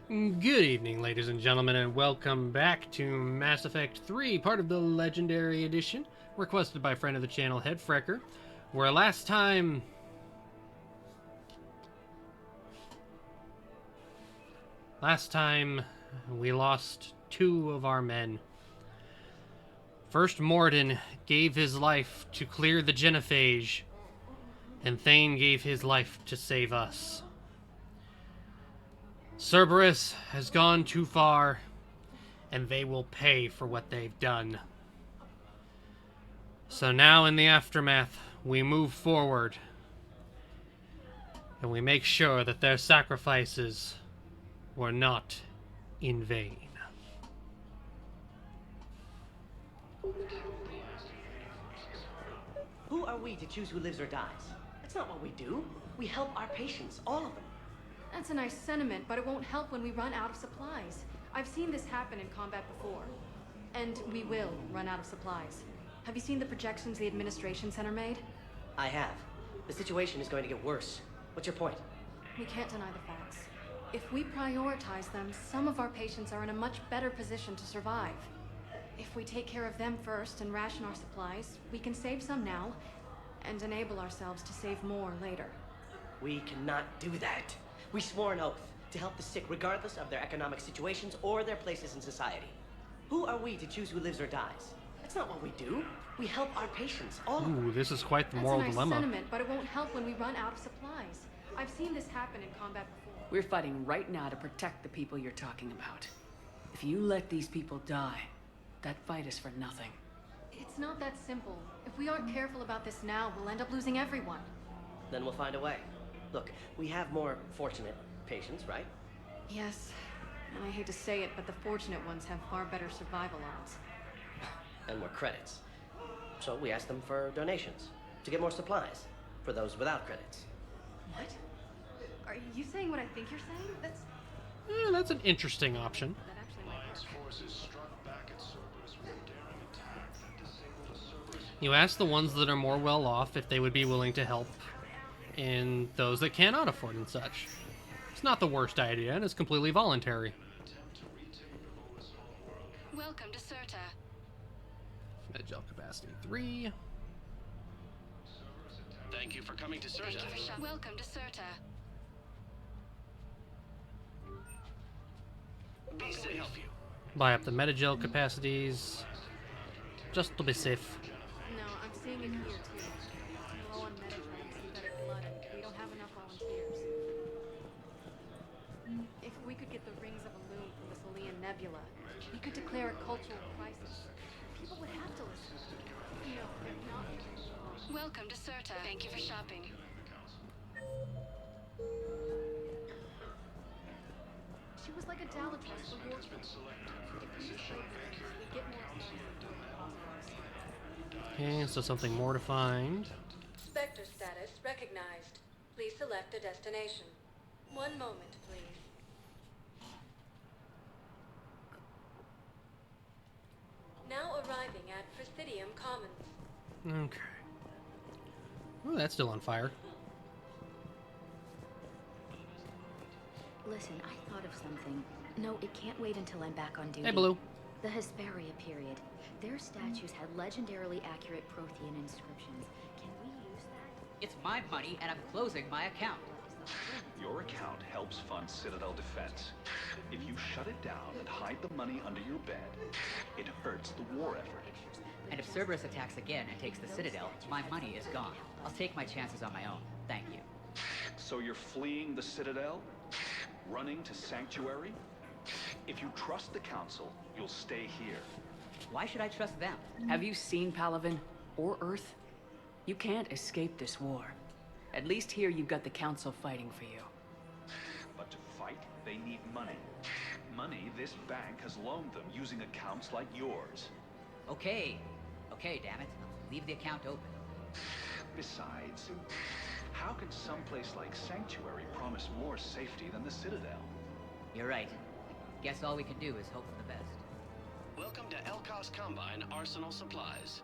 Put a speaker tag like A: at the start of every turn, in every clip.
A: Good evening, ladies and gentlemen, and welcome back to Mass Effect 3, part of the Legendary Edition, requested by friend of the channel, Headfrecker, where last time we lost two of our men. First, Mordin gave his life to clear the genophage, and Thane gave his life to save us. Cerberus has gone too far, and they will pay for what they've done. So now, in the aftermath, we move forward, and we make sure that their sacrifices were not in vain.
B: Who are we to choose who lives or dies? That's not what we do. We help our patients, all of them.
C: That's a nice sentiment, but it won't help when we run out of supplies. I've seen this happen in combat before. And we will run out of supplies. Have you seen the projections the Administration Center made?
B: I have. The situation is going to get worse. What's your point?
C: We can't deny the facts. If we prioritize them, some of our patients are in a much better position to survive. If we take care of them first and ration our supplies, we can save some now and enable ourselves to save more later.
B: We cannot do that. We swore an oath to help the sick regardless of their economic situations or their places in society. Who are we to choose who lives or dies? That's not what we do. We help our patients, all of them.
A: Ooh, this is quite the moral
C: That's a nice
A: dilemma.
C: sentiment, but it won't help when we run out of supplies. I've seen this happen in combat before.
D: We're fighting right now to protect the people you're talking about. If you let these people die, that fight is for nothing.
C: It's not that simple. If we aren't careful about this now, we'll end up losing everyone.
B: Then we'll find a way. Look, we have more fortunate patients, right?
C: Yes, and I hate to say it, but the fortunate ones have far better survival odds.
B: And more credits. So we asked them for donations to get more supplies for those without credits.
C: What? Are you saying what I think you're saying?
A: That's an interesting option.
C: That actually might work.
E: Forces struck back at Cerberus with a daring attack that disabled the Cerberus.
A: You ask the ones that are more well off if they would be willing to help, and those that cannot afford and such. It's not the worst idea, and it's completely voluntary.
E: Attempt to retake Ramoa's homeworld.
F: Welcome to Serta.
A: Medgel capacity 3.
E: Thank you for coming to Serta.
F: Welcome to Serta.
E: Be safe. Help you.
A: Buy up the Metagel capacities, just to be safe.
C: No, I'm seeing it here too. Low on Metatrol and synthetic blood, and we don't have enough volunteers. If we could get the rings of Elune from the Salian Nebula, we could declare a cultural crisis. People would have to listen. You know, they're not.
F: Welcome to Serta. Thank you for shopping.
C: She was like a Dalatrus for war. If we just played this, we'd get more supplies.
A: Okay, so something more to find.
G: Spectre status recognized. Please select a destination. One moment, please. Now arriving at Presidium Commons.
A: Okay. Ooh, that's still on fire.
H: Listen, I thought of something. No, it can't wait until I'm back on duty.
A: Hey, Blue.
H: The Hesperia period. Their statues had legendarily accurate Prothean inscriptions. Can we use that?
I: It's my money, and I'm closing my account.
J: Your account helps fund Citadel defense. If you shut it down and hide the money under your bed, it hurts the war effort.
I: And if Cerberus attacks again and takes the Citadel, my money is gone. I'll take my chances on my own. Thank you.
J: So you're fleeing the Citadel? Running to Sanctuary? If you trust the Council, you'll stay here.
I: Why should I trust them?
D: Have you seen Palaven? Or Earth? You can't escape this war. At least here you've got the Council fighting for you.
J: But to fight, they need money. Money this bank has loaned them using accounts like yours.
I: Okay. Okay, damn it. Leave the account open.
J: Besides, how can someplace like Sanctuary promise more safety than the Citadel?
I: You're right. Guess all we can do is hope for the best.
E: Welcome to Elkos Combine Arsenal Supplies.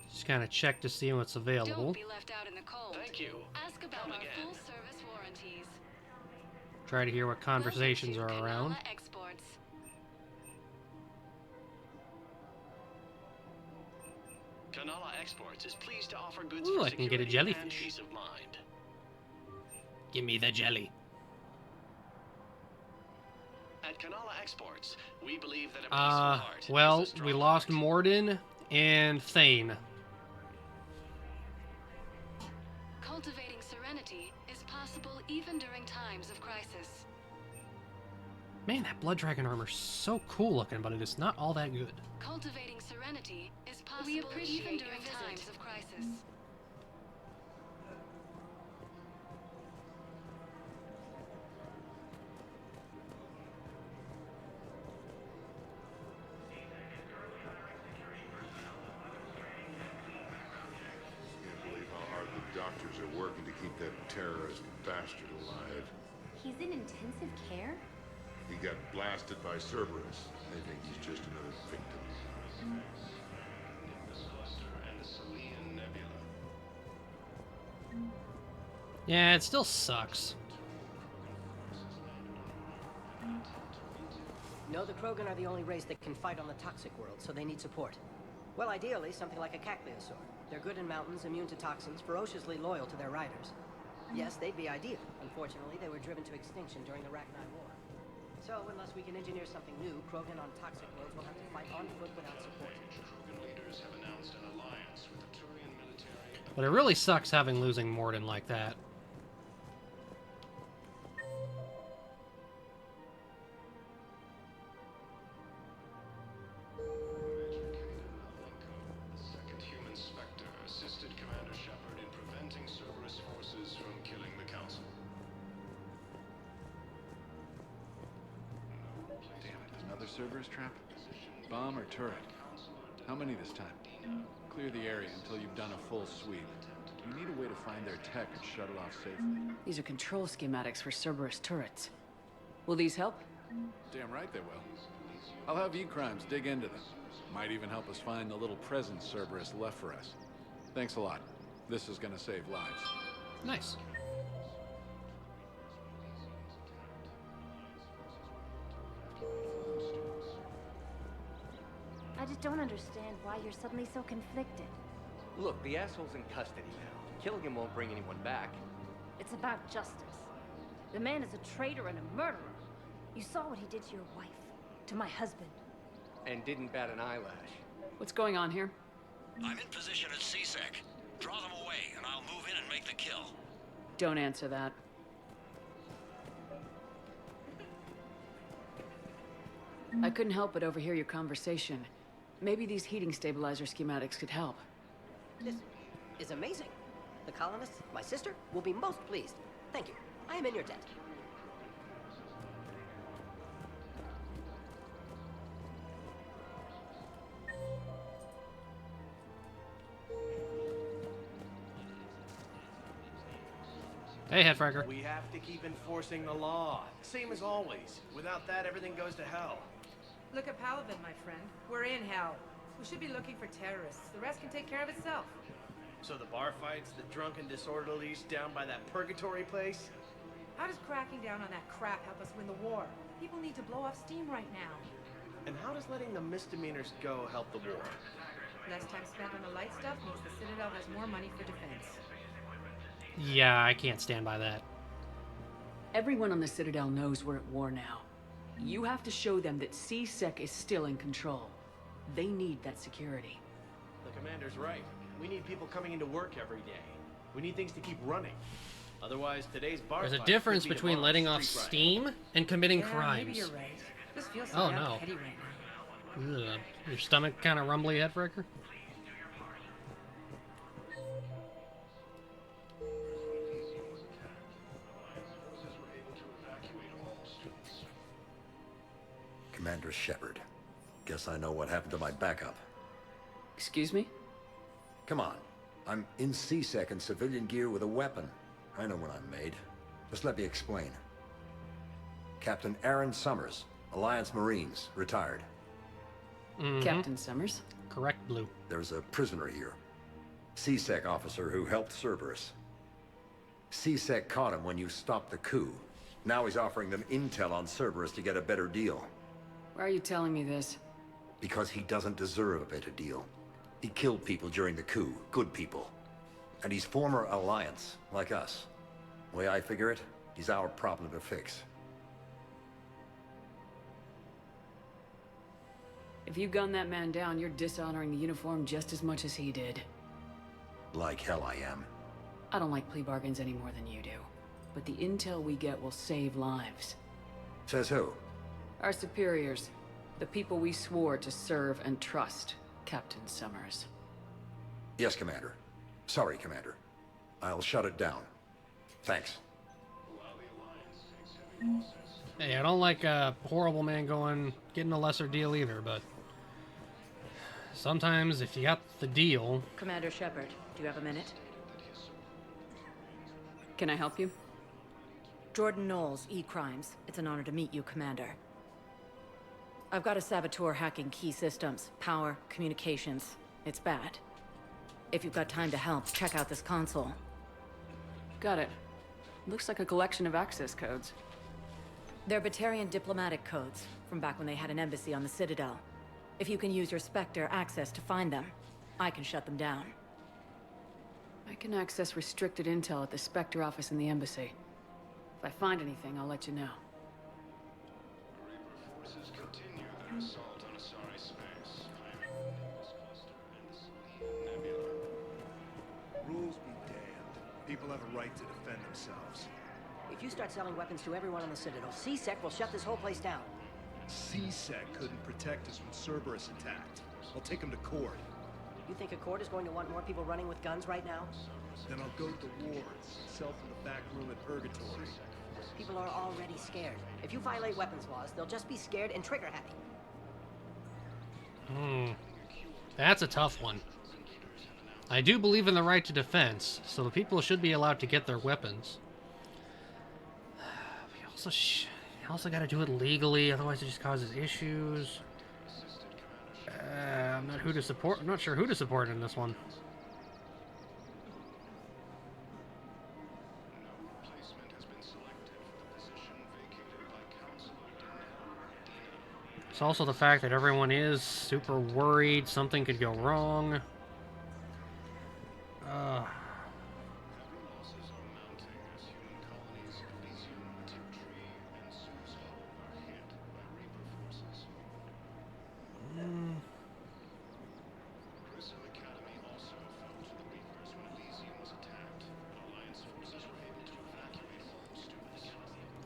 A: Just kind of check to see what's available.
F: Don't be left out in the cold.
E: Thank you.
F: Ask about
E: Come
F: our
E: again.
F: full service warranties.
A: Try to hear what conversations are around.
F: Kanala Exports.
E: Kanala Exports is pleased to offer goods
A: Ooh,
E: for
A: I can get a
E: security and
A: jellyfish.
E: peace of mind.
A: Give me the jelly.
E: At Kanala Exports, we believe that a peaceful heart
A: Well,
E: is a strong
A: we lost
E: heart.
A: Morden and Thane.
F: Cultivating serenity is possible even during times of crisis.
A: Man, that Blood Dragon armor's so cool looking, but it is not all that good.
F: Cultivating serenity is possible
G: We appreciate
F: even
G: your
F: during
G: visit.
F: times of crisis.
K: Can't believe how hard the doctors are working to keep that terrorist bastard alive.
H: He's in intensive care?
K: He got blasted by Cerberus. They think he's just another victim.
E: And the Salian Nebula.
A: Yeah, it still sucks.
B: No, the Krogan are the only race that can fight on the toxic world, so they need support. Well, ideally, something like a Cacleosaur. They're good in mountains, immune to toxins, ferociously loyal to their riders. Yes, they'd be ideal. Unfortunately, they were driven to extinction during the Rachni War. So, unless we can engineer something new, Krogan on toxic worlds will have to fight on foot without support.
E: Krogan leaders have announced an alliance with the Turian military.
A: But it really sucks having losing Morden like that.
E: The second human Spectre assisted Commander Shepard in preventing Cerberus forces from killing the Council.
L: Damn it, another Cerberus trap? Bomb or turret? How many this time? Clear the area until you've done a full sweep. You need a way to find their tech and shut it off safely.
D: These are control schematics for Cerberus turrets. Will these help?
L: Damn right they will. I'll have E-Crimes dig into them. Might even help us find the little present Cerberus left for us. Thanks a lot. This is gonna save lives.
A: Nice.
M: I just don't understand why you're suddenly so conflicted.
N: Look, the asshole's in custody now. Killing him won't bring anyone back.
M: It's about justice. The man is a traitor and a murderer. You saw what he did to your wife, to my husband.
N: And didn't bat an eyelash.
D: What's going on here?
O: I'm in position at CSEC. Draw them away, and I'll move in and make the kill.
D: Don't answer that. I couldn't help but overhear your conversation. Maybe these heating stabilizer schematics could help.
B: This is amazing. The colonists, my sister, will be most pleased. Thank you. I am in your debt.
A: Hey, Headfracker.
P: We have to keep enforcing the law. Same as always. Without that, everything goes to hell.
Q: Look at Paladin, my friend. We're in hell. We should be looking for terrorists. The rest can take care of itself.
P: So the bar fights, the drunken disorderlies down by that purgatory place?
Q: How does cracking down on that crap help us win the war? People need to blow off steam right now.
P: And how does letting the misdemeanors go help the war?
Q: Less time spent on the light stuff means the Citadel has more money for defense.
A: Yeah, I can't stand by that.
D: Everyone on the Citadel knows we're at war now. You have to show them that CSEC is still in control. They need that security.
P: The commander's right. We need people coming into work every day. We need things to keep running. Otherwise, today's bar
A: There's a
P: fight
A: difference
P: could be
A: between
P: tomorrow's
A: letting off
P: street riot.
A: steam and committing
Q: Yeah,
A: crimes.
Q: maybe you're right. This feels so
A: Oh,
Q: damn
A: no.
Q: petty right now.
A: Ugh. Your stomach kind of rumbly, Headfracker?
R: Commander Shepard. Guess I know what happened to my backup.
D: Excuse me?
R: Come on. I'm in CSEC in civilian gear with a weapon. I know what I'm made. Just let me explain. Captain Aaron Summers, Alliance Marines, retired.
D: Captain Summers?
A: Correct, Blue.
R: There's a prisoner here. CSEC officer who helped Cerberus. CSEC caught him when you stopped the coup. Now he's offering them intel on Cerberus to get a better deal.
D: Why are you telling me this?
R: Because he doesn't deserve a better deal. He killed people during the coup, good people. And he's former Alliance, like us. The way I figure it, he's our problem to fix.
D: If you gun that man down, you're dishonoring the uniform just as much as he did.
R: Like hell I am.
D: I don't like plea bargains any more than you do. But the intel we get will save lives.
R: Says who?
D: Our superiors. The people we swore to serve and trust, Captain Summers.
R: Yes, Commander. Sorry, Commander. I'll shut it down. Thanks.
A: Hey, I don't like a horrible man getting a lesser deal either, but sometimes if you got the deal...
S: Commander Shepard, do you have a minute?
D: Can I help you?
S: Jordan Knowles, E-Crimes. It's an honor to meet you, Commander. I've got a saboteur hacking key systems, power, communications. It's bad. If you've got time to help, check out this console.
D: Got it. Looks like a collection of access codes.
S: They're Batarian diplomatic codes, from back when they had an embassy on the Citadel. If you can use your Spectre access to find them, I can shut them down.
D: I can access restricted intel at the Spectre office in the embassy. If I find anything, I'll let you know.
E: Reaper forces continue their assault on Asari space, claiming this cluster and the Selene Nebula.
T: Rules be damned. People have a right to defend themselves.
B: If you start selling weapons to everyone on the Citadel, C-Sec will shut this whole place down.
T: C-Sec couldn't protect us when Cerberus attacked. I'll take him to court.
B: You think Accord is going to want more people running with guns right now?
T: Then I'll go to the wards, sell from the back room at Purgatory.
B: People are already scared. If you violate weapons laws, they'll just be scared and trigger happy.
A: That's a tough one. I do believe in the right to defense, so the people should be allowed to get their weapons. We also got to do it legally, otherwise it just causes issues. I'm not sure who to support in this one. It's also the fact that everyone is super worried something could go wrong.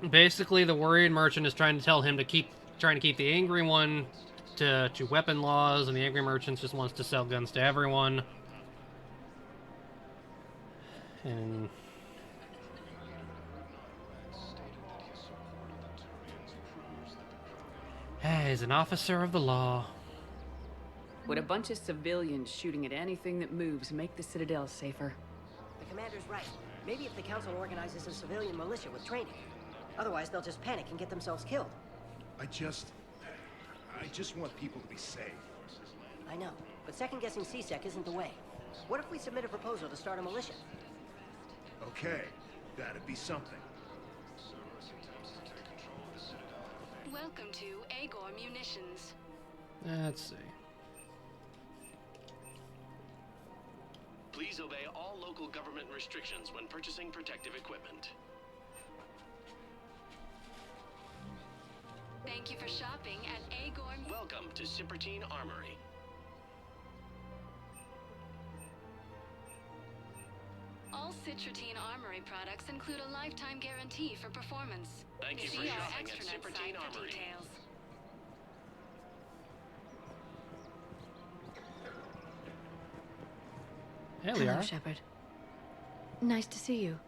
A: Basically, the worried merchant is trying to tell him to keep the angry one to weapon laws, and the angry merchant just wants to sell guns to everyone. And hey, he's an officer of the law.
D: Would a bunch of civilians shooting at anything that moves make the Citadel safer?
B: The commander's right. Maybe if the Council organizes a civilian militia with training. Otherwise, they'll just panic and get themselves killed.
T: I just want people to be safe.
B: I know, but second-guessing C-Sec isn't the way. What if we submit a proposal to start a militia?
T: Okay, that'd be something.
F: Welcome to Agor Munitions.
A: Let's see.
U: Please obey all local government restrictions when purchasing protective equipment.
F: Thank you for shopping at Agor.
U: Welcome to Cipertine Armory.
F: All Citrotine Armory products include a lifetime guarantee for performance.
U: Thank you for
F: See our
U: shopping at
F: extranet
U: Cipertine
F: site for
U: Armory.
F: details.
A: Hey,
C: Hello,
A: Liara.
C: Shepard. Nice to see you.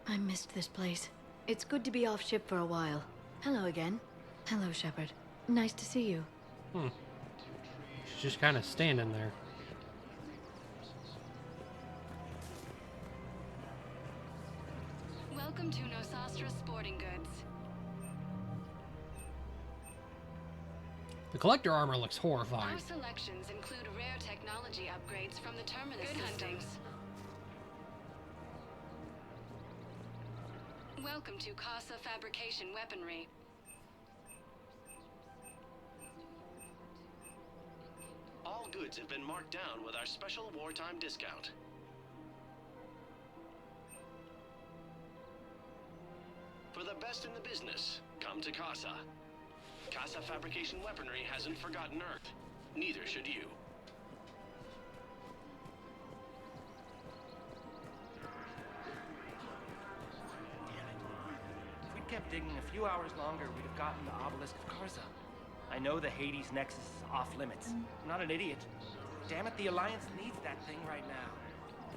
C: I missed this place. It's good to be off ship for a while. Hello again. Hello, Shepard. Nice to see you.
A: She's just kind of standing there.
F: Welcome to Nosastra Sporting Goods.
A: The collector armor looks horrifying.
F: Our selections include rare technology upgrades from the Terminus systems. Welcome to Casa Fabrication Weaponry.
U: All goods have been marked down with our special wartime discount. For the best in the business, come to Casa. Casa Fabrication Weaponry hasn't forgotten Earth. Neither should you.
J: If we'd kept digging a few hours longer, we'd have gotten the Obelisk of Karza. I know the Hades Nexus is off limits. I'm not an idiot. Damn it, the Alliance needs that thing right now.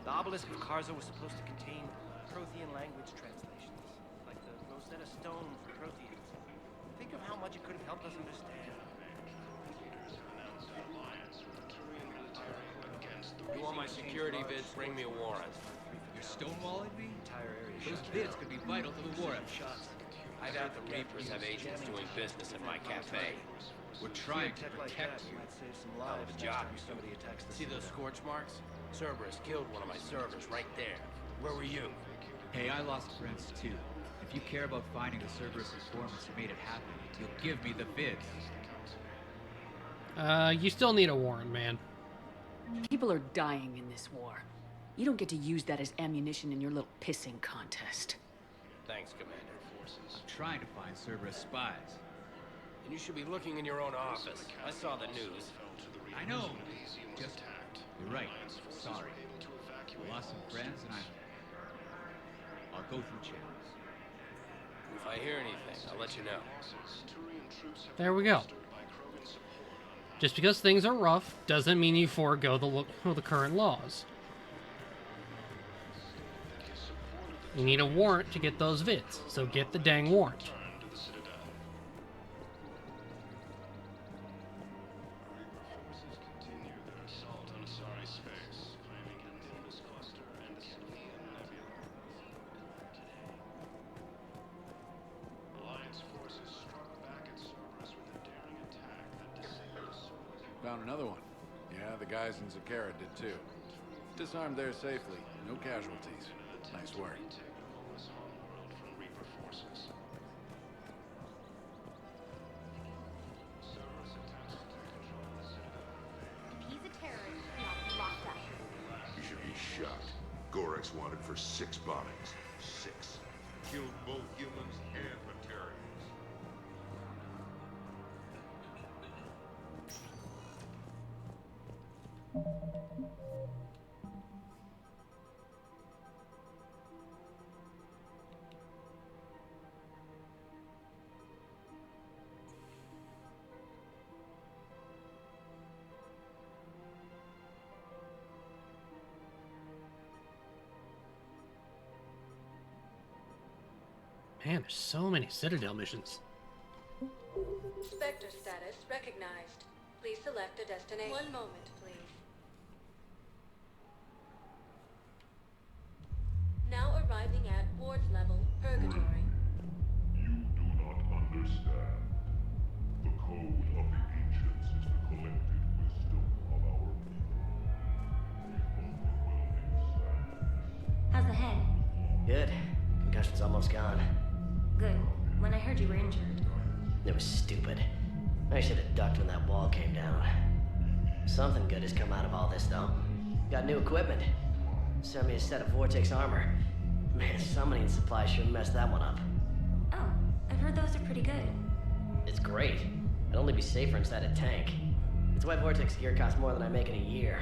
J: The Obelisk of Karza was supposed to contain Prothean language translations, like the Rosetta Stone for Protheans. Think of how much it could have helped us understand.
N: You want my security bids? Bring me a warrant.
V: You're stonewalling me?
J: Entire area
V: Those
J: shut
V: bids
J: down.
V: could be vital to the war effort.
J: Shots.
N: I doubt the Reapers have agents doing business in my cafe.
V: We're trying to
J: Tech like
V: protect
J: that
V: you.
J: might save some
N: Hell
J: lives
N: of a
J: next
N: job
J: time
N: you're
J: somebody
N: doing.
J: attacks the
N: See those
J: Citadel.
N: scorch marks? Cerberus killed one of my servers right there. Where were you?
V: Hey, I lost friends too. If you care about finding the Cerberus informants who made it happen, you'll give me the bids.
A: You still need a warrant, man.
D: People are dying in this war. You don't get to use that as ammunition in your little pissing contest.
N: Thanks, Commander.
V: I'm trying to find Cerberus spies.
N: And you should be looking in your own office. I saw the news.
V: I know. Just, you're right. Sorry. I lost some friends and I'll go through channels.
N: If I hear anything, I'll let you know.
A: There we go. Just because things are rough doesn't mean you forego the current laws. You need a warrant to get those vids, so get the dang warrant.
L: Found another one. Yeah, the guys in Zakara did too. Disarmed there safely. No casualties. Nice work.
H: He's a terrorist. Now lock that.
K: You should be shocked. Gorex wanted for 6 bombings. 6. Killed both humans and Materials.
A: Man, there's so many Citadel missions.
G: Spectre status recognized. Please select a destination. One moment, please. Now arriving at Ward's level, Purgatory.
K: You do not understand. The code of the ancients is the collective wisdom of our people.
M: How's the head?
B: Good. Concussion's almost gone.
M: Good. When I heard you were injured.
B: It was stupid. I should have ducked when that wall came down. Something good has come out of all this, though. Got new equipment. Sent me a set of Vortex armor. Man, summoning supplies sure messed that one up.
M: Oh, I've heard those are pretty good.
B: It's great. I'd only be safer inside a tank. That's why Vortex gear costs more than I make in a year.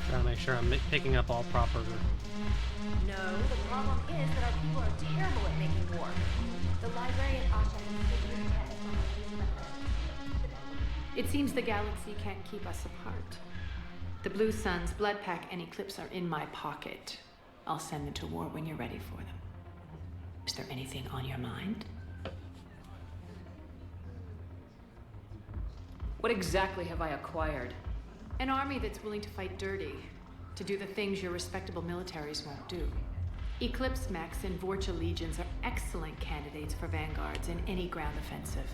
A: Trying to make sure I'm picking up all proper.
M: No, the problem is that our people are terrible at making war. The library at Asha has
W: It seems the galaxy can't keep us apart. The Blue Suns, Bloodpack, and Eclipse are in my pocket. I'll send them to war when you're ready for them. Is there anything on your mind?
D: What exactly have I acquired?
W: An army that's willing to fight dirty. to do the things your respectable militaries won't do. Eclipse mechs and Vorcha legions are excellent candidates for vanguards in any ground offensive.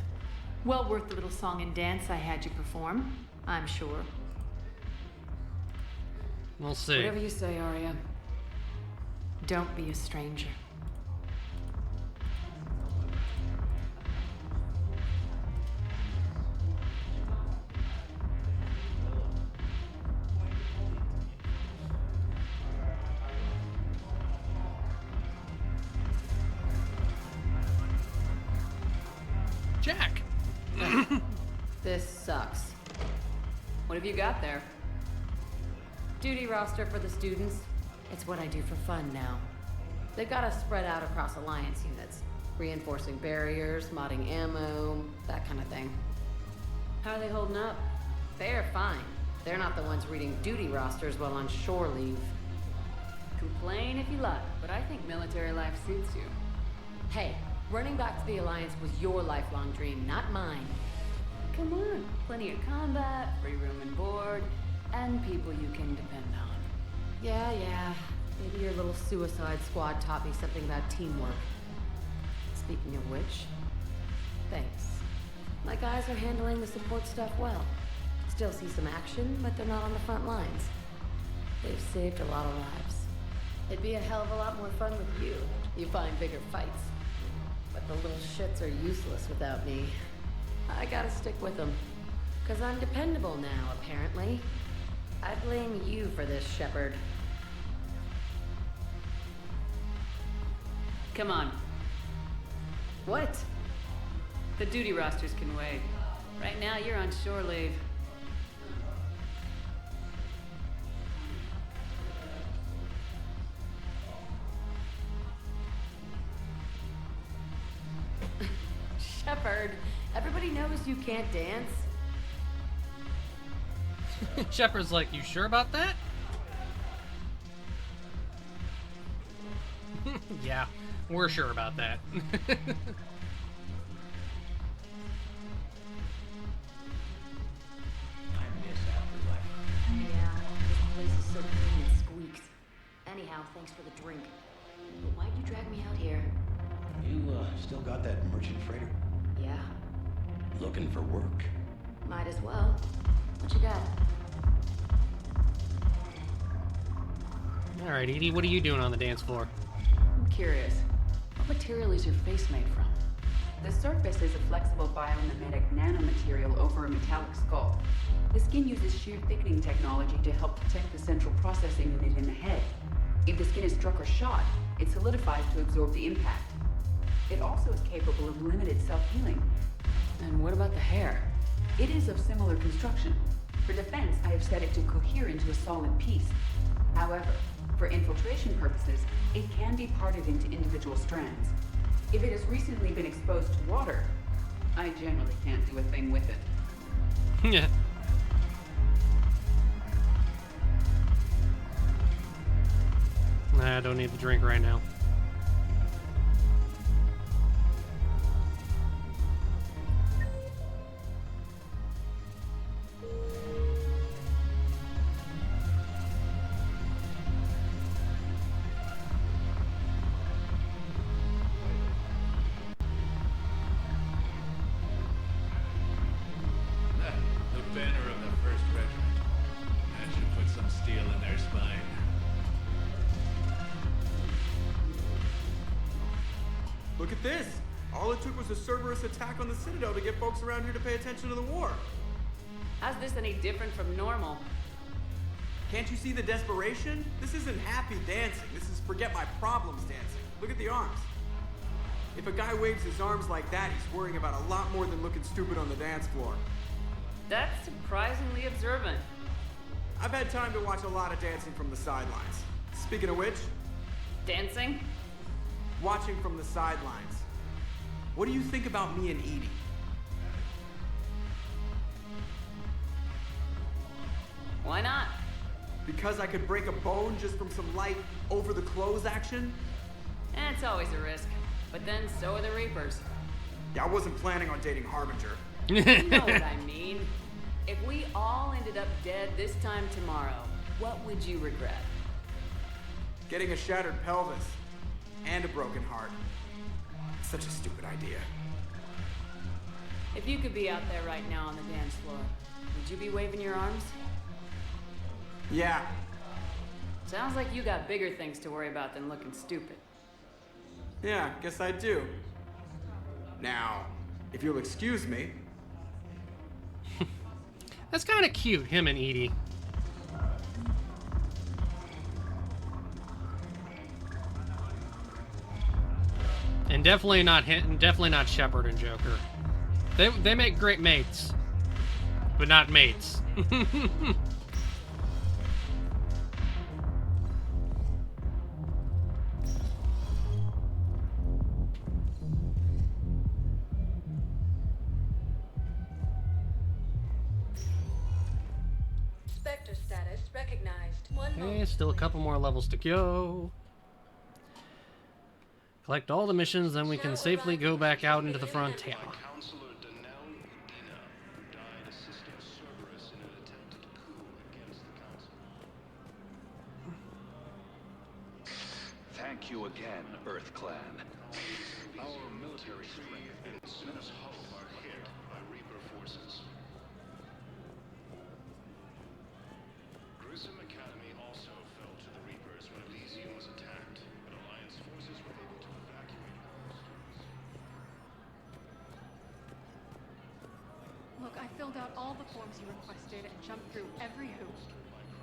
W: Well worth the little song and dance I had you perform, I'm sure.
A: We'll see.
D: Whatever you say, Arya.
W: Don't be a stranger.
A: Jack!
S: This sucks. What have you got there? Duty roster for the students. It's what I do for fun now. They've got us spread out across Alliance units. Reinforcing barriers, modding ammo, that kind of thing. How are they holding up? They're fine. They're not the ones reading duty rosters while on shore leave. Complain if you like, but I think military life suits you. Hey, running back to the Alliance was your lifelong dream, not mine. Come on, plenty of combat, free room and board, and people you can depend on. Yeah. Maybe your little suicide squad taught me something about teamwork. Speaking of which, thanks. My guys are handling the support stuff well. Still see some action, but they're not on the front lines. They've saved a lot of lives. It'd be a hell of a lot more fun with you. You find bigger fights. But the little shits are useless without me. I gotta stick with them. 'Cause I'm dependable now, apparently. I blame you for this, Shepard.
D: Come on.
S: What?
D: The duty rosters can wait. Right now, you're on shore leave.
S: Shepard, everybody knows you can't dance.
A: Shepard's like, you sure about that? Yeah, we're sure about that.
H: Yeah, this place is so clean it squeaks. Anyhow, thanks for the drink. But why'd you drag me out here?
U: You, still got that merchant freighter?
H: Yeah,
U: Looking for work?
H: might as well. What you got?
A: Alright, Edie, what are you doing on the dance floor?
D: I'm curious. What material is your face made from?
I: The surface is a flexible biomimetic nanomaterial over a metallic skull. The skin uses shear thickening technology to help protect the central processing unit in the head. If the skin is struck or shot, it solidifies to absorb the impact. It also is capable of limited self-healing.
D: And what about the hair?
I: It is of similar construction. For defense, I have set it to cohere into a solid piece. However, for infiltration purposes, it can be parted into individual strands. If it has recently been exposed to water, I generally can't do a thing with it.
A: Yeah. I don't need the drink right now.
L: The banner of the 1st Regiment. That should put some steel in their spine.
O: Look at this! All it took was a Cerberus attack on the Citadel to get folks around here to pay attention to the war.
D: How's this any different from normal?
O: Can't you see the desperation? This isn't happy dancing. This is forget my problems dancing. Look at the arms. If a guy waves his arms like that, he's worrying about a lot more than looking stupid on the dance floor.
D: That's surprisingly observant.
O: I've had time to watch a lot of dancing from the sidelines. Speaking of which...
D: Dancing?
O: Watching from the sidelines. What do you think about me and Edie?
D: Why not?
O: Because I could break a bone just from some light over-the-clothes action?
D: It's always a risk. But then so are the Reapers.
O: Yeah, I wasn't planning on dating Harbinger.
D: You know what I mean. If we all ended up dead this time tomorrow, What would you regret?
O: Getting a shattered pelvis and a broken heart. Such a stupid idea.
D: If you could be out there right now on the dance floor, would you be waving your arms?
O: Yeah.
D: Sounds like you got bigger things to worry about than looking stupid.
O: Yeah, guess I do. Now, if you'll excuse me.
A: That's kind of cute, him and Edie. And definitely not Shepard and Joker. They make great mates, but not mates.
G: Spectre status recognized. One
A: Okay,
G: moment.
A: still a couple more levels to go. Collect all the missions, then we can safely go back out into the frontier.
E: Counselor Danelle Udina, who died assisting Cerberus in an attempted coup against the Council.
P: Thank you again, Earth Clan.
E: Our military strength and Cine's hull are hit by Reaper forces. Grissom Academy also fell to the Reapers when Elysium was attacked, but Alliance forces were able to evacuate all students.
C: Look, I filled out all the forms you requested and jumped through every hoop.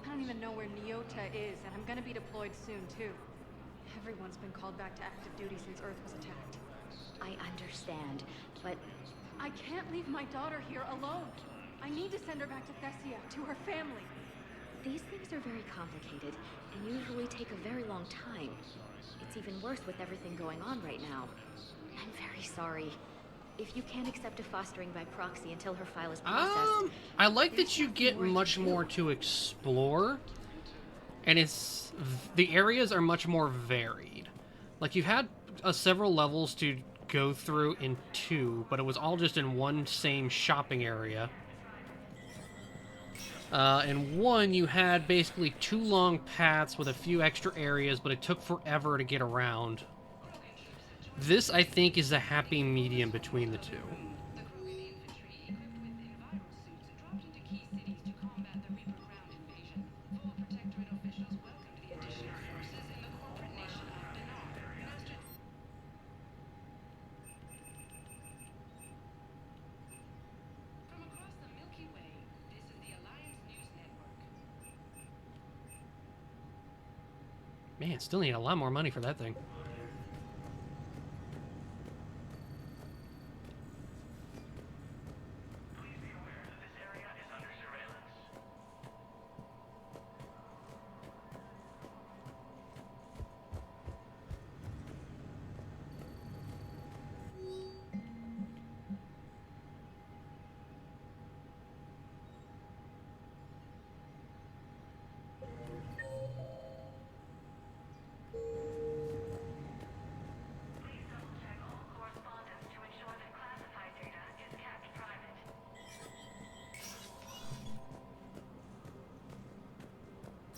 C: I don't even know where Nyota is, and I'm gonna be deployed soon, too. Everyone's been called back to active duty since Earth was attacked.
H: I understand, but
C: I can't leave my daughter here alone. I need to send her back to Thessia, to her family.
H: these things are very complicated and usually take a very long time. It's even worse with everything going on right now. I'm very sorry. If you can't accept a fostering by proxy until her file is processed...
A: I like that you get much more to explore, and the areas are much more varied. Like, you had several levels to go through in 2, but it was all just in one same shopping area. In 1, you had basically 2 long paths with a few extra areas, but it took forever to get around. This, I think, is a happy medium between the two. Man, still need a lot more money for that thing.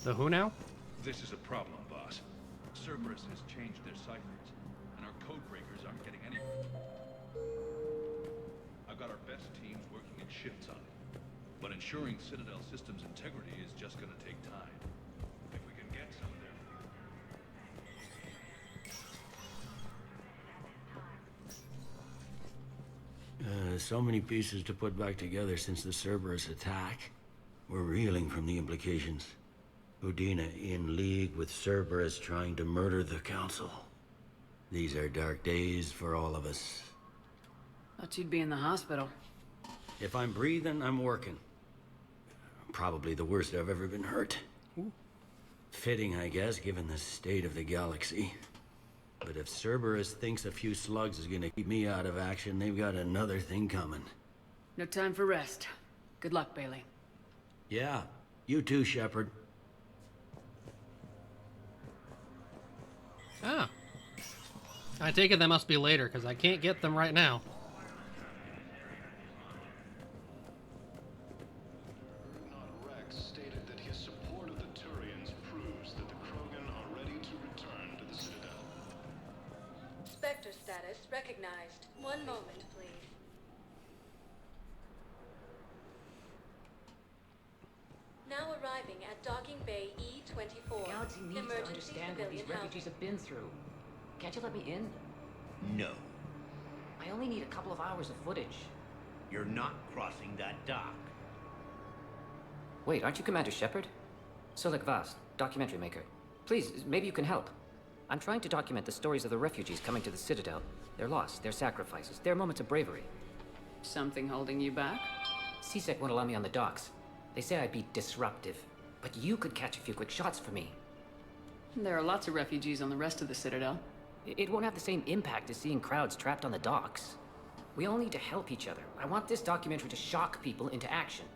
A: The who now?
L: This is a problem, boss. Cerberus has changed their ciphers, and our code breakers aren't getting any. I've got our best teams working in shifts on it, but ensuring Citadel Systems' integrity is just gonna take time. If we can get some of their...
Q: So many pieces to put back together since the Cerberus attack. We're reeling from the implications. Udina in league with Cerberus trying to murder the Council. These are dark days for all of us.
D: Thought you'd be in the hospital.
Q: If I'm breathing, I'm working. Probably the worst I've ever been hurt.
A: Ooh.
Q: Fitting, I guess, given the state of the galaxy. But if Cerberus thinks a few slugs is gonna keep me out of action, they've got another thing coming.
D: No time for rest. Good luck, Bailey.
Q: Yeah, you too, Shepard.
A: Ah. I take it that must be later, because I can't get them right now.
E: Rex stated that his support of the turret
G: Sector status recognized. One moment, please. Now arriving at Docking Bay E-24.
F: The galaxy needs to understand what these refugees have been through. Can't you let me in?
R: No.
F: I only need a couple of hours of footage.
R: You're not crossing that dock.
F: Wait, aren't you Commander Shepard? Solek Vast, documentary maker. Please, maybe you can help. I'm trying to document the stories of the refugees coming to the Citadel. Their loss, their sacrifices, their moments of bravery.
D: Something holding you back?
F: CSEC won't allow me on the docks. They say I'd be disruptive. But you could catch a few quick shots for me.
D: There are lots of refugees on the rest of the Citadel.
F: It won't have the same impact as seeing crowds trapped on the docks. We all need to help each other. I want this documentary to shock people into action.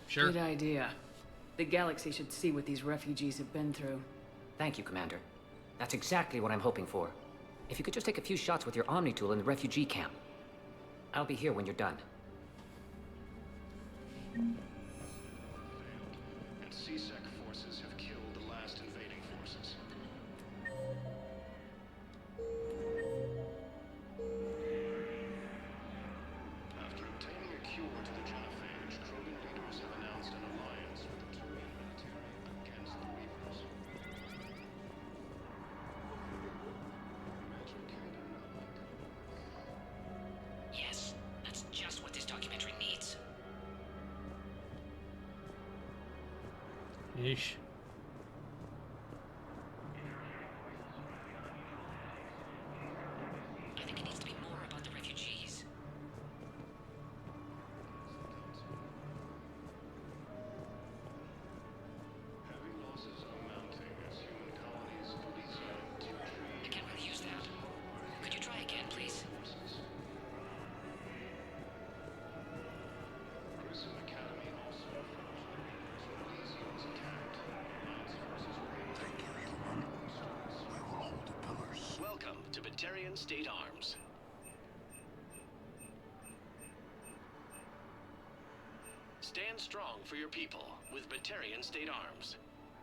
A: Sure.
D: Good idea. The galaxy should see what these refugees have been through.
F: Thank you, Commander. That's exactly what I'm hoping for. If you could just take a few shots with your Omni tool in the refugee camp. I'll be here when you're done.
E: And CSEC forces have killed the last invading forces. After obtaining a cure to the genophage, Krogan leaders have announced an alliance with the Turian military against the Reapers.
F: Yes, that's just what this documentary needs.
A: Yeesh.
F: I think it needs to be more about the refugees.
E: Heavy losses are mounting as human colonies police
F: I can't really use that. Could you try again, please?
E: Grissom Academy also Elysium was attacked. Alliance forces were able to...
K: Thank you, human. I will hold the pillars.
U: Welcome to Batarian State Arms. Stand strong for your people with Batarian State Arms.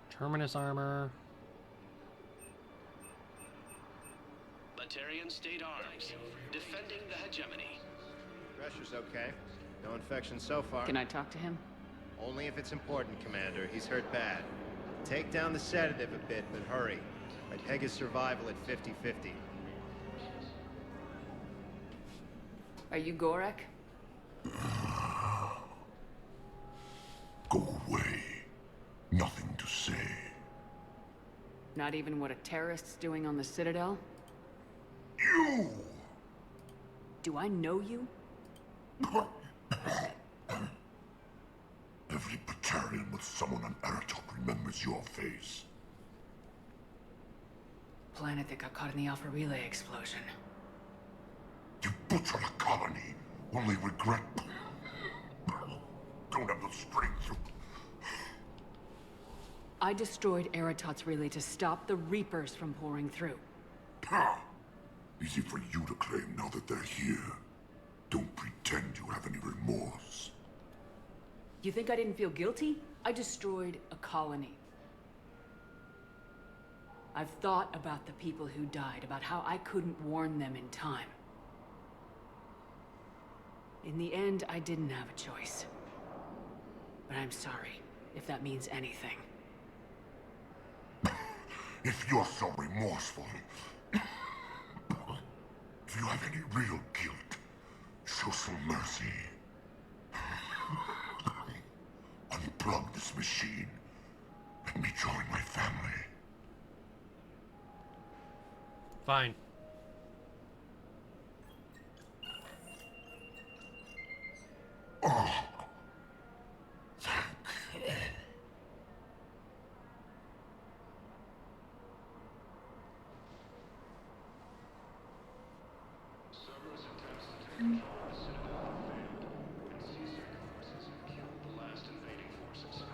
A: Terminus armor.
U: Batarian State Arms. Defending the hegemony.
T: Pressure's okay. No infection so far.
D: Can I talk to him?
T: Only if it's important, Commander. He's hurt bad. Take down the sedative a bit, but hurry. I'd peg his survival at 50-50.
D: Are you Gorek?
K: Go away. Nothing to say.
D: Not even what a terrorist's doing on the Citadel?
K: You!
D: Do I know you?
K: Every Batarian with someone on Aratok remembers your face.
D: Planet that got caught in the Alpha Relay explosion.
K: You butchered a colony, only regret. Don't have the strength to...
D: I destroyed Eratot's relay to stop the Reapers from pouring through.
K: Ha! Easy for you to claim now that they're here. Don't pretend you have any remorse.
D: You think I didn't feel guilty? I destroyed a colony. I've thought about the people who died, about how I couldn't warn them in time. In the end, I didn't have a choice. But I'm sorry, if that means anything.
K: If you're so remorseful, if you have any real guilt, show some mercy. Unplug this machine. Let me join my family.
A: Fine.
K: Oh.
E: Cerberus attempts to take control of the Citadel have failed, and CSEC forces have killed the last invading forces.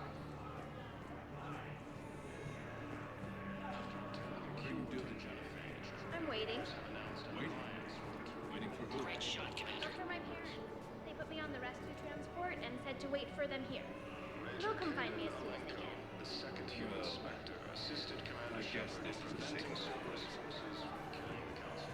E: After obtaining a cure to the genophage,
H: I'm waiting.
E: have announced an alliance with the Turian.
F: Waiting for who? Great shot, Commander.
H: For my parents. They put me on the rescue transport and said to wait for them here. They'll come find me as soon as they can.
E: The second human specter assisted Commander Shepard in preventing Cerberus forces from killing the Council.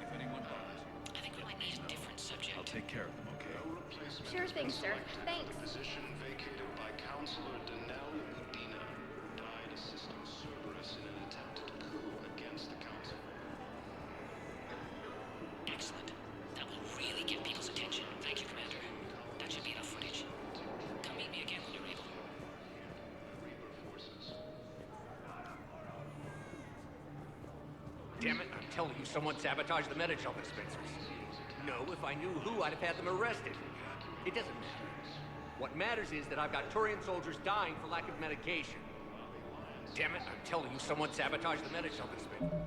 L: If anyone bothers you,
F: I think we might need a different subject.
L: I'll take care of them, okay?
E: No replacement
H: Sure
E: has
H: thing,
E: been
H: sir.
E: selected
H: Thanks.
E: for the position vacated by Counselor Danelle Udina, who died assisting Cerberus in an attempted coup against the Council.
F: Excellent. That will really get people's attention. Thank you, Commander. That should be enough footage. Come meet me again when you're able.
R: Damn it, I'm telling you, someone sabotaged the Medical dispensers. No, if I knew who, I'd have had them arrested. It doesn't matter. What matters is that I've got Turian soldiers dying for lack of medication. Damn it, I'm telling you, someone sabotaged the Medical dispensers.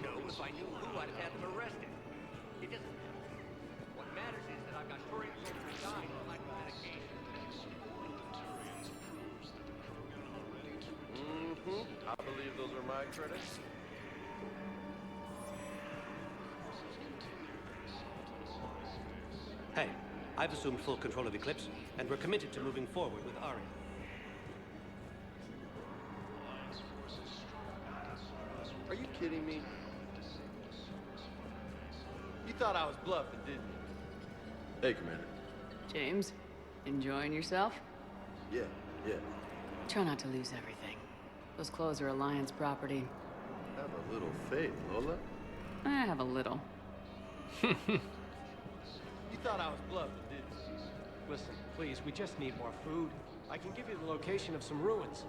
R: No, if I knew who, I'd have had them arrested. It doesn't matter. What matters is that I've got Turian soldiers dying for lack of medication.
J: I believe those are my credits.
B: Hey, I've assumed full control of Eclipse, and we're committed to moving forward with Aria.
J: Are you kidding me? You thought I was bluffing, didn't you? Hey, Commander.
D: James, enjoying yourself?
J: Yeah.
D: Try not to lose everything. Those clothes are Alliance property.
J: Have a little faith, Lola.
D: I have a little.
J: You thought I was bluffing, didn't you?
N: Listen, please, we just need more food. I can give you the location of some ruins.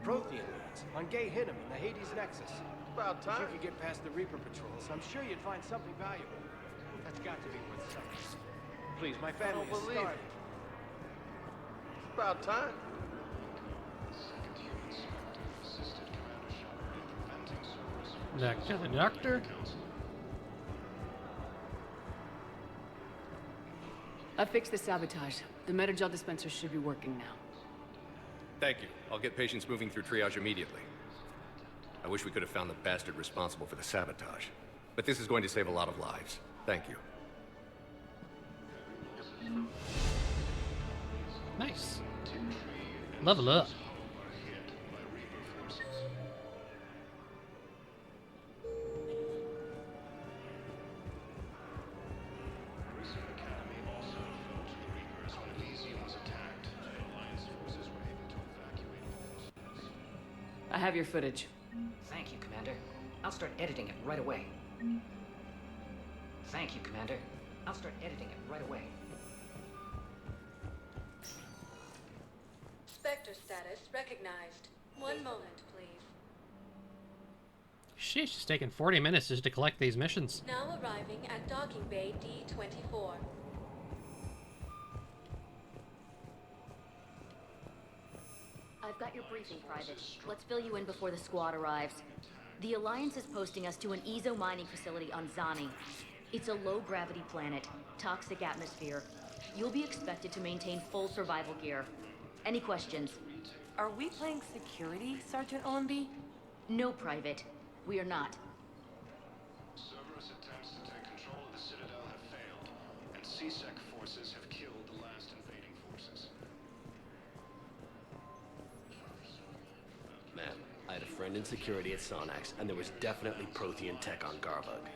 N: Prothean ruins, on Gay Hinnom in the Hades Nexus.
J: About time.
N: If you could get past the Reaper patrols, I'm sure you'd find something valuable. That's got to be worth something. Please, my family is
J: believe it.
N: starving.
J: It's about time.
A: Back to the doctor.
D: I fixed the sabotage. The Metagel dispenser should be working now.
V: Thank you. I'll get patients moving through triage immediately. I wish we could have found the bastard responsible for the sabotage. But this is going to save a lot of lives. Thank you.
A: Nice. Level up.
D: I have your footage.
F: Thank you, Commander. I'll start editing it right away. Thank you, Commander. I'll start editing it right away.
G: Spectre status recognized. One moment, please.
A: Sheesh, it's taking 40 minutes just to collect these missions.
G: Now arriving at docking bay D-24.
H: I've got your briefing, Private. Let's fill you in before the squad arrives. The Alliance is posting us to an Ezo mining facility on Zani. It's a low-gravity planet, toxic atmosphere. You'll be expected to maintain full survival gear. Any questions?
X: Are we playing security, Sergeant Owenby?
H: No, Private. We are not.
E: Cerberus attempts to take control of the Citadel have failed, and CSEC forces have killed the last invading forces.
Y: Ma'am, I had a friend in security at Sonax, and there was definitely Prothean tech on Garbug.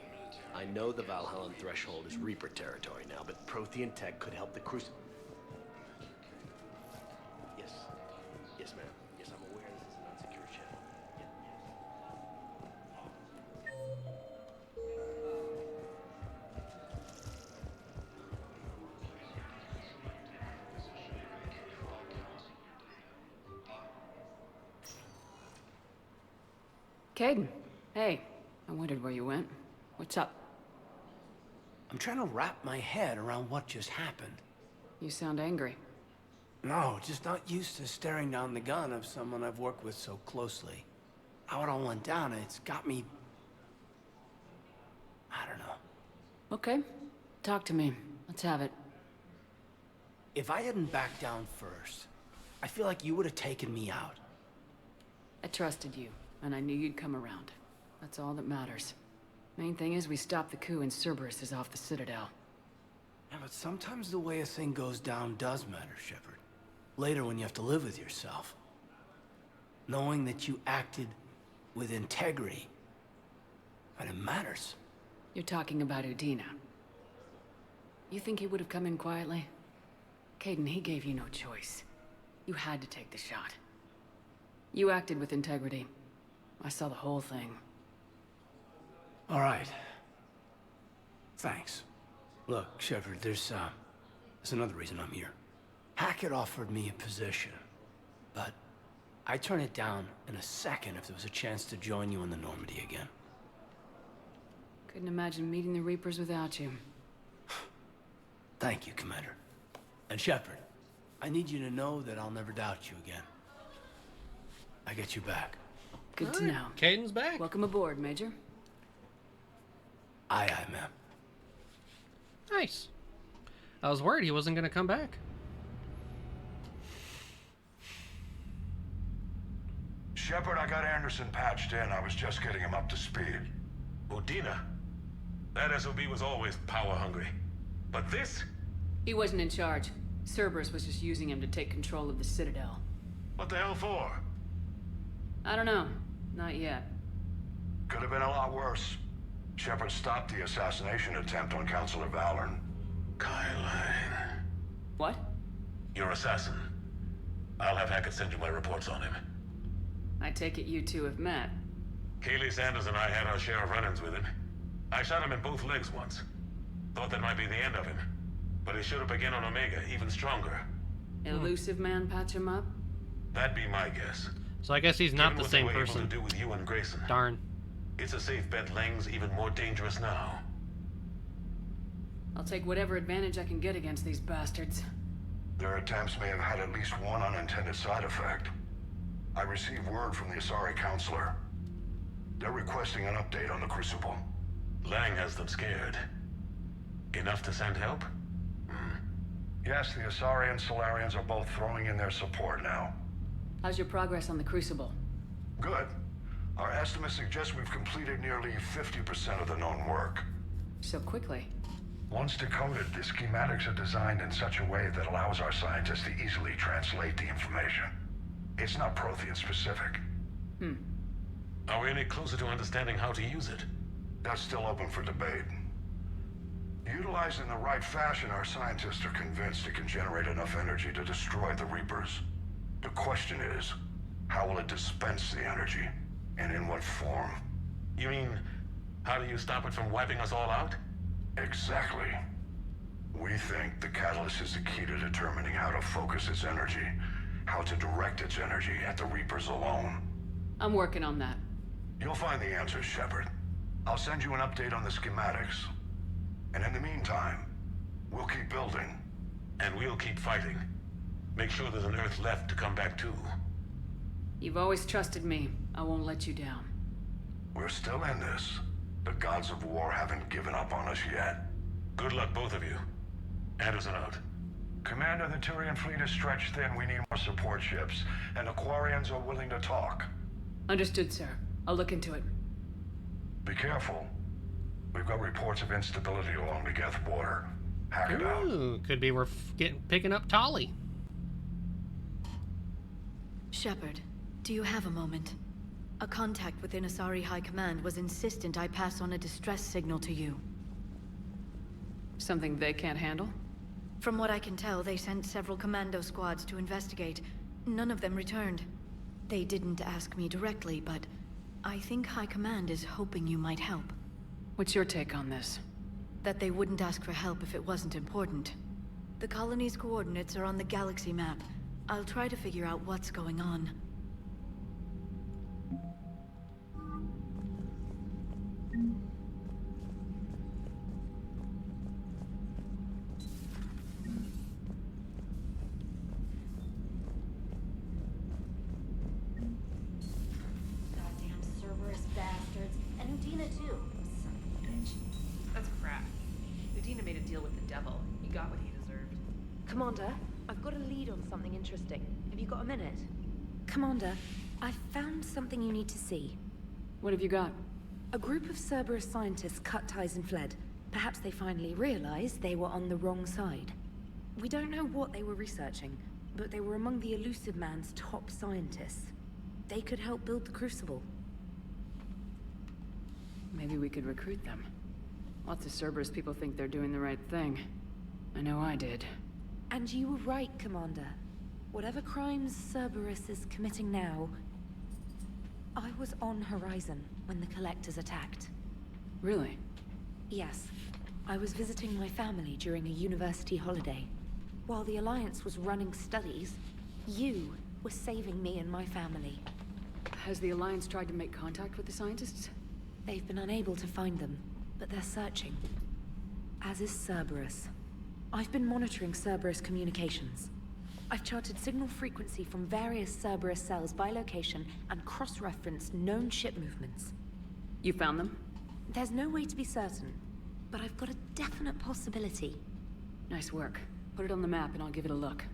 Y: I know the Valhallan threshold is Reaper territory now, but Prothean tech could help the Yes, ma'am. Yes, I'm aware this is an unsecure channel.
D: Caden, hey. I wondered where you went. What's up?
N: I'm trying to wrap my head around what just happened.
D: You sound angry.
N: No, just not used to staring down the gun of someone I've worked with so closely. How it all went down, it's got me... I don't know.
D: Okay. Talk to me. Let's have it.
N: If I hadn't backed down first,
I: I feel like you would have taken me out.
D: I trusted you, and I knew you'd come around. That's all that matters. Main thing is we stopped the coup and Cerberus is off the Citadel.
I: Yeah, but sometimes the way a thing goes down does matter, Shepard. Later when you have to live with yourself. Knowing that you acted with integrity, and it matters.
D: You're talking about Udina. You think he would have come in quietly? Kaidan, he gave you no choice. You had to take the shot. You acted with integrity. I saw the whole thing.
I: All right. Thanks. Look, Shepard, there's another reason I'm here. Hackett offered me a position, but I'd turn it down in a second if there was a chance to join you in the Normandy again.
D: Couldn't imagine meeting the Reapers without you.
I: Thank you, Commander. And Shepard, I need you to know that I'll never doubt you again. I get you back.
D: Good to know.
A: Kaidan's back.
D: Welcome aboard, Major.
I: Aye, aye, ma'am.
A: Nice. I was worried he wasn't going to come back.
K: Shepard, I got Anderson patched in. I was just getting him up to speed.
M: Udina? That SOB was always power hungry. But this?
D: He wasn't in charge. Cerberus was just using him to take control of the Citadel.
K: What the hell for?
D: I don't know. Not yet.
K: Could have been a lot worse. Shepard stopped the assassination attempt on Councilor Valorn.
M: Kai Lang.
D: What?
M: Your assassin. I'll have Hackett send you my reports on him.
D: I take it you two have met.
M: Keeley Sanders and I had our share of run-ins with him. I shot him in both legs once. Thought that might be the end of him. But he showed up again on Omega, even stronger.
D: Elusive man patch him up?
M: That'd be my guess.
A: So I guess he's not the same
M: Given what they were
A: person.
M: able to do with you and Grayson.
A: Darn.
M: It's a safe bet Lang's even more dangerous now.
D: I'll take whatever advantage I can get against these bastards.
K: Their attempts may have had at least one unintended side effect. I received word from the Asari Councilor. They're requesting an update on the Crucible.
M: Lang has them scared. Enough to send help?
K: Yes, the Asari and Solarians are both throwing in their support now.
D: How's your progress on the Crucible?
K: Good. Our estimates suggest we've completed nearly 50% of the known work.
D: So quickly?
K: Once decoded, the schematics are designed in such a way that allows our scientists to easily translate the information. It's not Prothean specific.
M: Are we any closer to understanding how to use it?
K: That's still open for debate. Utilized in the right fashion, our scientists are convinced it can generate enough energy to destroy the Reapers. The question is, how will it dispense the energy? And in what form?
M: You mean, how do you stop it from wiping us all out?
K: Exactly. We think the catalyst is the key to determining how to focus its energy, how to direct its energy at the Reapers alone.
D: I'm working on that.
K: You'll find the answers, Shepard. I'll send you an update on the schematics. And in the meantime, we'll keep building.
M: And we'll keep fighting. Make sure there's an Earth left to come back to.
D: You've always trusted me. I won't let you down.
K: We're still in this. The gods of war haven't given up on us yet.
M: Good luck, both of you. Anderson out.
K: Commander, the Turian fleet is stretched thin. We need more support ships. And the Quarians are willing to talk.
D: Understood, sir. I'll look into it.
K: Be careful. We've got reports of instability along the Geth border. Hack it out.
A: Ooh, could be we're picking up Tali.
O: Shepard, do you have a moment? A contact within Asari High Command was insistent I pass on a distress signal to you.
D: Something they can't handle?
O: From what I can tell, they sent several commando squads to investigate. None of them returned. They didn't ask me directly, but I think High Command is hoping you might help.
D: What's your take on this?
O: That they wouldn't ask for help if it wasn't important. The colony's coordinates are on the galaxy map. I'll try to figure out what's going on.
S: Goddamn Cerberus bastards. And Udina too. Son of a bitch.
W: That's crap. Udina made a deal with the devil. He got what he deserved.
X: Commander, I've got a lead on something interesting.
S: Have you got a minute? Commander, I've found something you need to see.
D: What have you got?
S: A group of Cerberus scientists cut ties and fled. Perhaps they finally realized they were on the wrong side. We don't know what they were researching, but they were among the Elusive Man's top scientists. They could help build the Crucible.
D: Maybe we could recruit them. Lots of Cerberus people think they're doing the right thing. I know I did.
S: And you were right, Commander. Whatever crimes Cerberus is committing now, I was on Horizon when the Collectors attacked.
D: Really?
S: Yes. I was visiting my family during a university holiday. While the Alliance was running studies, you were saving me and my family.
D: Has the Alliance tried to make contact with the scientists?
S: They've been unable to find them, but they're searching. As is Cerberus. I've been monitoring Cerberus communications. I've charted signal frequency from various Cerberus cells by location and cross-referenced known ship movements.
D: You found them?
S: There's no way to be certain, but I've got a definite possibility.
D: Nice work. Put it on the map and I'll give it a look.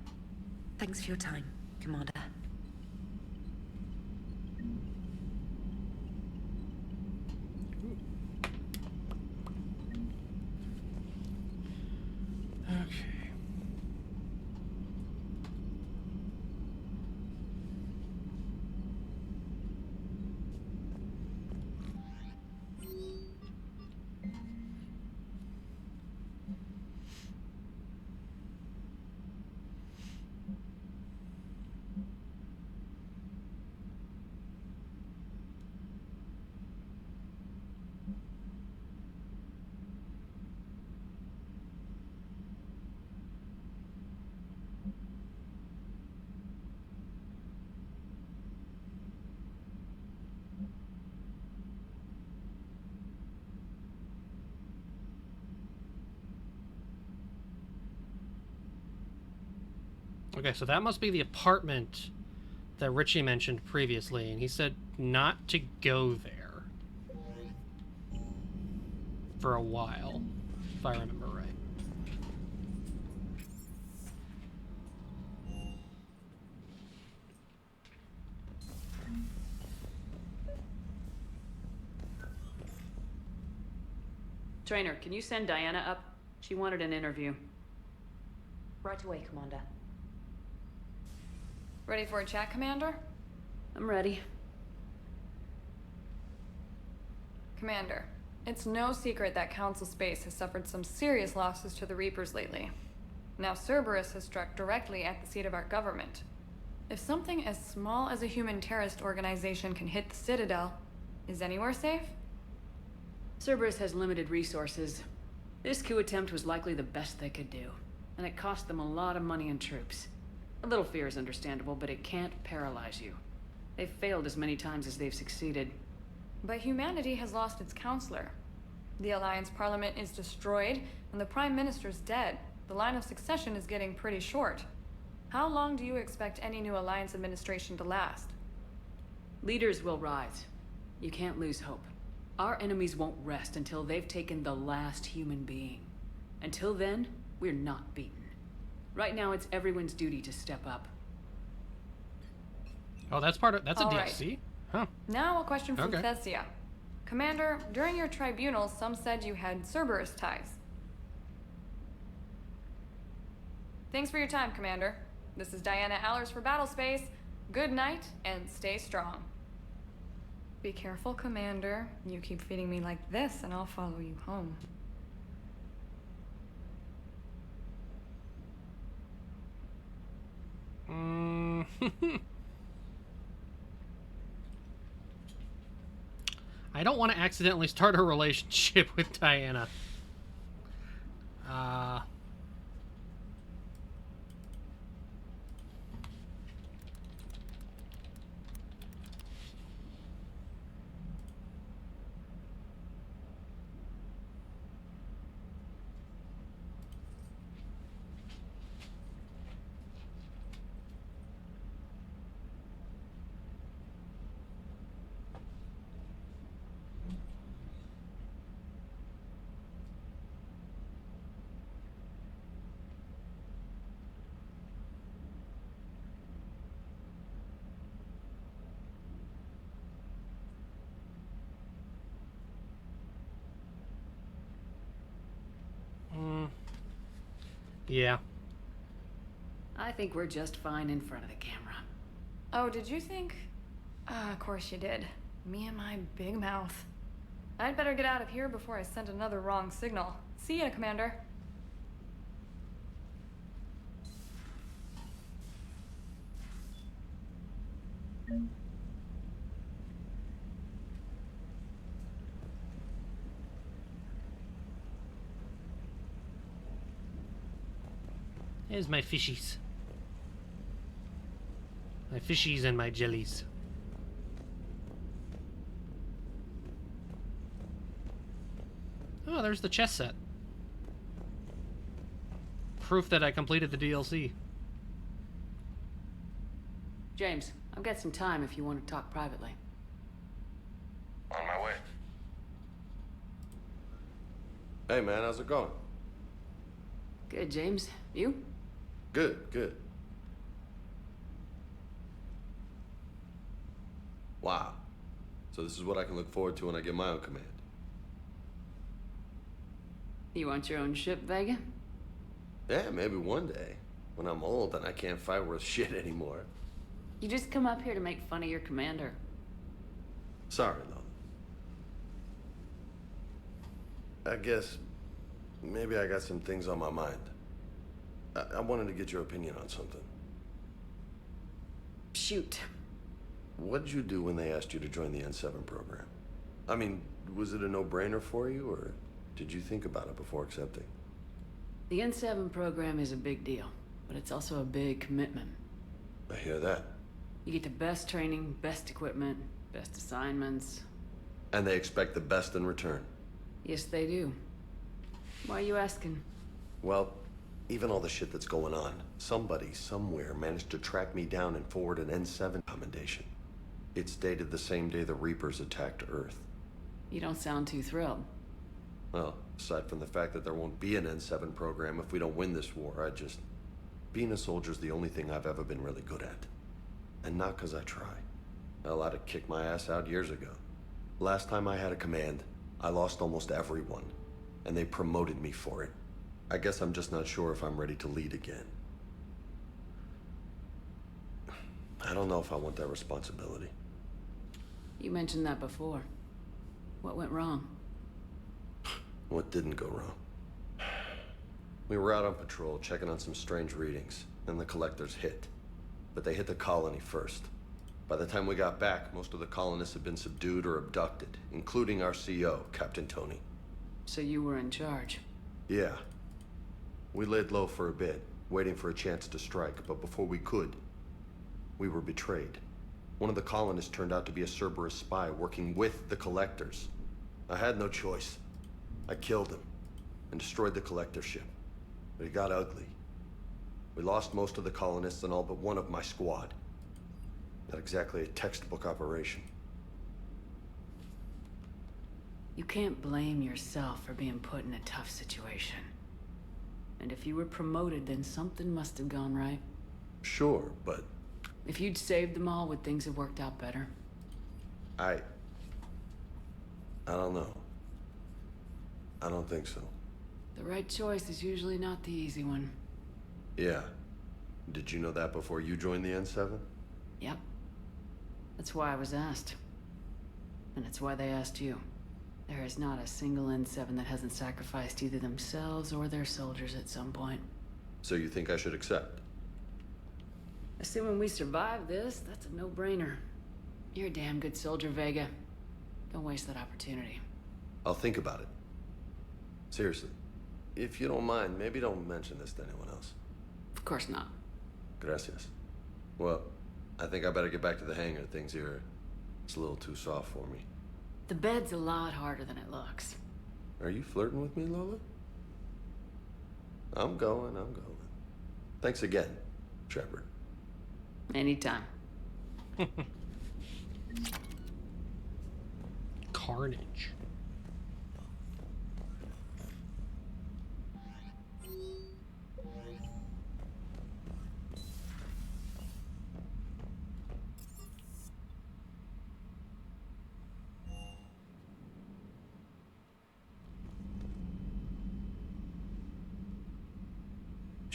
S: Thanks for your time, Commander.
I: Okay.
A: Okay, so that must be the apartment that Richie mentioned previously, and he said not to go there for a while, if I remember right.
D: Trainer, can you send Diana up? She wanted an interview.
S: Right away, Commander.
W: Ready for a chat, Commander?
D: I'm ready.
W: Commander, it's no secret that Council Space has suffered some serious losses to the Reapers lately. Now Cerberus has struck directly at the seat of our government. If something as small as a human terrorist organization can hit the Citadel, is anywhere safe?
D: Cerberus has limited resources. This coup attempt was likely the best they could do, and it cost them a lot of money and troops. A little fear is understandable, but it can't paralyze you. They've failed as many times as they've succeeded.
W: But humanity has lost its counselor. The Alliance Parliament is destroyed, and the Prime Minister's dead. The line of succession is getting pretty short. How long do you expect any new Alliance administration to last?
D: Leaders will rise. You can't lose hope. Our enemies won't rest until they've taken the last human being. Until then, we're not beaten. Right now, it's everyone's duty to step up.
A: Oh, that's part of that's a
W: All right.
A: DLC? Huh.
W: Now a question from
A: Okay.
W: Thessia. Commander, during your tribunal, some said you had Cerberus ties. Thanks for your time, Commander. This is Diana Allers for Battlespace. Good night, and stay strong. Be careful, Commander. You keep feeding me like this, and I'll follow you home.
A: I don't want to accidentally start a relationship with Diana. Yeah.
D: I think we're just fine in front of the camera.
W: Oh, did you think? Ah, of course you did. Me and my big mouth. I'd better get out of here before I send another wrong signal. See ya, Commander.
A: Here's my fishies. My fishies and my jellies. Oh, there's the chess set. Proof that I completed the DLC.
D: James, I've got some time if you want to talk privately.
K: On my way.
C: Hey man, how's it going?
D: Good, James. You?
C: Good, good. Wow. So this is what I can look forward to when I get my own command.
D: You want your own ship, Vega?
C: Yeah, maybe one day. When I'm old and I can't fight worth shit anymore.
D: You just come up here to make fun of your commander.
C: Sorry, Lola. I guess maybe I got some things on my mind. I wanted to get your opinion on something.
D: Shoot.
C: What did you do when they asked you to join the N7 program? I mean, was it a no-brainer for you, or did you think about it before accepting?
D: The N7 program is a big deal, but it's also a big commitment.
C: I hear that.
D: You get the best training, best equipment, best assignments.
C: And they expect the best in return.
D: Yes, they do. Why are you asking?
C: Well, even all the shit that's going on, somebody somewhere managed to track me down and forward an N7 commendation. It's dated the same day the Reapers attacked Earth.
D: You don't sound too thrilled.
C: Well, aside from the fact that there won't be an N7 program if we don't win this war, being a soldier's the only thing I've ever been really good at. And not because I try. Hell, I'd have kicked my ass out years ago. Last time I had a command, I lost almost everyone, and they promoted me for it. I guess I'm just not sure if I'm ready to lead again. I don't know if I want that responsibility.
D: You mentioned that before. What went wrong?
C: What didn't go wrong? We were out on patrol, checking on some strange readings, and the collectors hit. But they hit the colony first. By the time we got back, most of the colonists had been subdued or abducted, including our CO, Captain Tony.
D: So you were in charge?
C: Yeah. We laid low for a bit, waiting for a chance to strike, but before we could, we were betrayed. One of the colonists turned out to be a Cerberus spy working with the collectors. I had no choice. I killed him and destroyed the collector ship. But it got ugly. We lost most of the colonists and all but one of my squad. Not exactly a textbook operation.
D: You can't blame yourself for being put in a tough situation. And if you were promoted, then something must have gone right.
C: Sure, but...
D: If you'd saved them all, would things have worked out better?
C: I don't know. I don't think so.
D: The right choice is usually not the easy one.
C: Yeah. Did you know that before you joined the N7?
D: Yep. That's why I was asked. And it's why they asked you. There is not a single N7 that hasn't sacrificed either themselves or their soldiers at some point.
C: So you think I should accept?
D: Assuming we survive this, that's a no-brainer. You're a damn good soldier, Vega. Don't waste that opportunity.
C: I'll think about it. Seriously. If you don't mind, maybe don't mention this to anyone else.
D: Of course not.
C: Gracias. Well, I think I better get back to the hangar. Things here, it's a little too soft for me.
D: The bed's a lot harder than it looks.
C: Are you flirting with me, Lola? I'm going. Thanks again, Shepard.
D: Anytime.
A: Carnage.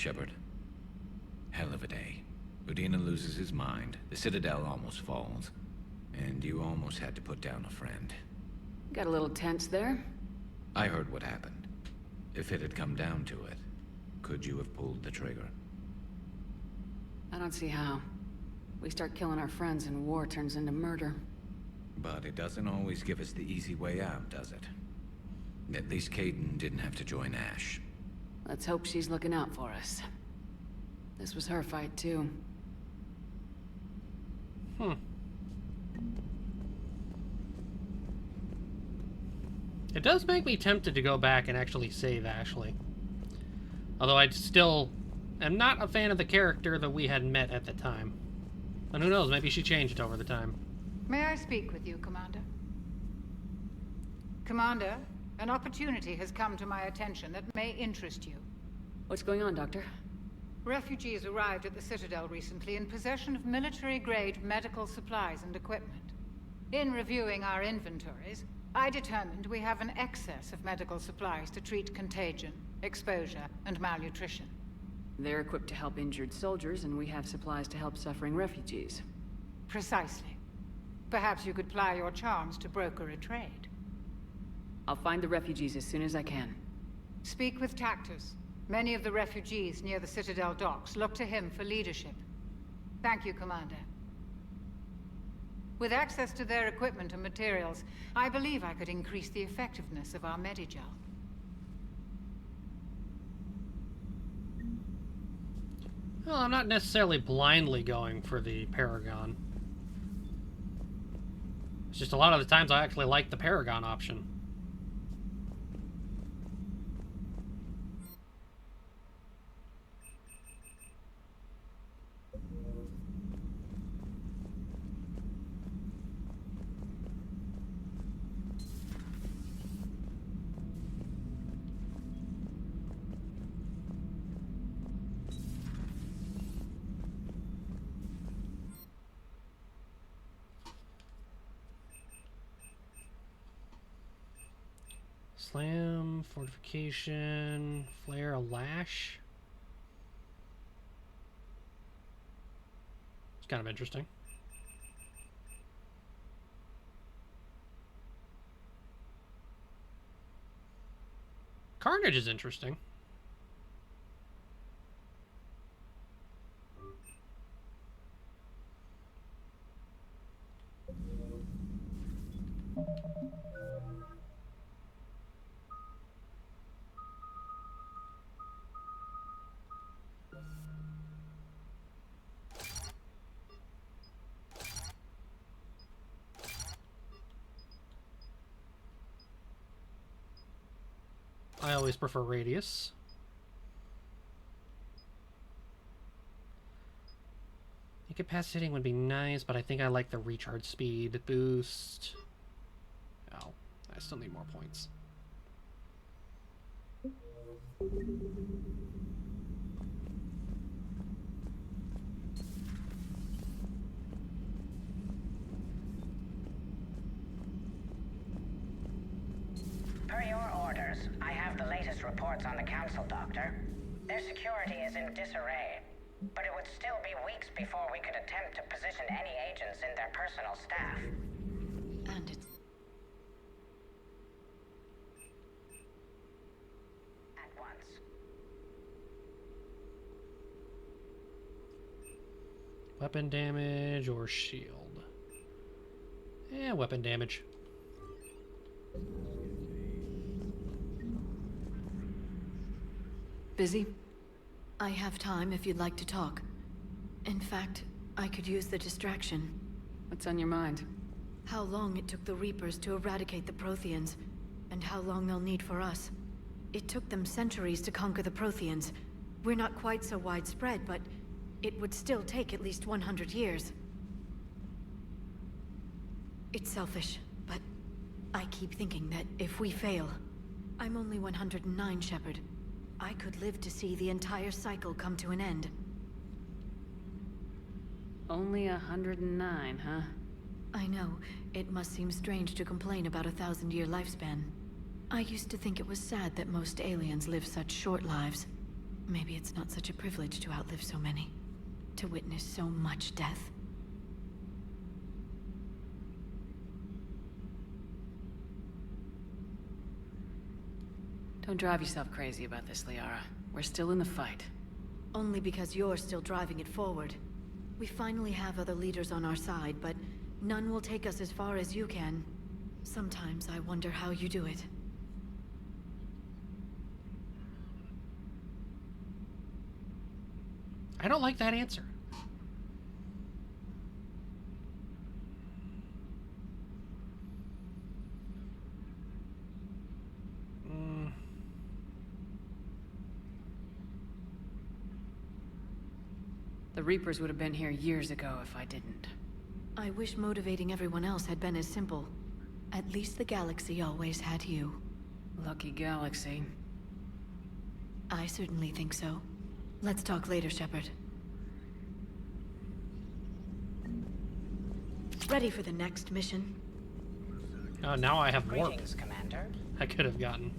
L: Shepard. Hell of a day. Udina loses his mind, the Citadel almost falls, and you almost had to put down a friend.
D: Got a little tense there.
L: I heard what happened. If it had come down to it, could you have pulled the trigger?
D: I don't see how. We start killing our friends and war turns into murder.
L: But it doesn't always give us the easy way out, does it? At least Kaidan didn't have to join Ash.
D: Let's hope she's looking out for us. This was her fight, too.
A: It does make me tempted to go back and actually save Ashley. Although I still am not a fan of the character that we had met at the time. And who knows, maybe she changed over the time.
P: May I speak with you, Commander? Commander, an opportunity has come to my attention that may interest you.
D: What's going on, Doctor?
P: Refugees arrived at the Citadel recently in possession of military-grade medical supplies and equipment. In reviewing our inventories, I determined we have an excess of medical supplies to treat contagion, exposure, and malnutrition.
D: They're equipped to help injured soldiers, and we have supplies to help suffering refugees.
P: Precisely. Perhaps you could ply your charms to broker a trade.
D: I'll find the refugees as soon as I can.
P: Speak with Tactus. Many of the refugees near the Citadel docks look to him for leadership. Thank you, Commander. With access to their equipment and materials, I believe I could increase the effectiveness of our Medigel.
A: Well, I'm not necessarily blindly going for the Paragon. It's just a lot of the times I actually like the Paragon option. Slam, fortification, flare, a lash. It's kind of interesting. Carnage is interesting. I always prefer radius. Incapacitating would be nice, but I think I like the recharge speed boost. Oh, I still need more points.
Q: Per your orders, I have the latest reports on the Council, Doctor. Their security is in disarray, but it would still be weeks before we could attempt to position any agents in their personal staff.
O: And it's...
Q: At once.
A: Weapon damage or shield? Weapon damage.
D: Busy?
O: I have time if you'd like to talk. In fact, I could use the distraction.
D: What's on your mind?
O: How long it took the Reapers to eradicate the Protheans, and how long they'll need for us. It took them centuries to conquer the Protheans. We're not quite so widespread, but it would still take at least 100 years. It's selfish, but I keep thinking that if we fail... I'm only 109, Shepard. I could live to see the entire cycle come to an end.
D: Only 109, huh?
O: I know. It must seem strange to complain about a 1,000-year lifespan. I used to think it was sad that most aliens live such short lives. Maybe it's not such a privilege to outlive so many. To witness so much death.
D: Don't drive yourself crazy about this, Liara. We're still in the fight.
O: Only because you're still driving it forward. We finally have other leaders on our side, but none will take us as far as you can. Sometimes I wonder how you do it.
A: I don't like that answer.
D: The Reapers would have been here years ago if I didn't.
O: I wish motivating everyone else had been as simple. At least the galaxy always had you.
D: Lucky galaxy.
O: I certainly think so. Let's talk later, Shepard. Ready for the next mission?
A: Now I have warp.
Q: Greetings, Commander.
A: I could have gotten.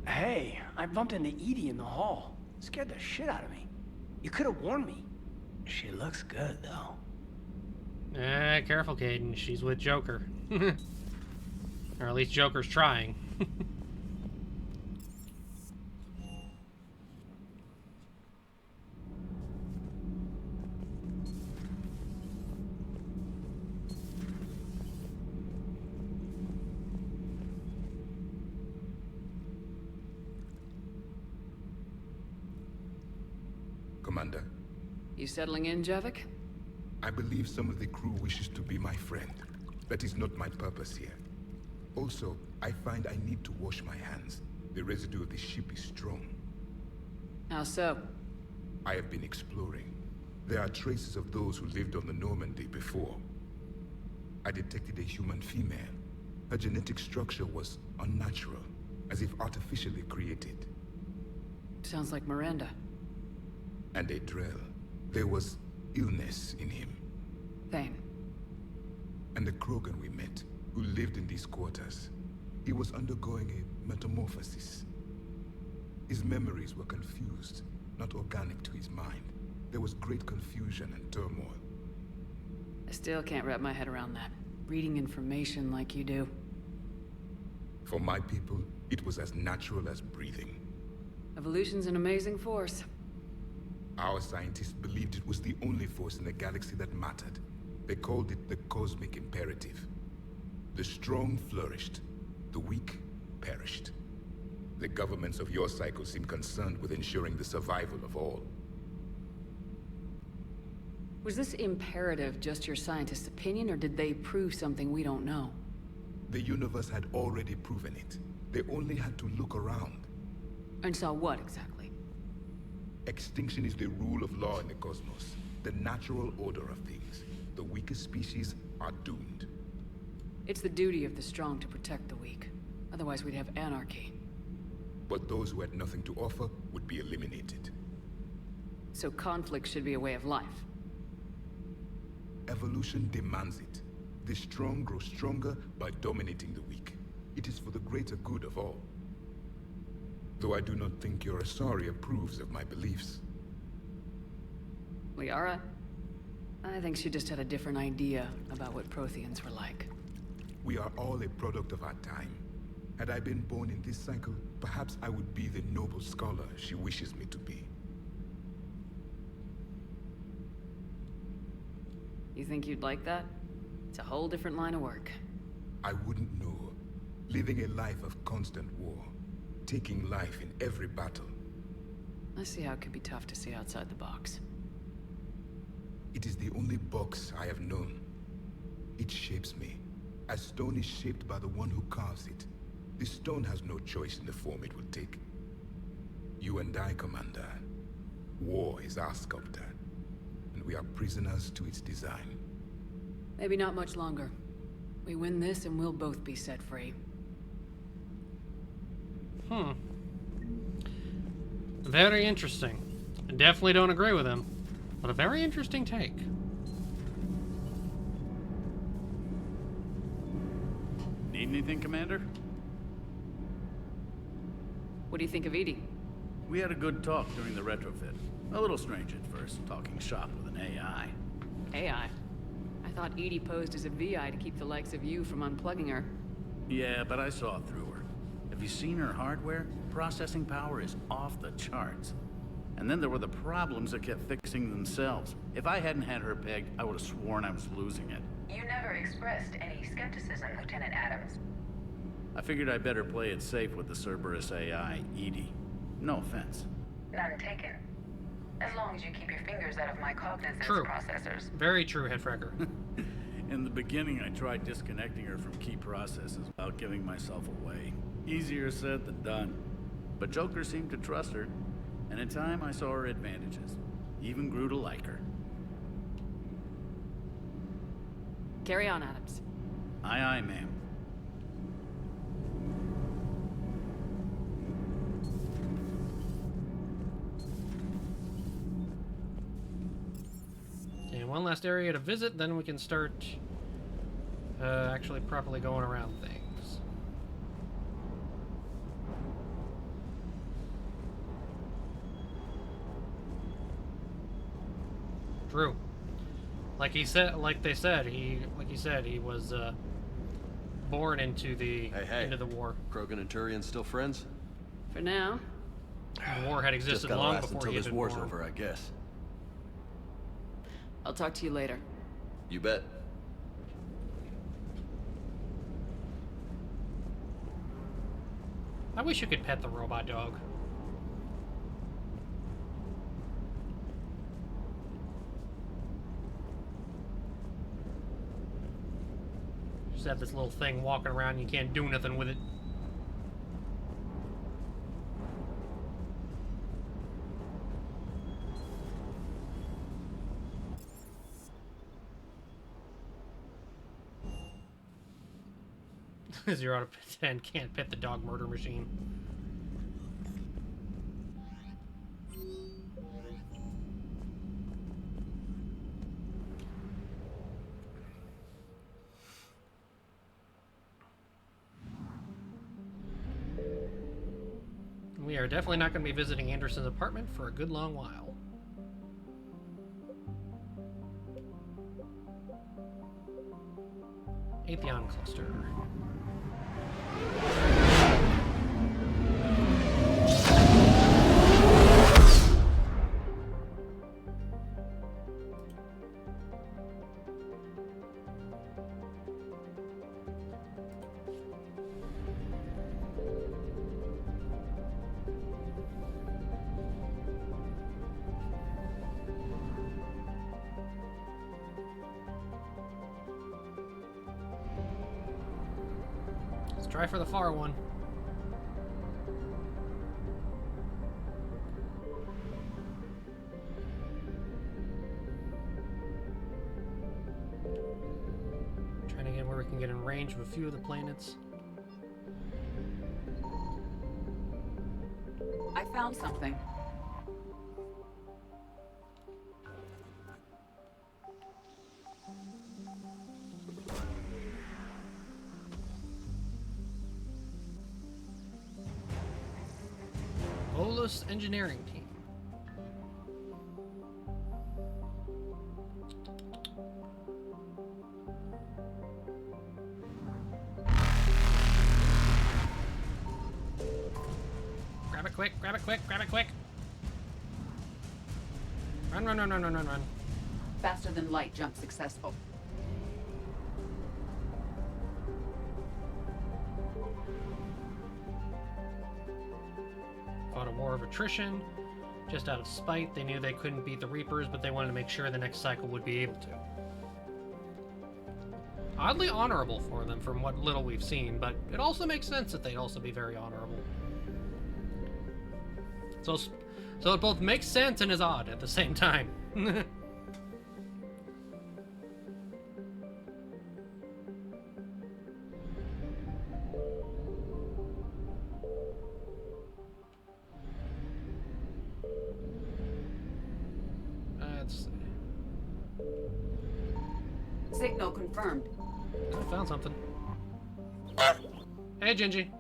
I: Hey, I bumped into Edie in the hall. Scared the shit out of me. You could have warned me. She looks good, though.
A: Careful, Kaidan. She's with Joker. Or at least Joker's trying.
B: Commander,
D: You settling in, Javik?
B: I believe some of the crew wishes to be my friend. That is not my purpose here. Also, I find I need to wash my hands. The residue of the ship is strong.
D: How so?
B: I have been exploring. There are traces of those who lived on the Normandy before. I detected a human female. Her genetic structure was unnatural, as if artificially created.
D: Sounds like Miranda.
B: And a Drell. There was illness in him.
D: Thane.
B: And the Krogan we met, who lived in these quarters. He was undergoing a metamorphosis. His memories were confused, not organic to his mind. There was great confusion and turmoil.
D: I still can't wrap my head around that. Reading information like you do.
B: For my people, it was as natural as breathing.
D: Evolution's an amazing force.
B: Our scientists believed it was the only force in the galaxy that mattered. They called it the cosmic imperative. The strong flourished, the weak perished. The governments of your cycle seem concerned with ensuring the survival of all.
D: Was this imperative just your scientist's opinion, or did they prove something we don't know?
B: The universe had already proven it. They only had to look around.
D: And saw what, exactly?
B: Extinction is the rule of law in the cosmos. The natural order of things. The weakest species are doomed.
D: It's the duty of the strong to protect the weak. Otherwise we'd have anarchy.
B: But those who had nothing to offer would be eliminated.
D: So conflict should be a way of life.
B: Evolution demands it. The strong grow stronger by dominating the weak. It is for the greater good of all. Though I do not think your Asari approves of my beliefs.
D: Liara? I think she just had a different idea about what Protheans were like.
B: We are all a product of our time. Had I been born in this cycle, perhaps I would be the noble scholar she wishes me to be.
D: You think you'd like that? It's a whole different line of work.
B: I wouldn't know. Living a life of constant war. Taking life in every battle.
D: I see how it could be tough to see outside the box.
B: It is the only box I have known. It shapes me. As stone is shaped by the one who carves it, this stone has no choice in the form it will take. You and I, Commander. War is our sculptor, and we are prisoners to its design.
D: Maybe not much longer. We win this and we'll both be set free.
A: Very interesting. I definitely don't agree with him, but a very interesting take.
J: Need anything, Commander?
D: What do you think of Edie?
J: We had a good talk during the retrofit. A little strange at first, talking shop with an AI.
D: AI? I thought Edie posed as a VI to keep the likes of you from unplugging her.
J: Yeah, but I saw through her. Have you seen her hardware? Processing power is off the charts. And then there were the problems that kept fixing themselves. If I hadn't had her pegged, I would have sworn I was losing it.
Q: You never expressed any skepticism, Lieutenant Adams.
J: I figured I'd better play it safe with the Cerberus AI, Edie. No offense.
Q: None taken. As long as you keep your fingers out of my cognizance processors.
A: Very true, Headfracker.
J: In the beginning, I tried disconnecting her from key processes without giving myself away. Easier said than done. But Joker seemed to trust her, and in time I saw her advantages. Even grew to like her.
D: Carry on, Adams.
J: Aye, aye, ma'am.
A: Okay, one last area to visit, then we can start actually properly going around things. True. Like he said, like they said, he was born into the into the war.
R: Krogan and Turian still friends?
D: For now.
A: The war had existed
R: Just gotta
A: long
R: last
A: before
R: until
A: he had
R: this
A: been
R: war's
A: born.
R: over, I guess.
D: I'll talk to you later.
R: You bet.
A: I wish you could pet the robot dog. Just have this little thing walking around and you can't do nothing with it. Zero out of 10 can't pet the dog murder machine. We are definitely not going to be visiting Anderson's apartment for a good long while. Atheon cluster. Let's try for the far one. Trying to get where we can get in range of a few of the planets.
D: I found something.
A: Bolus Engineering Team. Grab it quick, grab it quick, grab it quick. Run, run, run, run, run, run, run.
D: Faster than light jump successful.
A: Fought a war of attrition. Just out of spite, they knew they couldn't beat the Reapers, but they wanted to make sure the next cycle would be able to. Oddly honorable for them from what little we've seen, but it also makes sense that they'd also be very honorable. So it both makes sense and is odd at the same time. Let's see.
F: Signal confirmed.
A: I found something. Hey, Gingy.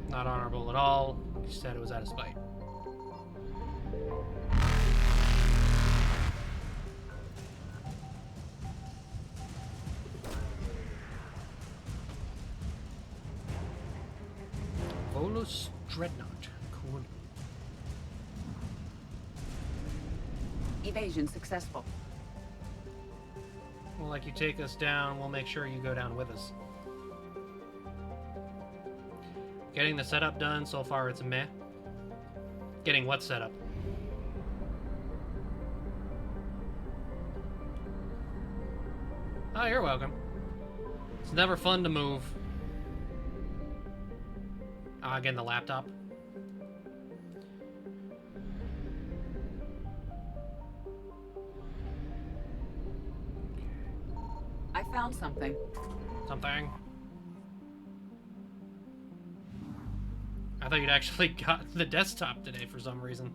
A: Not honorable at all. He said it was out of spite. Volus Dreadnought. Cool.
F: Evasion successful.
A: Well, like you take us down, we'll make sure you go down with us. Getting the setup done, so far it's meh. Getting what setup? Oh, you're welcome. It's never fun to move. Ah, again, the laptop.
F: I found something.
A: Something? I thought you'd actually got the desktop today for some reason.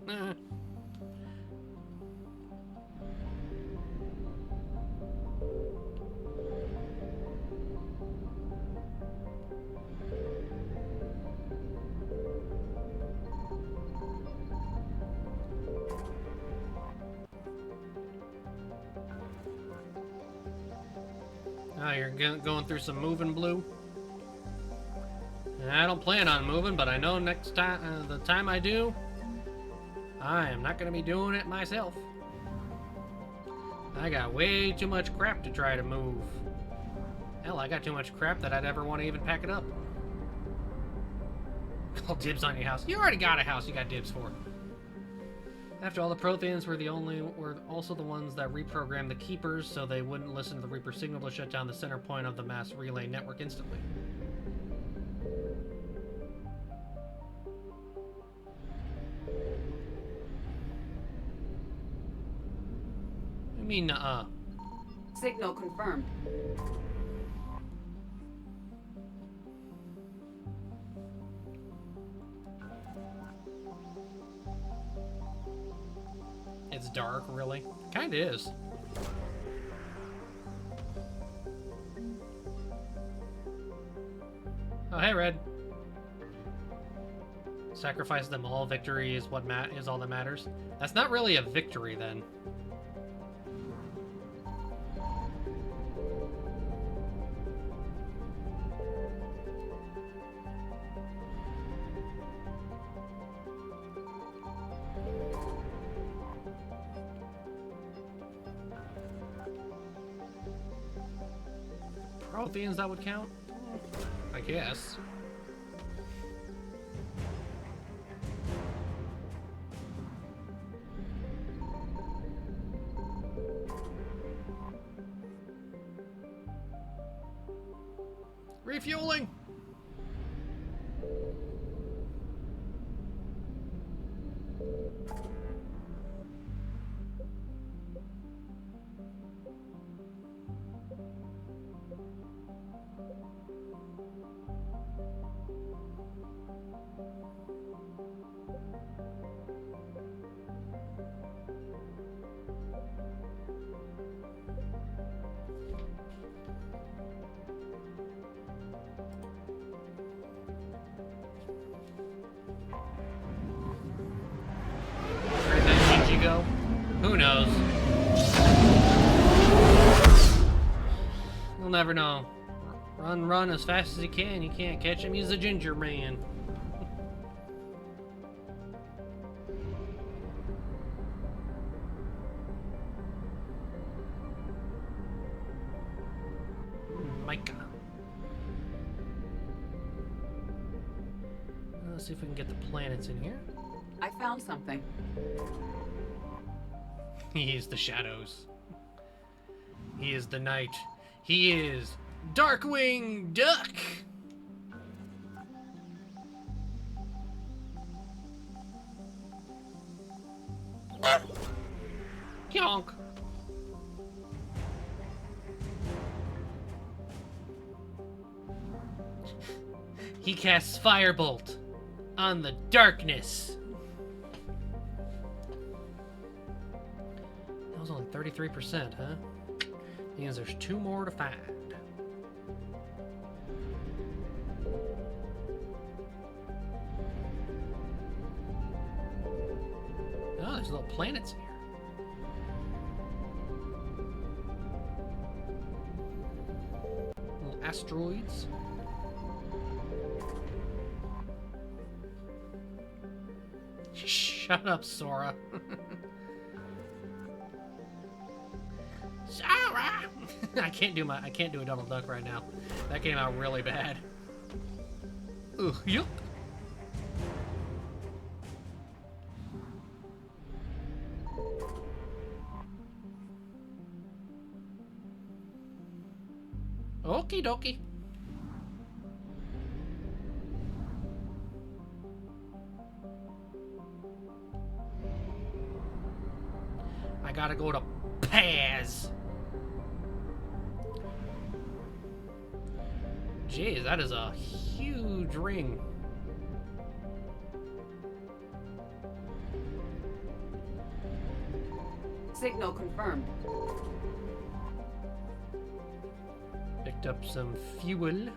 A: Oh, you're going through some moving blue? I don't plan on moving, but I know next time, the time I do, I am not going to be doing it myself. I got way too much crap to try to move. Hell, I got too much crap that I'd ever want to even pack it up. Call dibs on your house. You already got a house you got dibs for. After all, the Protheans were also the ones that reprogrammed the Keepers so they wouldn't listen to the Reaper signal to shut down the center point of the mass relay network instantly. I mean,
F: Signal confirmed.
A: It's dark, really? Kinda is. Oh, hey, Red. Sacrifice them all. Victory is what is all that matters. That's not really a victory, then. Protheans that would count? I guess. Refueling! Go? Who knows? You'll never know. Run as fast as he can. You can't catch him. He's a ginger man. Micah. Let's see if we can get the planets in here.
F: I found something.
A: He used the shadows. He is the knight. He is Darkwing Duck. Yonk. He casts Firebolt on the darkness. That was only 33%, huh? Means there's 2 more to find. Oh, there's little planets here. Little asteroids. Shut up, Sora. Sora! I can't do a Donald Duck right now. That came out really bad. Ugh, yup. Okie dokie. I gotta go to Paz. Jeez, that is a huge ring.
F: Signal confirmed.
A: Picked up some fuel.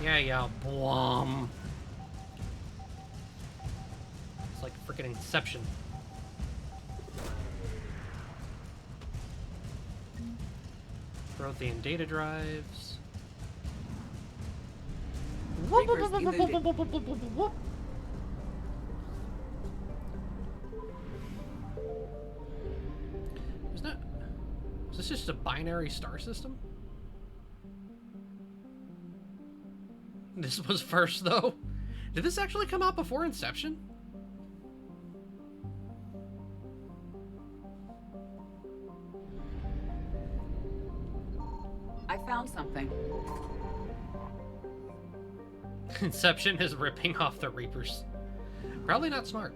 A: Yeah, blom. It's like freaking Inception. Prothean data drives.
F: Reapers be moving.
A: Is this just a binary star system? This was first, though. Did this actually come out before Inception?
F: I found something.
A: Inception is ripping off the Reapers. Probably not smart.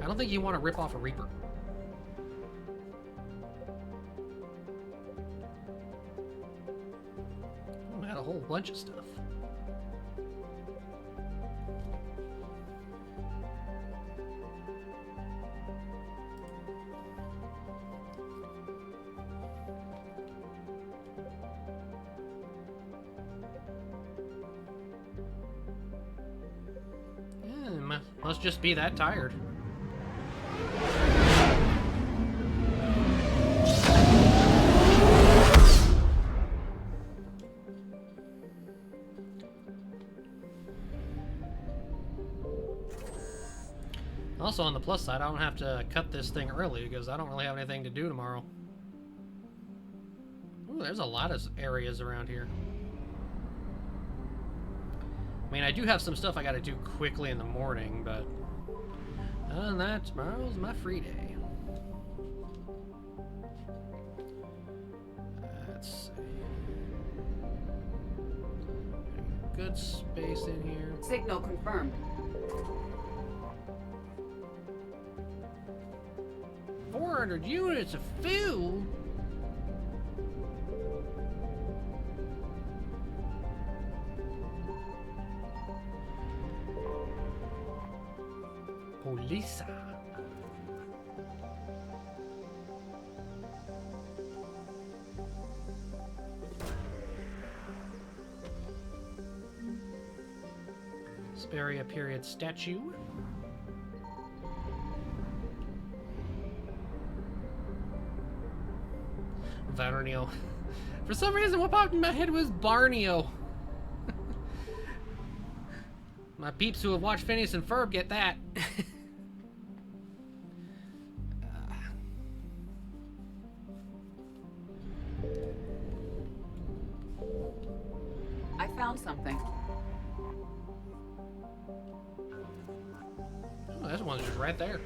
A: I don't think you want to rip off a Reaper. I had a whole bunch of stuff. Must just be that tired. Also, on the plus side, I don't have to cut this thing early because I don't really have anything to do tomorrow. Ooh, there's a lot of areas around here. I mean, I do have some stuff I gotta do quickly in the morning, but other than that, tomorrow's my free day. Let's see. Good space in here.
F: Signal confirmed.
A: 400 units of fuel? Polisa. Hesperia period statue. Varnio. For some reason, what popped in my head was Barnio. My peeps who have watched Phineas and Ferb get that.
F: I found something.
A: Oh, This one's just right there.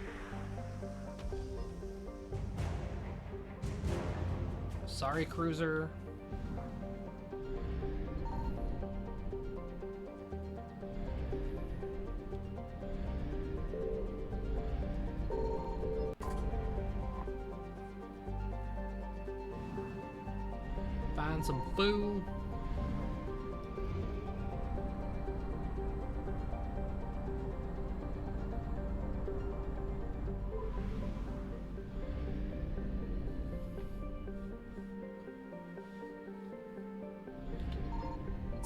A: Sorry, cruiser. Find some food.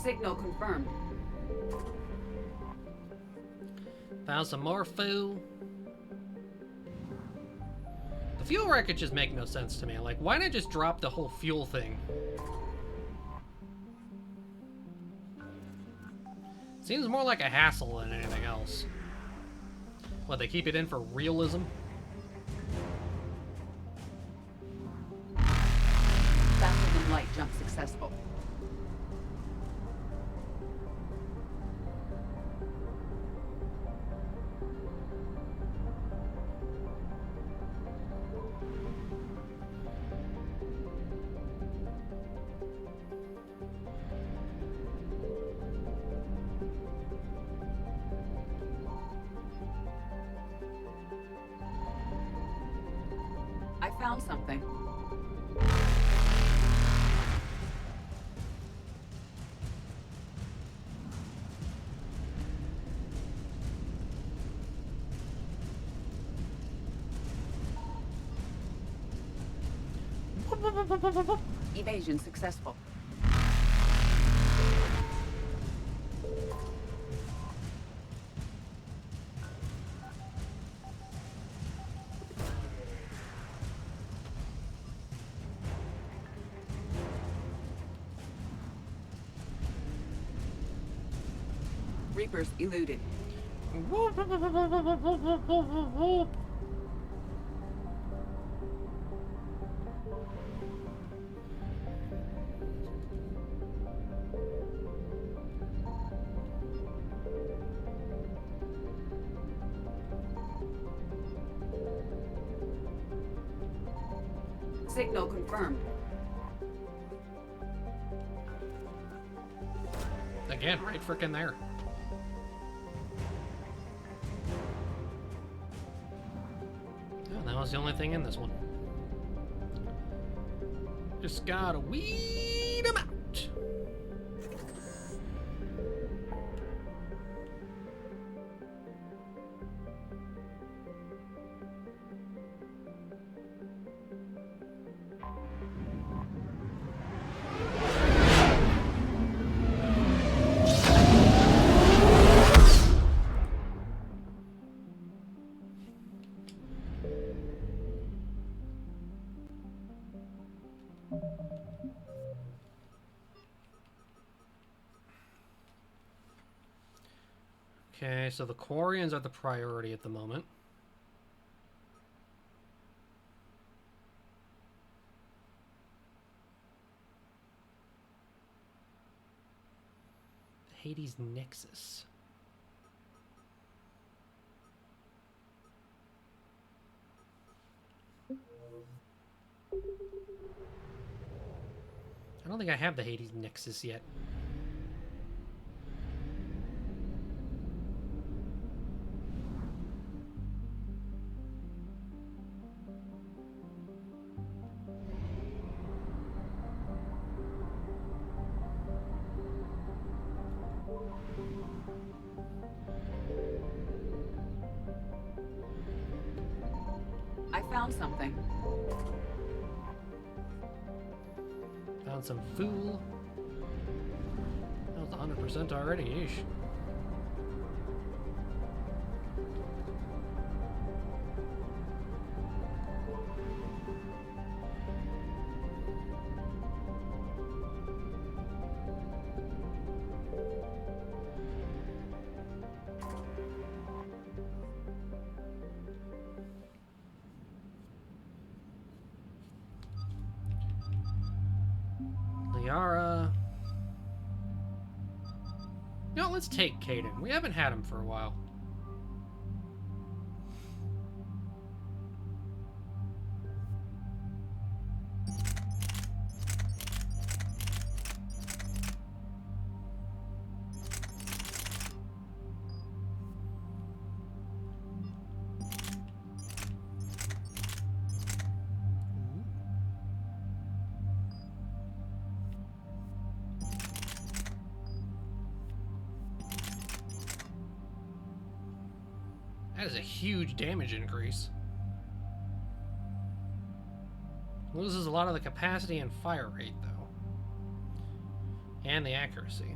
F: Signal confirmed.
A: Found some more food. The fuel wreckages make no sense to me. Like, why not just drop the whole fuel thing? Seems more like a hassle than anything else. What, they keep it in for realism?
F: Faster than light jump successful. I found something. Evasion successful. Reapers eluded. Signal confirmed.
A: Again, right frickin' there. Oh, that was the only thing in this one. Just gotta weed them out. Okay, so the Quarians are the priority at the moment. Hades Nexus. I don't think I have the Hades Nexus yet.
F: I found something.
A: Found some fool. That was 100% already. Yeesh. Liara. You know, let's take Kaidan. We haven't had him for a while. That is a huge damage increase. Loses a lot of the capacity and fire rate, though. And the accuracy.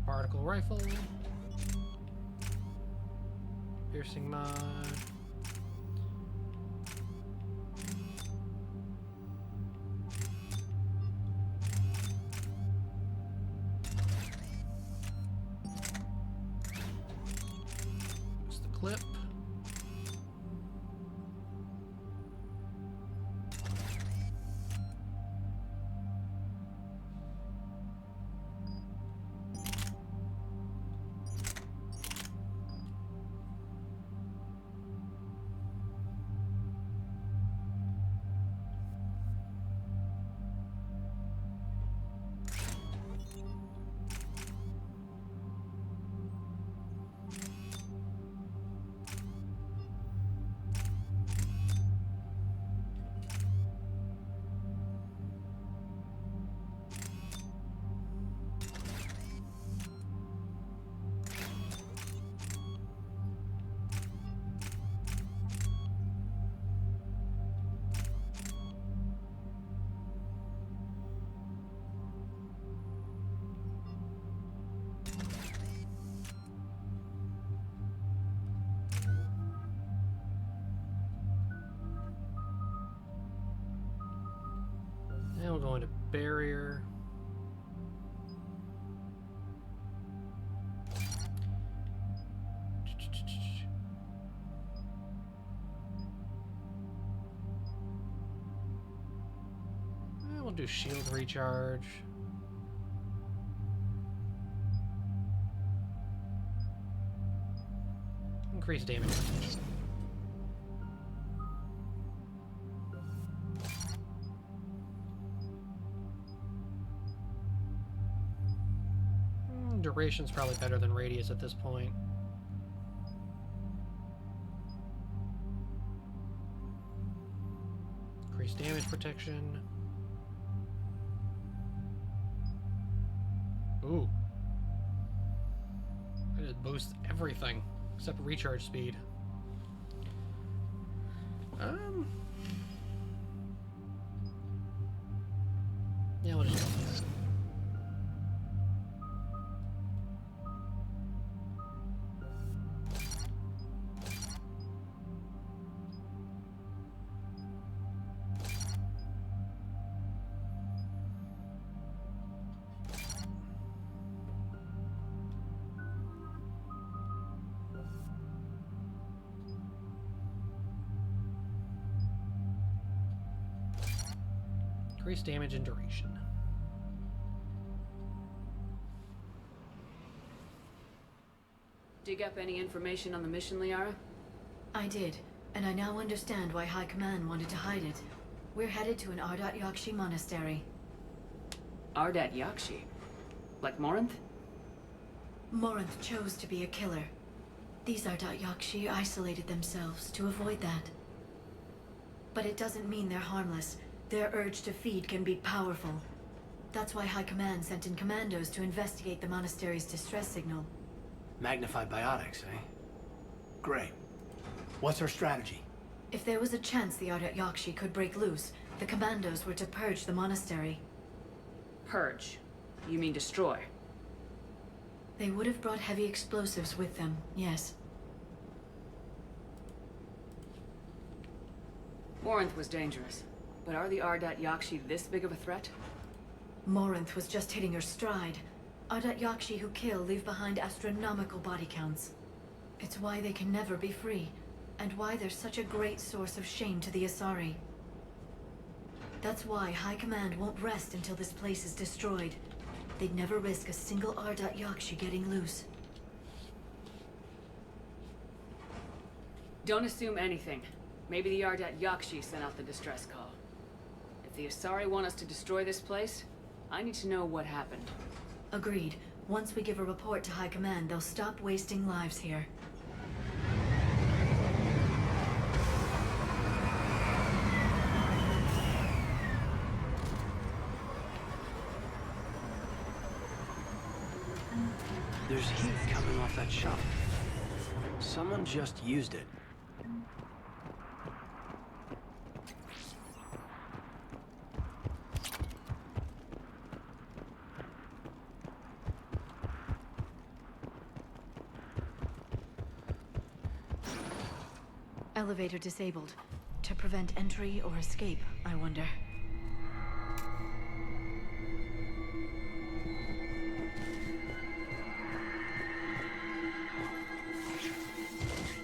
A: Particle rifle. Piercing mod. Just the clip. Now we're going to barrier. We'll do shield recharge. Increase damage. Duration's probably better than radius at this point. Increase damage protection. Ooh. I just boost everything except recharge speed. Yeah, we'll just go with that. Increase damage and duration.
D: Dig up any information on the mission, Liara?
O: I did, and I now understand why High Command wanted to hide it. We're headed to an Ardat Yakshi monastery.
D: Ardat Yakshi? Like Morinth?
O: Morinth chose to be a killer. These Ardat Yakshi isolated themselves to avoid that. But it doesn't mean they're harmless. Their urge to feed can be powerful. That's why High Command sent in commandos to investigate the monastery's distress signal.
I: Magnified biotics, eh? Great. What's our strategy?
O: If there was a chance the Ardat Yakshi could break loose, the commandos were to purge the monastery.
D: Purge? You mean destroy?
O: They would have brought heavy explosives with them, yes.
D: Morinth was dangerous. But are the Ardat Yakshi this big of a threat?
O: Morinth was just hitting her stride. Ardat Yakshi who kill leave behind astronomical body counts. It's why they can never be free, and why they're such a great source of shame to the Asari. That's why High Command won't rest until this place is destroyed. They'd never risk a single Ardat Yakshi getting loose.
D: Don't assume anything. Maybe the Ardat Yakshi sent out the distress call. If the Asari want us to destroy this place, I need to know what happened.
O: Agreed. Once we give a report to High Command, they'll stop wasting lives here.
I: There's heat coming off that shop. Someone just used it.
O: Elevator disabled. To prevent entry or escape, I wonder.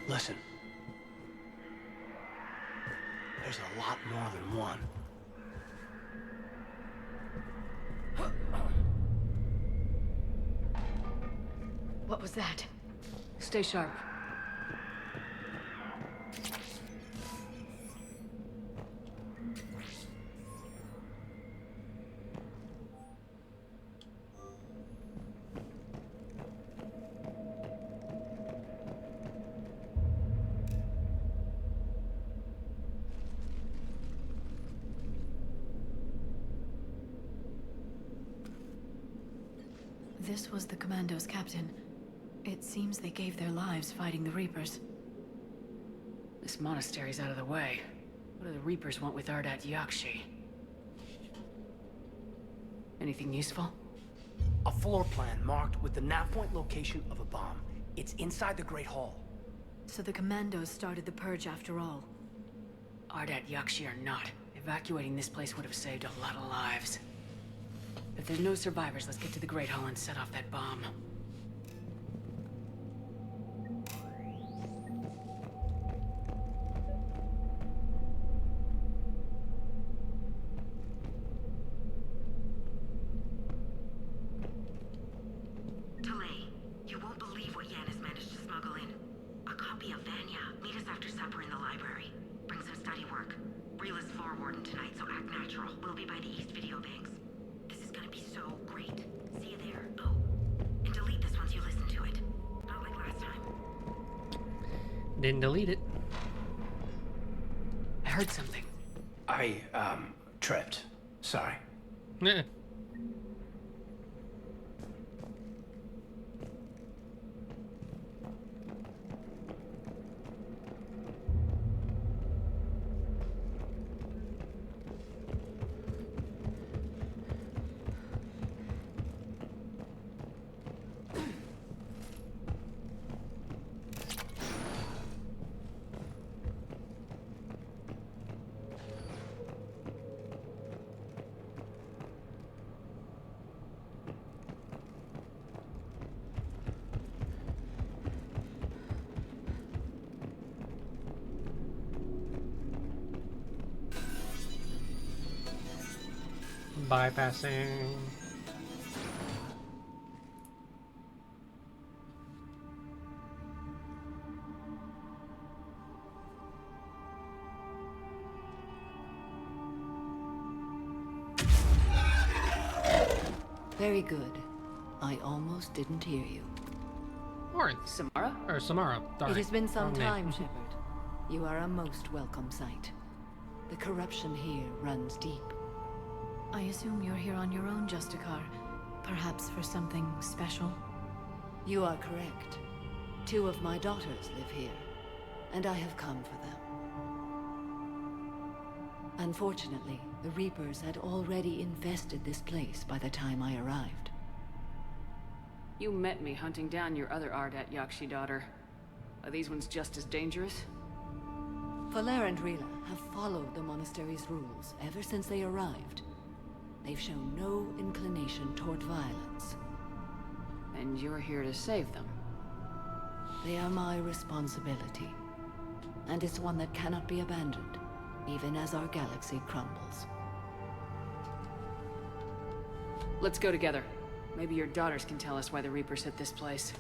I: Listen. There's a lot more than one.
O: What was that?
D: Stay sharp.
O: This was the Commando's captain. It seems they gave their lives fighting the Reapers.
D: This monastery's out of the way. What do the Reapers want with Ardat Yakshi? Anything useful?
I: A floor plan marked with the nav point location of a bomb. It's inside the Great Hall.
O: So the Commandos started the purge after all.
D: Ardat Yakshi or not, evacuating this place would have saved a lot of lives. If there's no survivors, let's get to the Great Hall and set off that bomb.
S: Delay. You won't believe what Yan has managed to smuggle in. A copy of Vanya. Meet us after supper in the library. Bring some study work. Reel is floor warden tonight, so act natural. We'll be by the East Video Banks. This is gonna be so great. See you there. Oh, and delete this once you listen to it. Not like last time.
A: Didn't delete it.
D: I heard something.
I: I, tripped. Sorry.
A: Nah. Bypassing.
G: Very good. I almost didn't hear you.
A: Or
D: Samara?
A: Or Samara. Darn
G: It has been some
A: Wrong name.
G: time, Shepard. You are a most welcome sight. The corruption here runs deep.
O: I assume you're here on your own, Justicar. Perhaps for something special?
G: You are correct. 2 of my daughters live here, and I have come for them. Unfortunately, the Reapers had already infested this place by the time I arrived.
D: You met me hunting down your other Ardat Yakshi daughter. Are these ones just as dangerous?
G: Valer and Rila have followed the monastery's rules ever since they arrived. They've shown no inclination toward violence.
D: And you're here to save them?
G: They are my responsibility. And it's one that cannot be abandoned, even as our galaxy crumbles.
D: Let's go together. Maybe your daughters can tell us why the Reapers hit this place.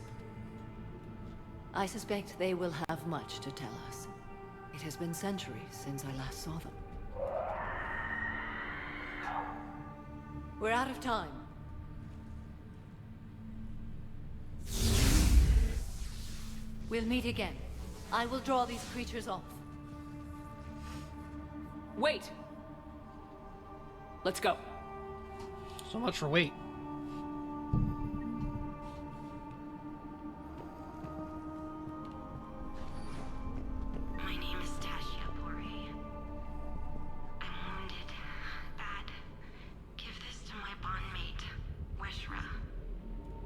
G: I suspect they will have much to tell us. It has been centuries since I last saw them. We're out of time. We'll meet again. I will draw these creatures off.
D: Wait! Let's go.
A: So much for wait.
E: My name is Tasha Bore. I'm wounded. Bad. Give this to my bondmate, Weshra.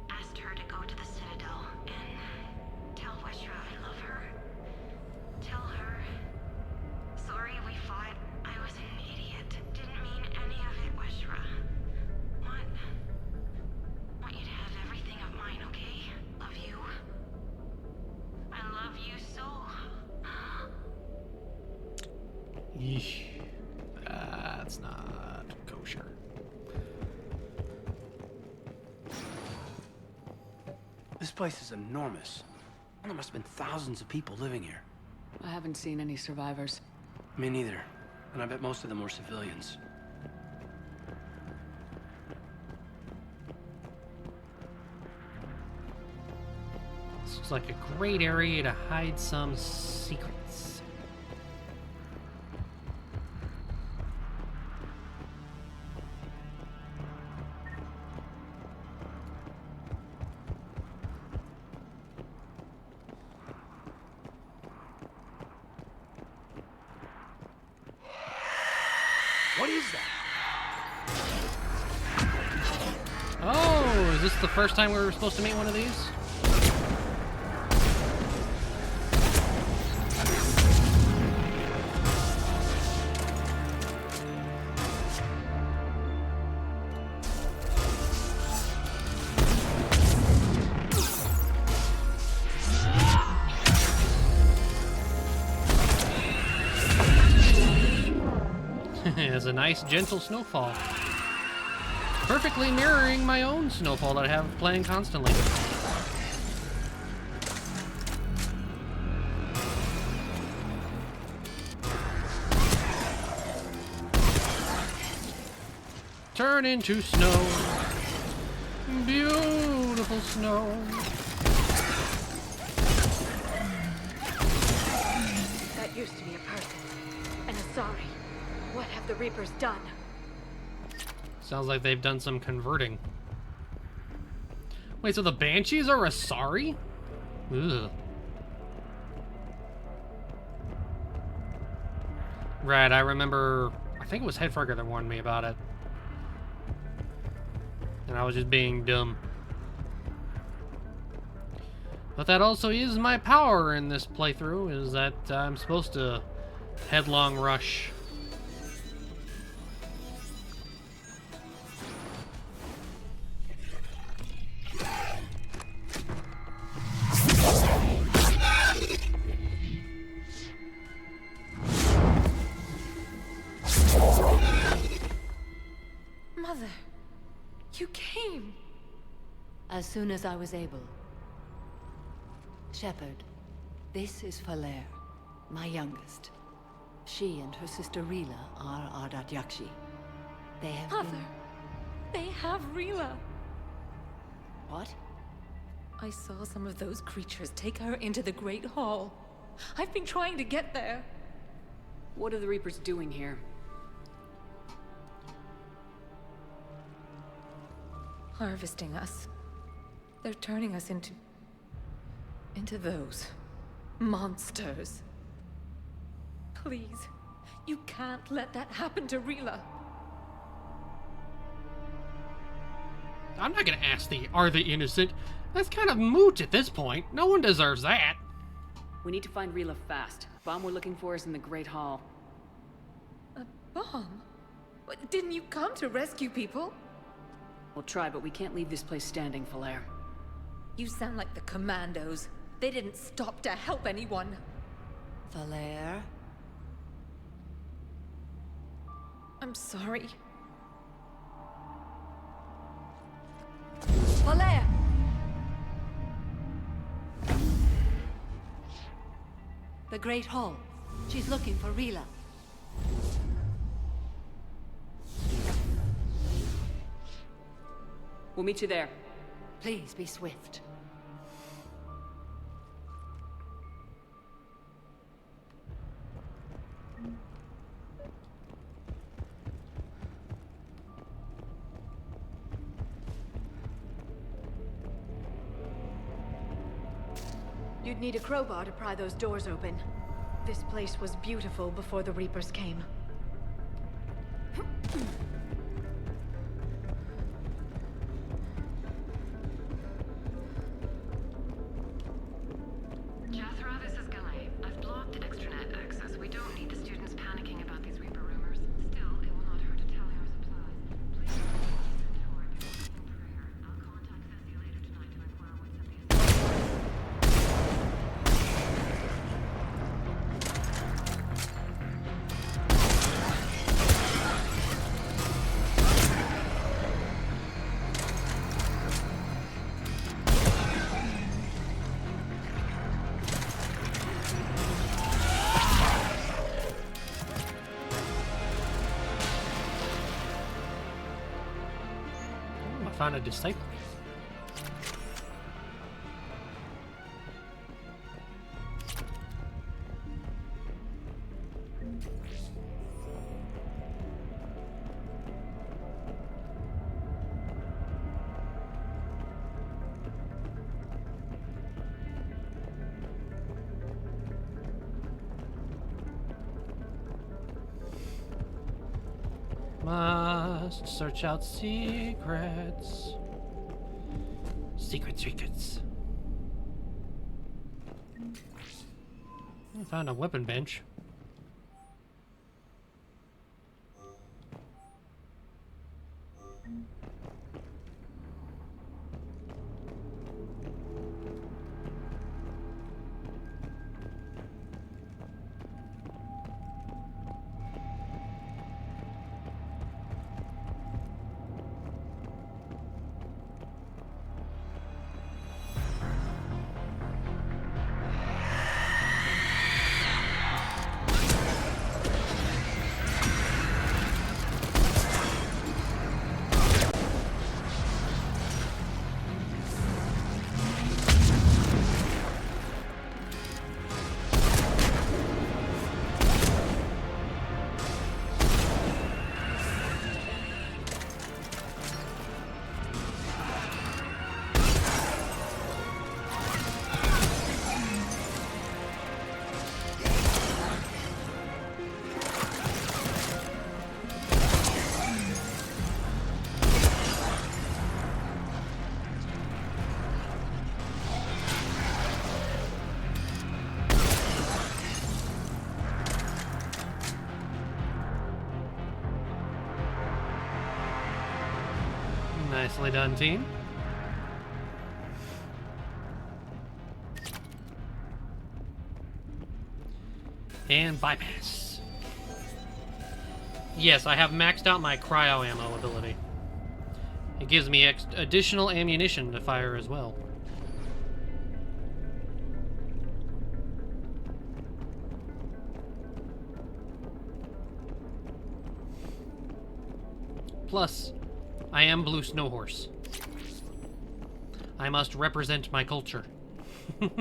E: Asked her to go to the Citadel and tell Weshra I love her. Tell her. Sorry we fought. I was an idiot. Didn't mean any of it, Weshra. Want you to have everything of mine, okay? Love you. I love you so.
A: Yeesh. That's not kosher.
I: This place is enormous. There must have been thousands of people living here.
D: I haven't seen any survivors.
I: Me neither. And I bet most of them were civilians.
A: This looks like a great area to hide some secrets.
I: What is that?
A: Oh, is this the first time we were supposed to meet one of these? It's a nice, gentle snowfall. Perfectly mirroring my own snowfall that I have playing constantly. Turn into snow. Beautiful snow.
O: That used to be a person. And Asari. What have the Reapers done?
A: Sounds like they've done some converting. Wait, so the Banshees are Asari? Ugh. Right, I remember, I think it was Headfrogger that warned me about it. And I was just being dumb. But that also is my power in this playthrough, is that I'm supposed to headlong rush.
O: Mother, you came.
G: As soon as I was able. Shepard, this is Falere, my youngest. She and her sister Rila are Ardat Yakshi. They have
O: Mother,
G: been...
O: they have Rila.
G: What?
O: I saw some of those creatures take her into the Great Hall. I've been trying to get there.
D: What are the Reapers doing here?
O: Harvesting us. They're turning us into those monsters. Please, you can't let that happen to Rila.
A: I'm not gonna ask are they innocent? That's kind of moot at this point. No one deserves that.
D: We need to find Rila fast. Bomb we're looking for is in the Great Hall.
O: A bomb? Didn't you come to rescue people?
D: We'll try, but we can't leave this place standing, Falere.
O: You sound like the Commandos. They didn't stop to help anyone.
G: Falere?
O: I'm sorry.
G: Valere! The Great Hall. She's looking for Rila.
D: We'll meet you there.
G: Please be swift.
O: You'd need a crowbar to pry those doors open. This place was beautiful before the Reapers came.
E: Jethro, this is Galay. I've blocked extranet access. We don't need the students panicking about these Reaper rumors. Still, it will not hurt to tally our supplies. Please send Centaur if you're in prayer. I'll contact Ceci later tonight to inquire what's at the
A: I found a disciple. Must search out secrets. Secrets. I found a weapon bench. Nicely done, team. And bypass. Yes, I have maxed out my cryo ammo ability. It gives me additional ammunition to fire as well. Plus, I am Blue Snow Horse. I must represent my culture.
I: It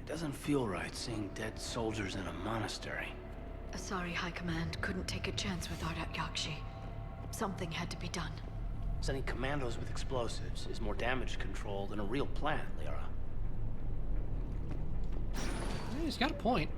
I: doesn't feel right seeing dead soldiers in a monastery.
O: Sorry, High Command couldn't take a chance with Ardat Yakshi. Something had to be done.
I: Sending commandos with explosives is more damage control than a real plan, Liara.
A: He's got a point.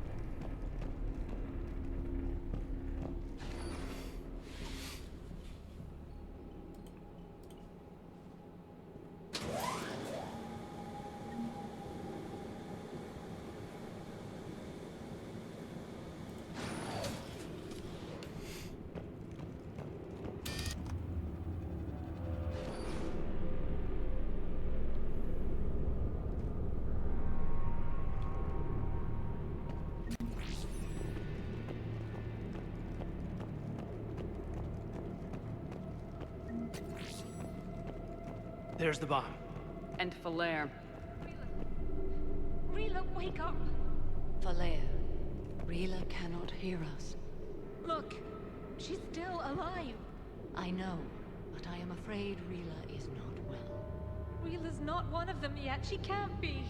I: There's the bomb.
D: And Falere.
H: Rila, wake up!
G: Falere, Rila cannot hear us.
H: Look, she's still alive.
G: I know, but I am afraid Rila is not well.
H: Rila's not one of them yet. She can't be.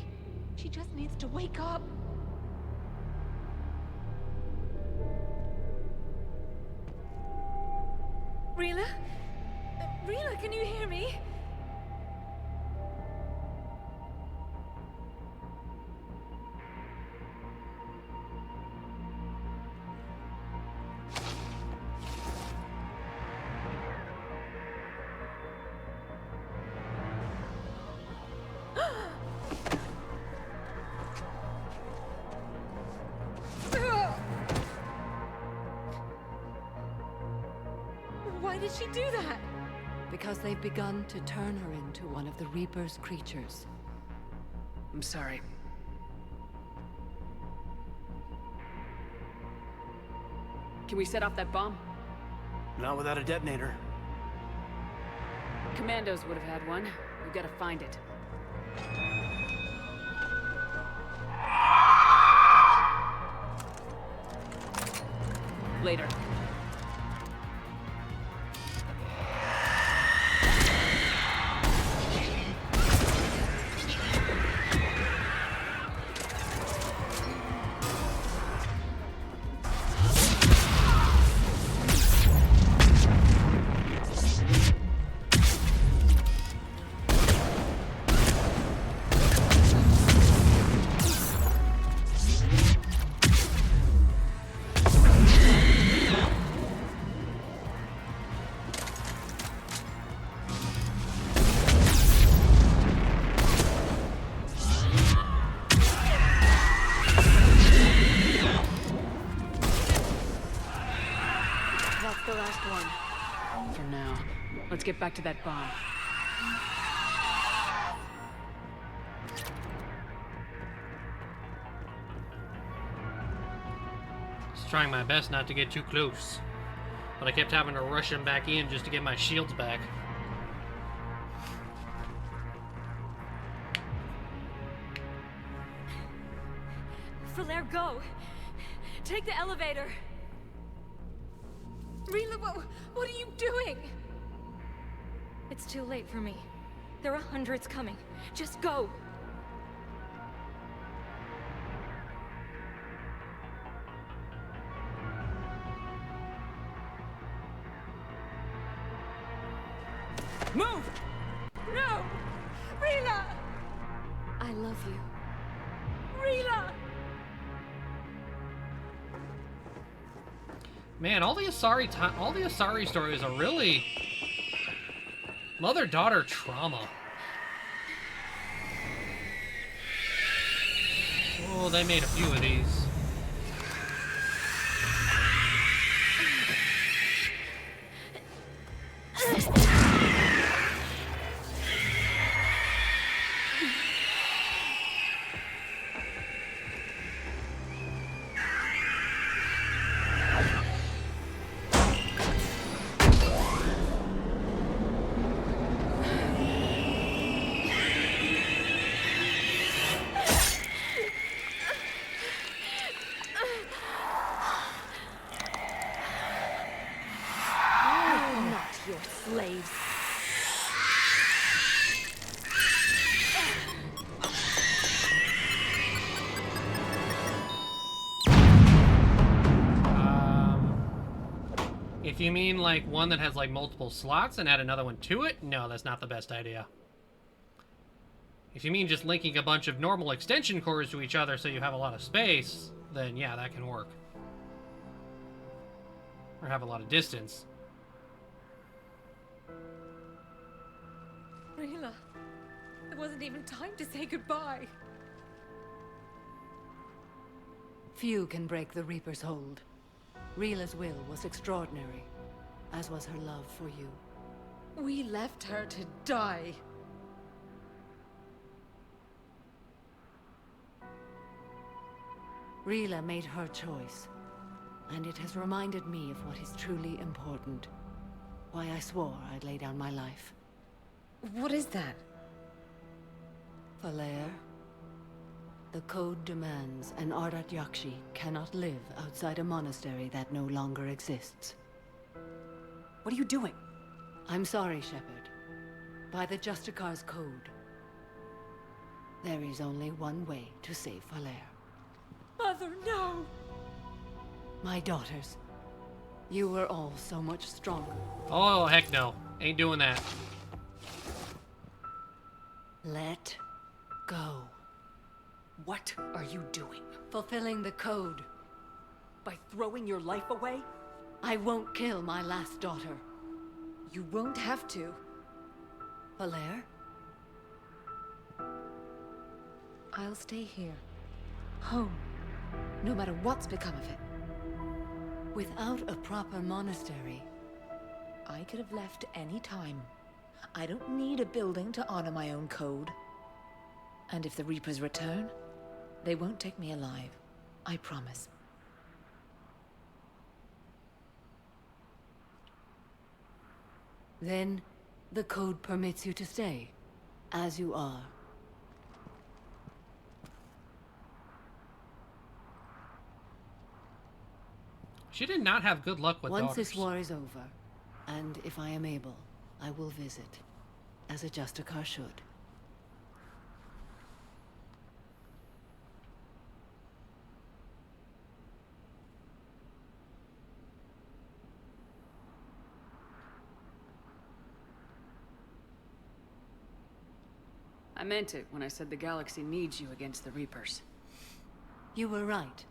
H: She just needs to wake up. Rila? Rila, can you hear me? Why did she do that?
G: Because they've begun to turn her into one of the Reaper's creatures.
D: I'm sorry. Can we set off that bomb?
I: Not without a detonator.
D: Commandos would have had one. We've got to find it. Later. The last one. For now. Let's get back to that bomb.
A: Just trying my best not to get too close. But I kept having to rush him back in just to get my shields back.
H: Falere, go! Take the elevator! Rila, what are you doing? It's too late for me. There are hundreds coming. Just go!
D: Move!
H: No! Rila!
S: I love you.
H: Rila!
A: Man, all the Asari stories are really mother-daughter trauma. Oh, they made a few of these.
H: Slaves.
A: If you mean like one that has like multiple slots and add another one to it, no, that's not the best idea. If you mean just linking a bunch of normal extension cords to each other so you have a lot of space, then yeah, that can work. Or have a lot of distance.
H: Rila, there wasn't even time to say goodbye.
G: Few can break the Reaper's hold. Rila's will was extraordinary, as was her love for you.
H: We left her to die.
G: Rila made her choice, and it has reminded me of what is truly important. Why I swore I'd lay down my life.
O: What is that?
G: Falere, the code demands an Ardat Yakshi cannot live outside a monastery that no longer exists.
O: What are you doing?
G: I'm sorry, Shepard. By the Justicar's code, there is only one way to save Falere.
O: Mother, no!
G: My daughters, you were all so much stronger.
A: Oh, heck no. Ain't doing that.
G: Let go.
O: What are you doing?
G: Fulfilling the code.
O: By throwing your life away?
G: I won't kill my last daughter.
O: You won't have to.
G: Falere?
O: I'll stay here. Home. No matter what's become of it.
G: Without a proper monastery,
O: I could have left any time. I don't need a building to honor my own code. And if the Reapers return, they won't take me alive. I promise.
G: Then, the code permits you to stay, as you are.
A: She did not have good luck with
G: Once
A: daughters.
G: this war is over, and if I am able, I will visit, as a Justicar should.
D: I meant it when I said the galaxy needs you against the Reapers.
G: You were right.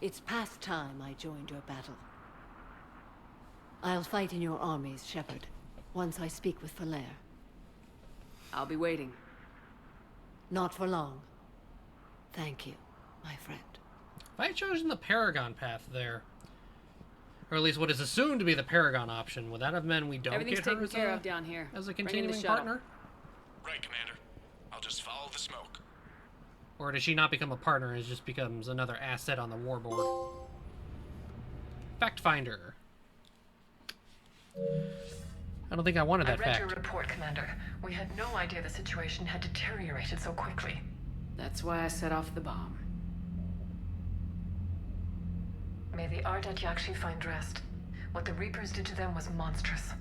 G: It's past time I joined your battle. I'll fight in your armies, Shepard, once I speak with Falere.
D: I'll be waiting.
G: Not for long. Thank you, my friend.
A: If I had chosen the Paragon path there, or at least what is assumed to be the Paragon option, would that have meant we don't
D: Everything's
A: get her
D: taken
A: as
D: care
A: a,
D: of down here.
A: as a
D: Bring in the
A: continuing
D: shuttle.
A: partner?
N: Right, Commander. I'll just follow the smoke.
A: Or does she not become a partner and just becomes another asset on the warboard? Fact Finder. I don't think I wanted that
T: I read
A: fact.
T: your report, Commander. We had no idea the situation had deteriorated so quickly.
D: That's why I set off the bomb.
T: May the Ardat Yakshi find rest. What the Reapers did to them was monstrous.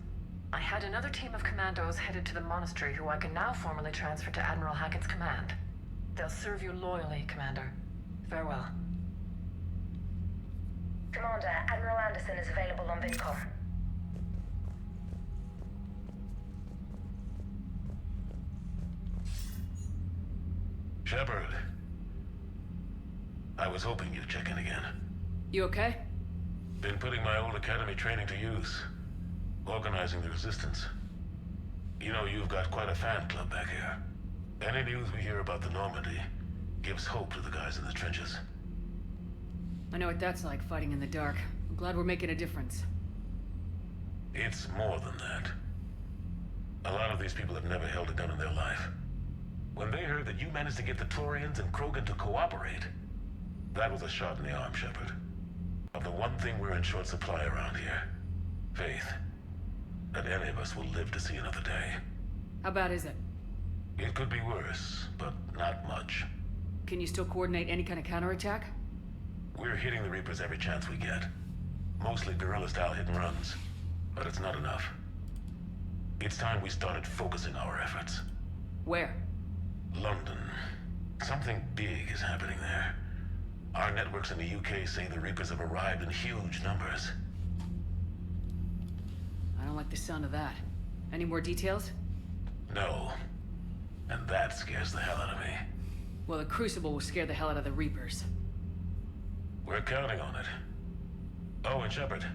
T: I had another team of commandos headed to the monastery who I can now formally transfer to Admiral Hackett's command. They'll serve you loyally, Commander. Farewell.
Q: Commander, Admiral Anderson is available on VidCom.
M: Shepard. I was hoping you'd check in again.
D: You okay?
M: Been putting my old academy training to use. Organizing the resistance. You know, you've got quite a fan club back here. Any news we hear about the Normandy gives hope to the guys in the trenches.
D: I know what that's like, fighting in the dark. I'm glad we're making a difference.
M: It's more than that. A lot of these people have never held a gun in their life. When they heard that you managed to get the Turians and Krogan to cooperate, that was a shot in the arm, Shepard. Of the one thing we're in short supply around here, faith. That any of us will live to see another day.
D: How bad is it?
M: It could be worse, but not much.
D: Can you still coordinate any kind of counterattack?
M: We're hitting the Reapers every chance we get. Mostly guerrilla-style hit-and-runs, but it's not enough. It's time we started focusing our efforts.
D: Where?
M: London. Something big is happening there. Our networks in the UK say the Reapers have arrived in huge numbers.
D: I don't like the sound of that. Any more details?
M: No. And that scares the hell out of me.
D: Well, the Crucible will scare the hell out of the Reapers.
M: We're counting on it. Oh, and Shepard,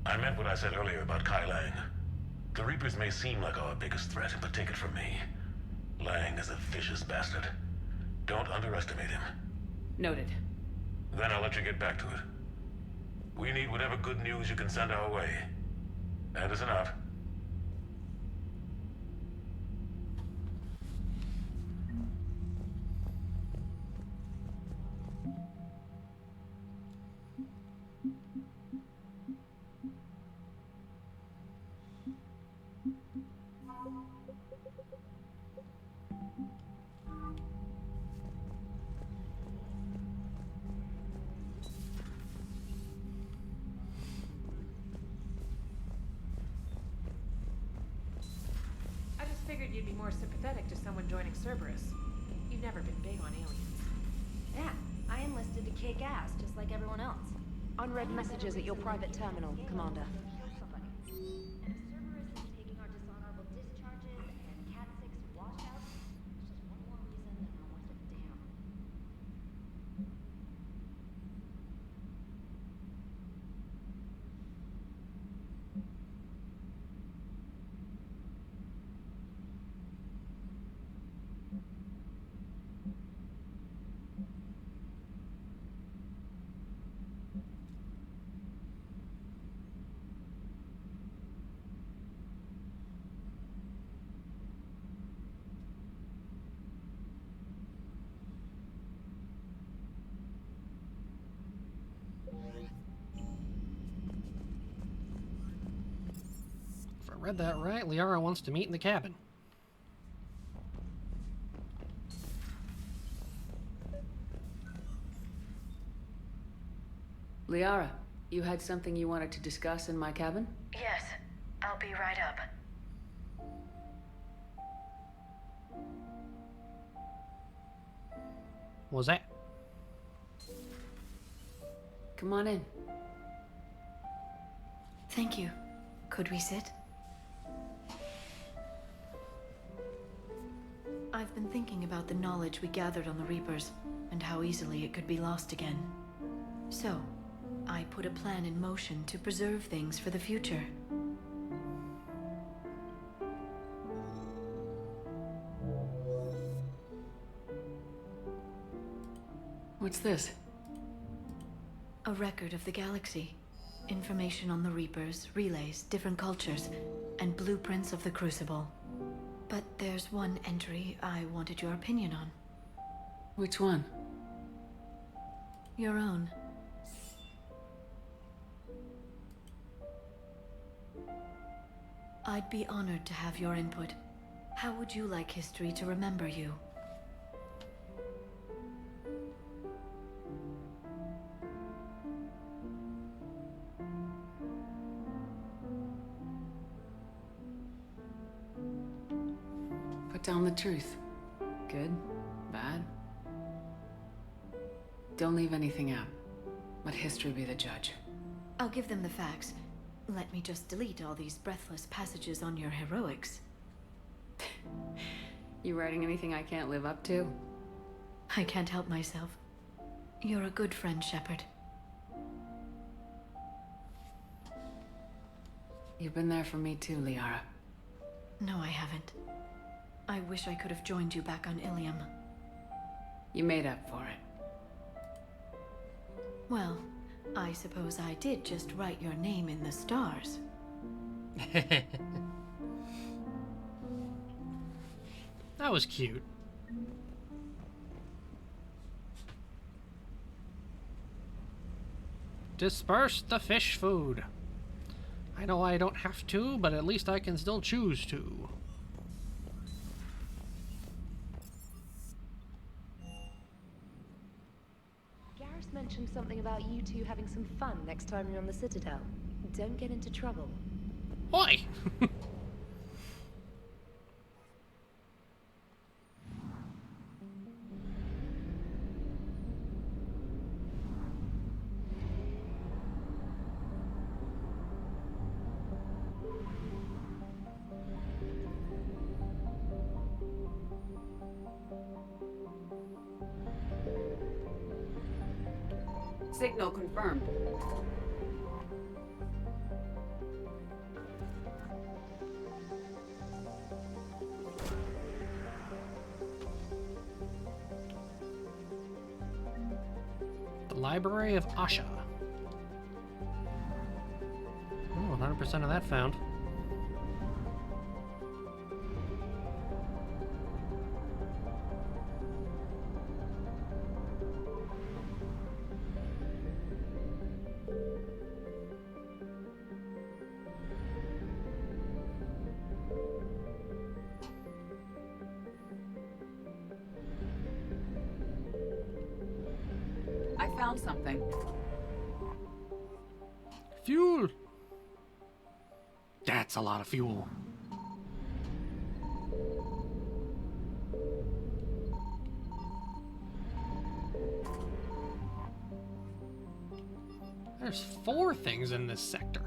M: I meant what I said earlier about Kai Lang. The Reapers may seem like our biggest threat, but take it from me. Lang is a vicious bastard. Don't underestimate him.
D: Noted.
M: Then I'll let you get back to it. We need whatever good news you can send our way. Anderson out.
S: you'd be more sympathetic to someone joining Cerberus. You've never been big on aliens.
U: Yeah, I enlisted to kick ass, just like everyone else.
S: Unread messages at your private terminal, Commander.
A: If I read that right, Liara wants to meet in the cabin.
D: Liara, you had something you wanted to discuss in my cabin?
T: Yes, I'll be right up.
A: What was that?
D: Come on in.
O: Thank you. Could we sit? I've been thinking about the knowledge we gathered on the Reapers, and how easily it could be lost again. So, I put a plan in motion to preserve things for the future.
D: What's this?
O: A record of the galaxy. Information on the Reapers, relays, different cultures, and blueprints of the Crucible. But there's one entry I wanted your opinion on.
D: Which one?
O: Your own. I'd be honored to have your input. How would you like history to remember you?
D: Put down the truth. Good? Bad? Don't leave anything out. Let history be the judge.
O: I'll give them the facts. Let me just delete all these breathless passages on your heroics.
D: You writing anything I can't live up to?
O: I can't help myself. You're a good friend, Shepard.
D: You've been there for me too, Liara.
O: No, I haven't. I wish I could have joined you back on Ilium.
D: You made up for it.
O: Well, I suppose I did just write your name in the stars.
A: That was cute. Disperse the fish food. I know I don't have to, but at least I can still choose to.
S: Garrus mentioned something about you two having some fun next time you're on the Citadel. Don't get into trouble.
A: Why?
D: Signal confirmed.
A: The Library of Asha. Oh, 100% of that found.
F: I found something.
A: Fuel! That's a lot of fuel. There's 4 things in this sector.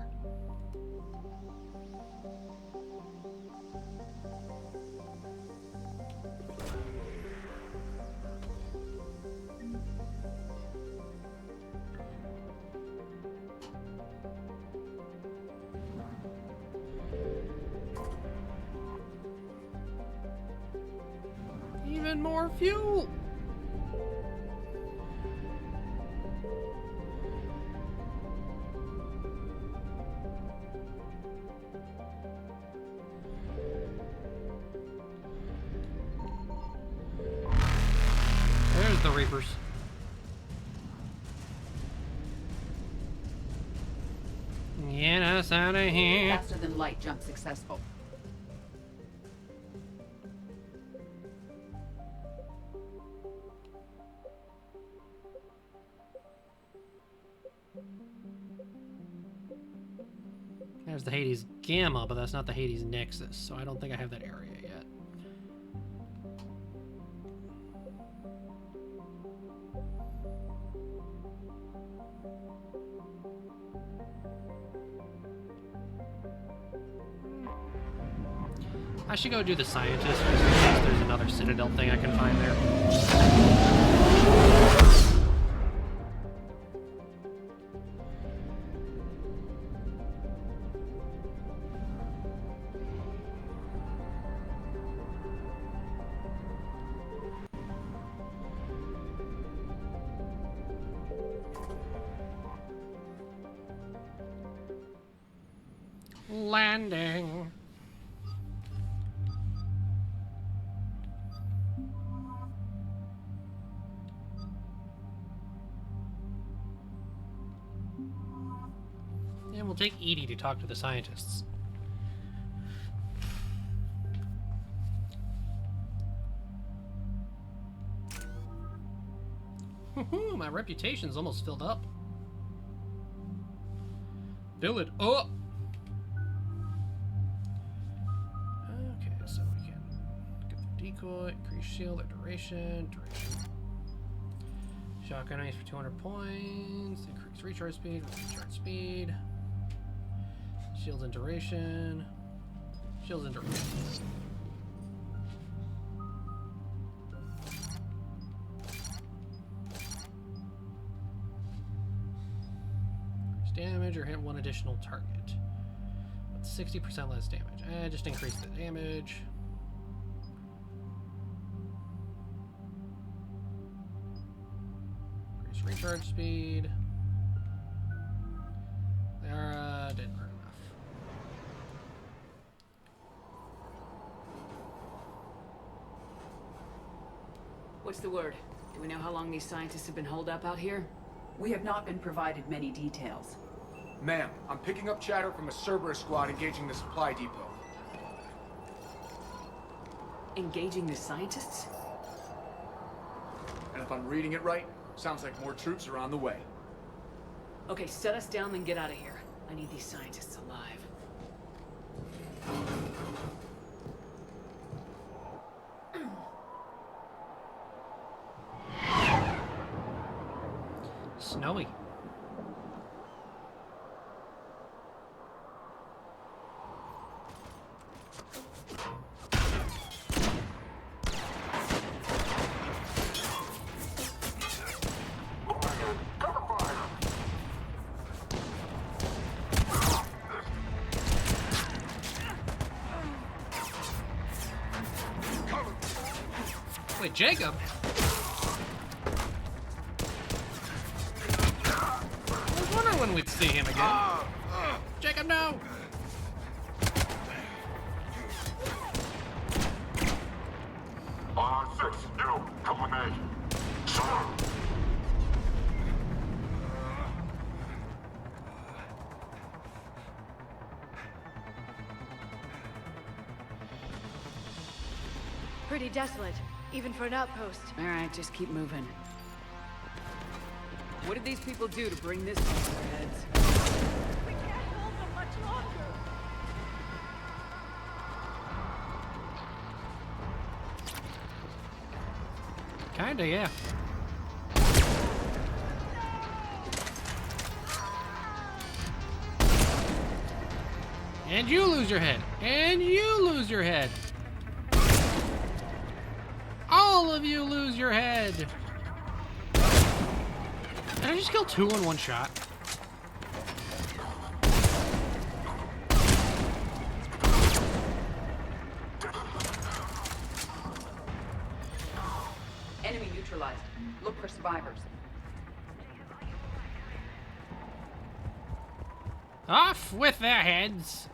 A: Even more fuel. There's the Reapers. Get us out of here.
F: Faster than light jump successful.
A: There's the Hades Gamma, but that's not the Hades Nexus, so I don't think I have that area yet. I should go do the scientist, just in case there's another Citadel thing I can find there. Landing. And we'll take Edie to talk to the scientists. Woohoo, my reputation's almost filled up. Fill it up! Okay, so we can go for decoy, increase shield or duration. Shotgun ice for 200 points, increase recharge speed, shields and duration, shields and duration. Increase damage or hit one additional target. With 60% less damage. Just increase the damage. Recharge speed. There, didn't burn enough.
D: What's the word? Do we know how long these scientists have been holed up out here?
F: We have not been provided many details.
K: Ma'am, I'm picking up chatter from a Cerberus squad engaging the supply depot.
D: Engaging the scientists?
K: And if I'm reading it right, sounds like more troops are on the way.
D: Okay, set us down, then get out of here. I need these scientists alive.
A: Snowy. Wait, Jacob? I was wondering when we'd see him again. Jacob, no!
V: R6, you, come with me. Sure.
O: Pretty desolate, even for an outpost.
D: All right, just keep moving. What did these people do to bring this to their heads?
O: We can't hold them much longer.
A: Kinda, yeah. And you lose your head. And you lose your head. All of you lose your head. Did I just kill 2 in one shot?
F: Enemy neutralized. Look for survivors.
A: Off with their heads.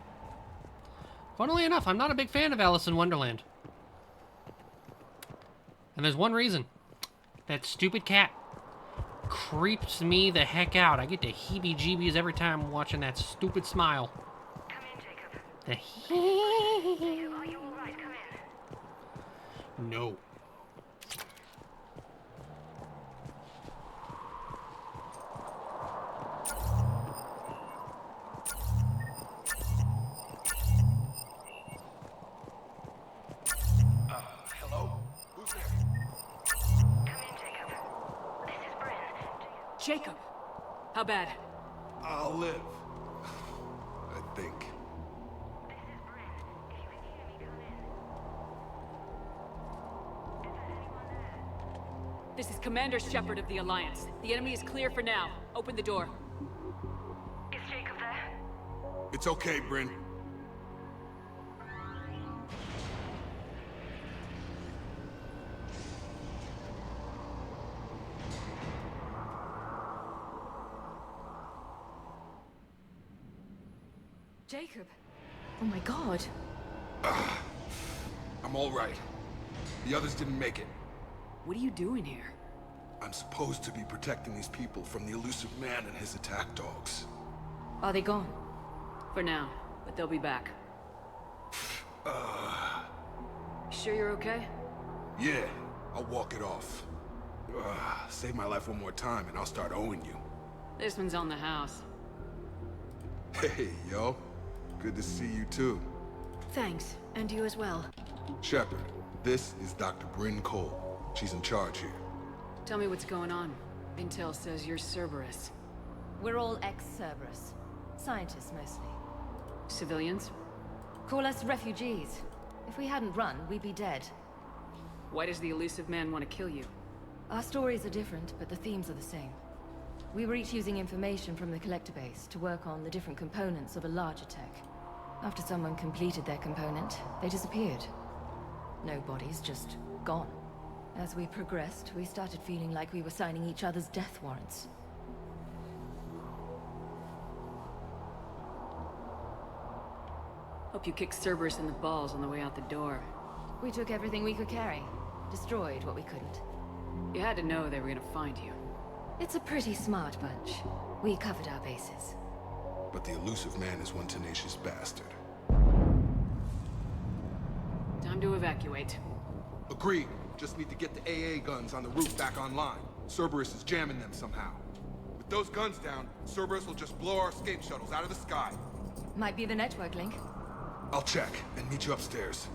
A: Funnily enough, I'm not a big fan of Alice in Wonderland. And there's one reason. That stupid cat creeps me the heck out. I get the heebie-jeebies every time watching that stupid smile. The No.
K: Hello? Who's there?
D: Jacob! How bad?
B: I'll live. I think.
D: This is Commander Shepard of the Alliance. The enemy is clear for now. Open the door.
E: Is Jacob there?
B: It's okay, Bryn.
D: Jacob! Oh my god.
B: I'm all right. The others didn't make it.
D: What are you doing here?
B: I'm supposed to be protecting these people from the elusive man and his attack dogs.
D: Are they gone? For now, but they'll be back. Sure you're okay?
B: Yeah, I'll walk it off. Save my life one more time and I'll start owing you.
D: This one's on the house.
B: Hey, yo. Good to see you too.
O: Thanks, and you as well.
B: Shepard, this is Dr. Bryn Cole. She's in charge here.
D: Tell me what's going on. Intel says you're Cerberus.
C: We're all ex-Cerberus. Scientists, mostly.
D: Civilians?
C: Call us refugees. If we hadn't run, we'd be dead.
D: Why does the elusive man want to kill you?
C: Our stories are different, but the themes are the same. We were each using information from the Collector base to work on the different components of a larger tech. After someone completed their component, they disappeared. No bodies, just gone. As we progressed, we started feeling like we were signing each other's death warrants.
D: Hope you kicked Cerberus in the balls on the way out the door.
C: We took everything we could carry. Destroyed what we couldn't.
D: You had to know they were gonna find you.
C: It's a pretty smart bunch. We covered our bases.
B: But the elusive man is one tenacious bastard.
D: Time to evacuate.
B: Agreed. Just need to get the AA guns on the roof back online. Cerberus is jamming them somehow. With those guns down, Cerberus will just blow our escape shuttles out of the sky.
C: Might be the network link.
B: I'll check and meet you upstairs.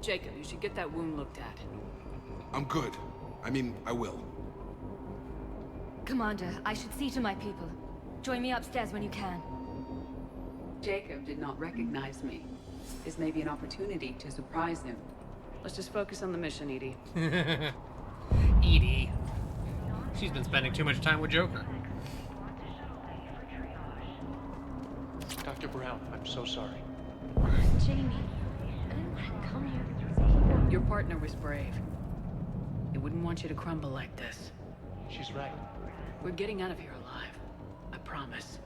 D: Jacob, you should get that wound looked at.
B: I'm good. I mean, I will.
C: Commander, I should see to my people. Join me upstairs when you can.
F: Jacob did not recognize me. This may be an opportunity to surprise him.
D: Let's just focus on the mission, EDI.
A: EDI. She's been spending too much time with Joker.
L: Dr. Brown, I'm so sorry.
O: Jamie, I didn't want to come here.
D: Your partner was brave. He wouldn't want you to crumble like this.
L: She's right.
D: We're getting out of here alive. I promise.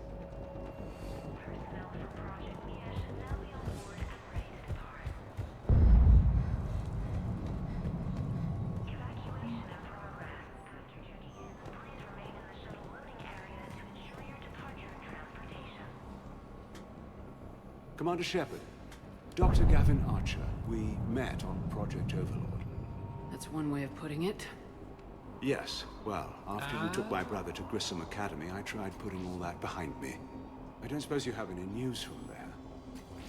W: Commander Shepard, Dr. Gavin Archer, we met on Project Overlord.
D: That's one way of putting it.
W: Yes, well, after you took my brother to Grissom Academy, I tried putting all that behind me. I don't suppose you have any news from there.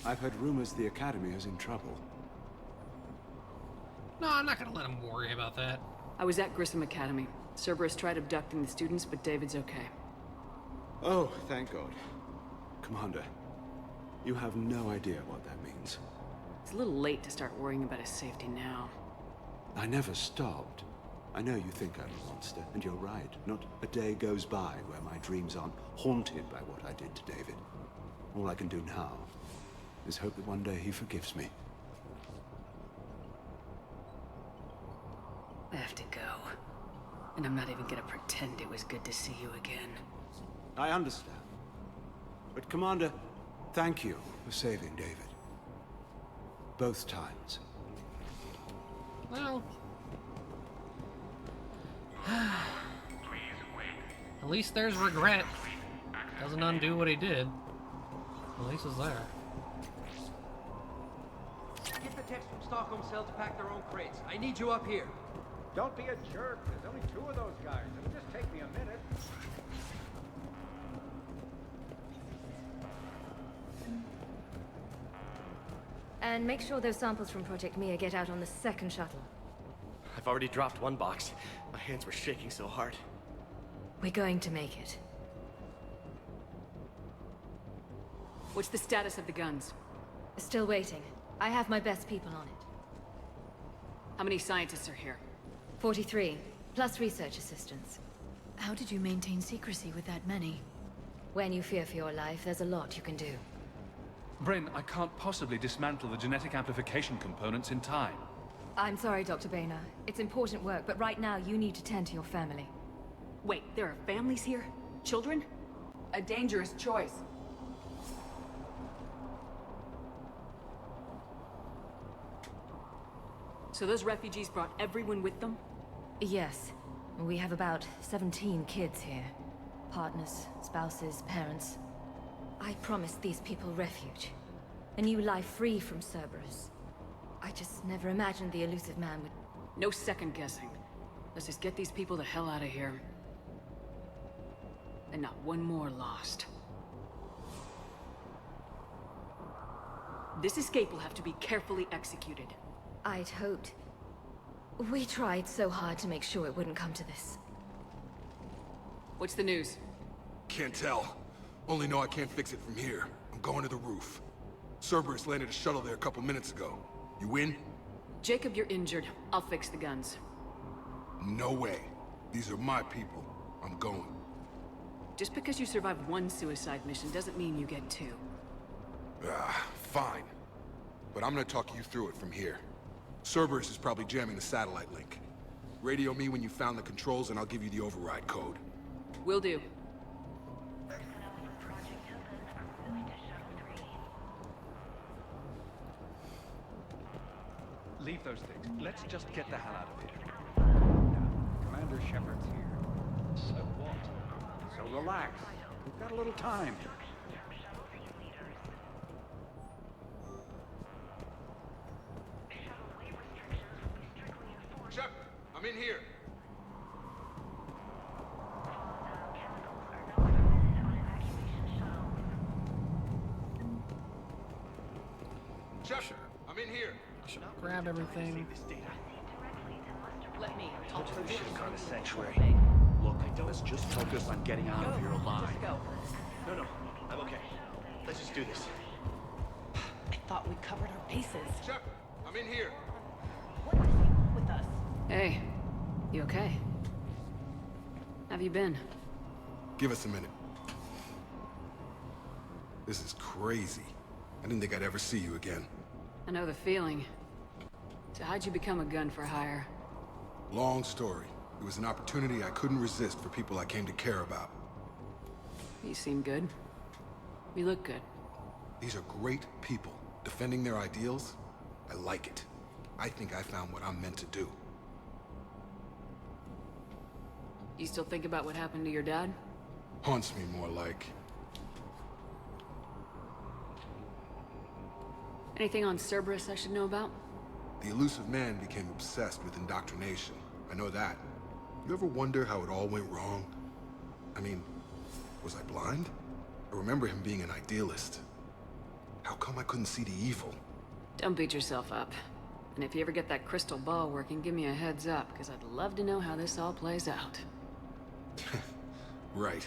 W: I've heard rumors the Academy is in trouble.
A: No, I'm not gonna let him worry about that.
D: I was at Grissom Academy. Cerberus tried abducting the students, but David's okay.
W: Oh, thank God. Commander, You have no idea what that means.
D: It's a little late to start worrying about his safety now.
W: I never stopped. I know you think I'm a monster, and you're right. Not a day goes by where my dreams aren't haunted by what I did to David. All I can do now is hope that one day he forgives me.
D: I have to go. And I'm not even gonna pretend it was good to see you again.
W: I understand. But Commander, thank you for saving David. Both times.
A: Well... at least there's regret. Doesn't undo what he did. At least it's there.
J: Get the text from Stockholm Cell to pack their own crates. I need you up here.
L: Don't be a jerk. There's only 2 of those guys. It'll just take me a minute.
C: And make sure those samples from Project Mia get out on the second shuttle.
P: I've already dropped one box. My hands were shaking so hard.
C: We're going to make it.
D: What's the status of the guns?
C: Still waiting. I have my best people on it.
D: How many scientists are here?
C: 43, plus research assistants.
O: How did you maintain secrecy with that many?
C: When you fear for your life, there's a lot you can do.
R: Bryn, I can't possibly dismantle the genetic amplification components in time.
C: I'm sorry, Dr. Boehner. It's important work, but right now you need to tend to your family.
D: Wait, there are families here? Children?
F: A dangerous choice.
D: So those refugees brought everyone with them?
C: Yes. We have about 17 kids here. Partners, spouses, parents. I promised these people refuge. A new life free from Cerberus. I just never imagined the elusive man would...
D: No second guessing. Let's just get these people the hell out of here. And not one more lost. This escape will have to be carefully executed.
C: I'd hoped. We tried so hard to make sure it wouldn't come to this.
D: What's the news?
B: Can't tell. Only know I can't fix it from here. I'm going to the roof. Cerberus landed a shuttle there a couple minutes ago. You win?
D: Jacob, you're injured. I'll fix the guns.
B: No way. These are my people. I'm going.
D: Just because you survived one suicide mission doesn't mean you get 2.
B: Fine. But I'm gonna talk you through it from here. Cerberus is probably jamming the satellite link. Radio me when you found the controls and I'll give you the override code.
D: Will do.
L: Leave those things. Let's just get the hell out of here. Commander Shepard's here. So what? So relax. We've got a little time.
B: Shepard, I'm in here. Shepard, I'm in here.
A: Grab everything.
D: Let me.
L: Told you we should have gone to Sanctuary. Look, let's just focus on getting out of here alive.
P: No, I'm okay. Let's just do this.
U: I thought we covered our bases.
B: Shepard, I'm in here.
U: With us.
D: Hey, you okay? Have you been?
B: Give us a minute. This is crazy. I didn't think I'd ever see you again.
D: I know the feeling. So how'd you become a gun for hire?
B: Long story. It was an opportunity I couldn't resist for people I came to care about.
D: You seem good. You look good.
B: These are great people. Defending their ideals, I like it. I think I found what I'm meant to do.
D: You still think about what happened to your dad?
B: Haunts me more like.
D: Anything on Cerberus I should know about?
B: The elusive man became obsessed with indoctrination. I know that. You ever wonder how it all went wrong? I mean, was I blind? I remember him being an idealist. How come I couldn't see the evil?
D: Don't beat yourself up. And if you ever get that crystal ball working, give me a heads up, because I'd love to know how this all plays out.
B: Right.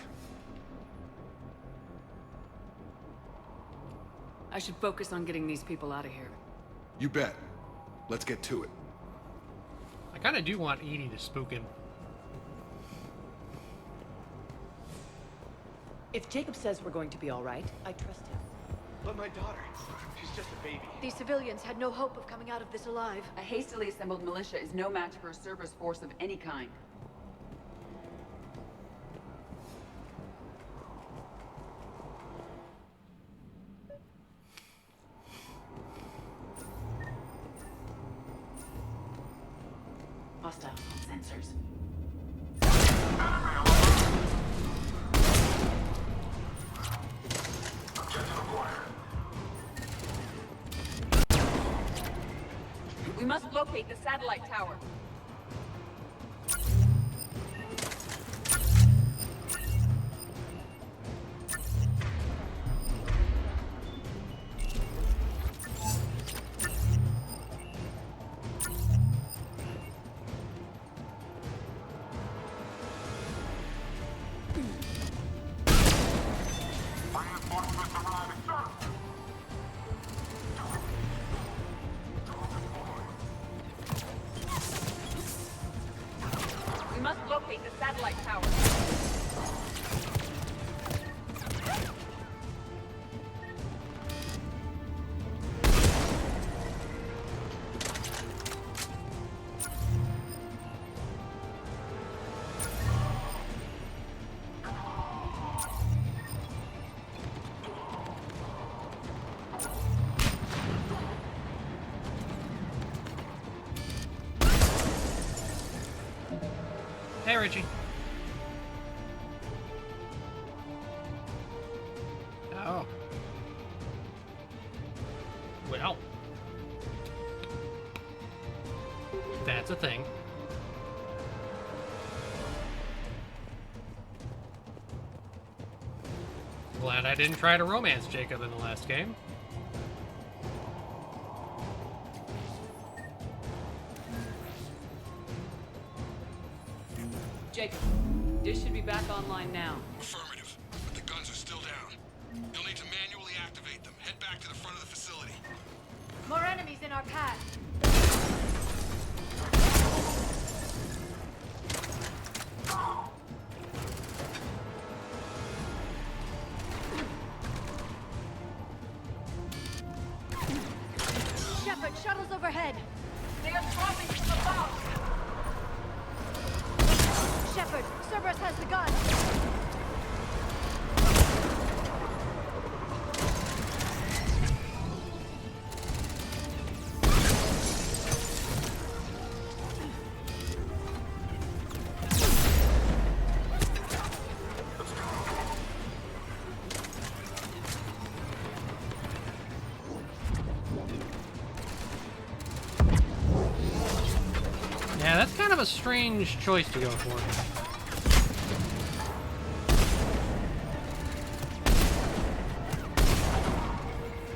D: I should focus on getting these people out of here.
G: You bet. Let's get to it.
A: I kind of do want Edie to spook him.
H: If Jacob says we're going to be all right, I trust him.
P: But my daughter, she's just a baby.
O: These civilians had no hope of coming out of this alive.
F: A hastily assembled militia is no match for a Cerberus force of any kind. Hostile sensors. We must locate the satellite tower. We must locate the satellite tower.
A: Hey, Richie. Oh. Well. That's a thing. Glad I didn't try to romance Jacob in the last game.
F: Jacob, dish should be back online now.
V: Affirmative, but the guns are still down. You'll need to manually activate them. Head back to the front of the facility.
O: More enemies in our path. Shepard, shuttles overhead.
Q: They are dropping from above.
O: Shepard, Cerberus has the gun.
A: Yeah, that's kind of a strange choice to go for.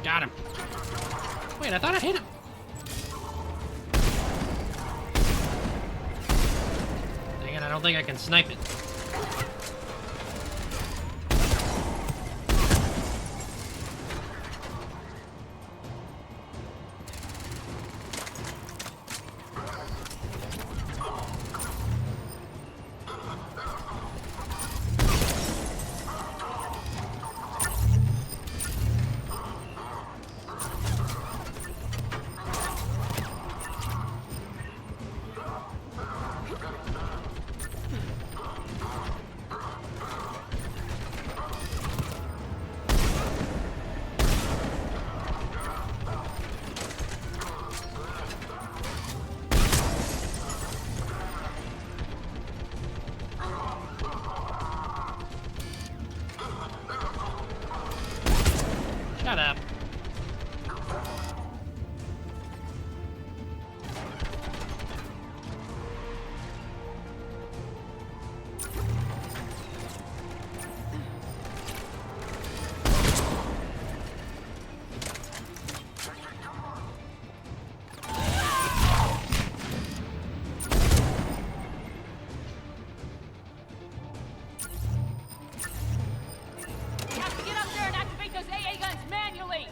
A: Got him. Wait, I thought I hit him. Dang it, I don't think I can snipe it. Shut up.
Q: We have to get up there and activate those AA guns manually.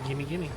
A: Gimme, gimme.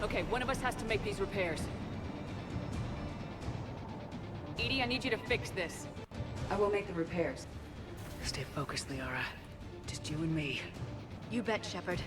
F: Okay, one of us has to make these repairs. Edie, I need you to fix this.
D: I will make the repairs. Stay focused, Liara. Just you and me.
O: You bet, Shepard.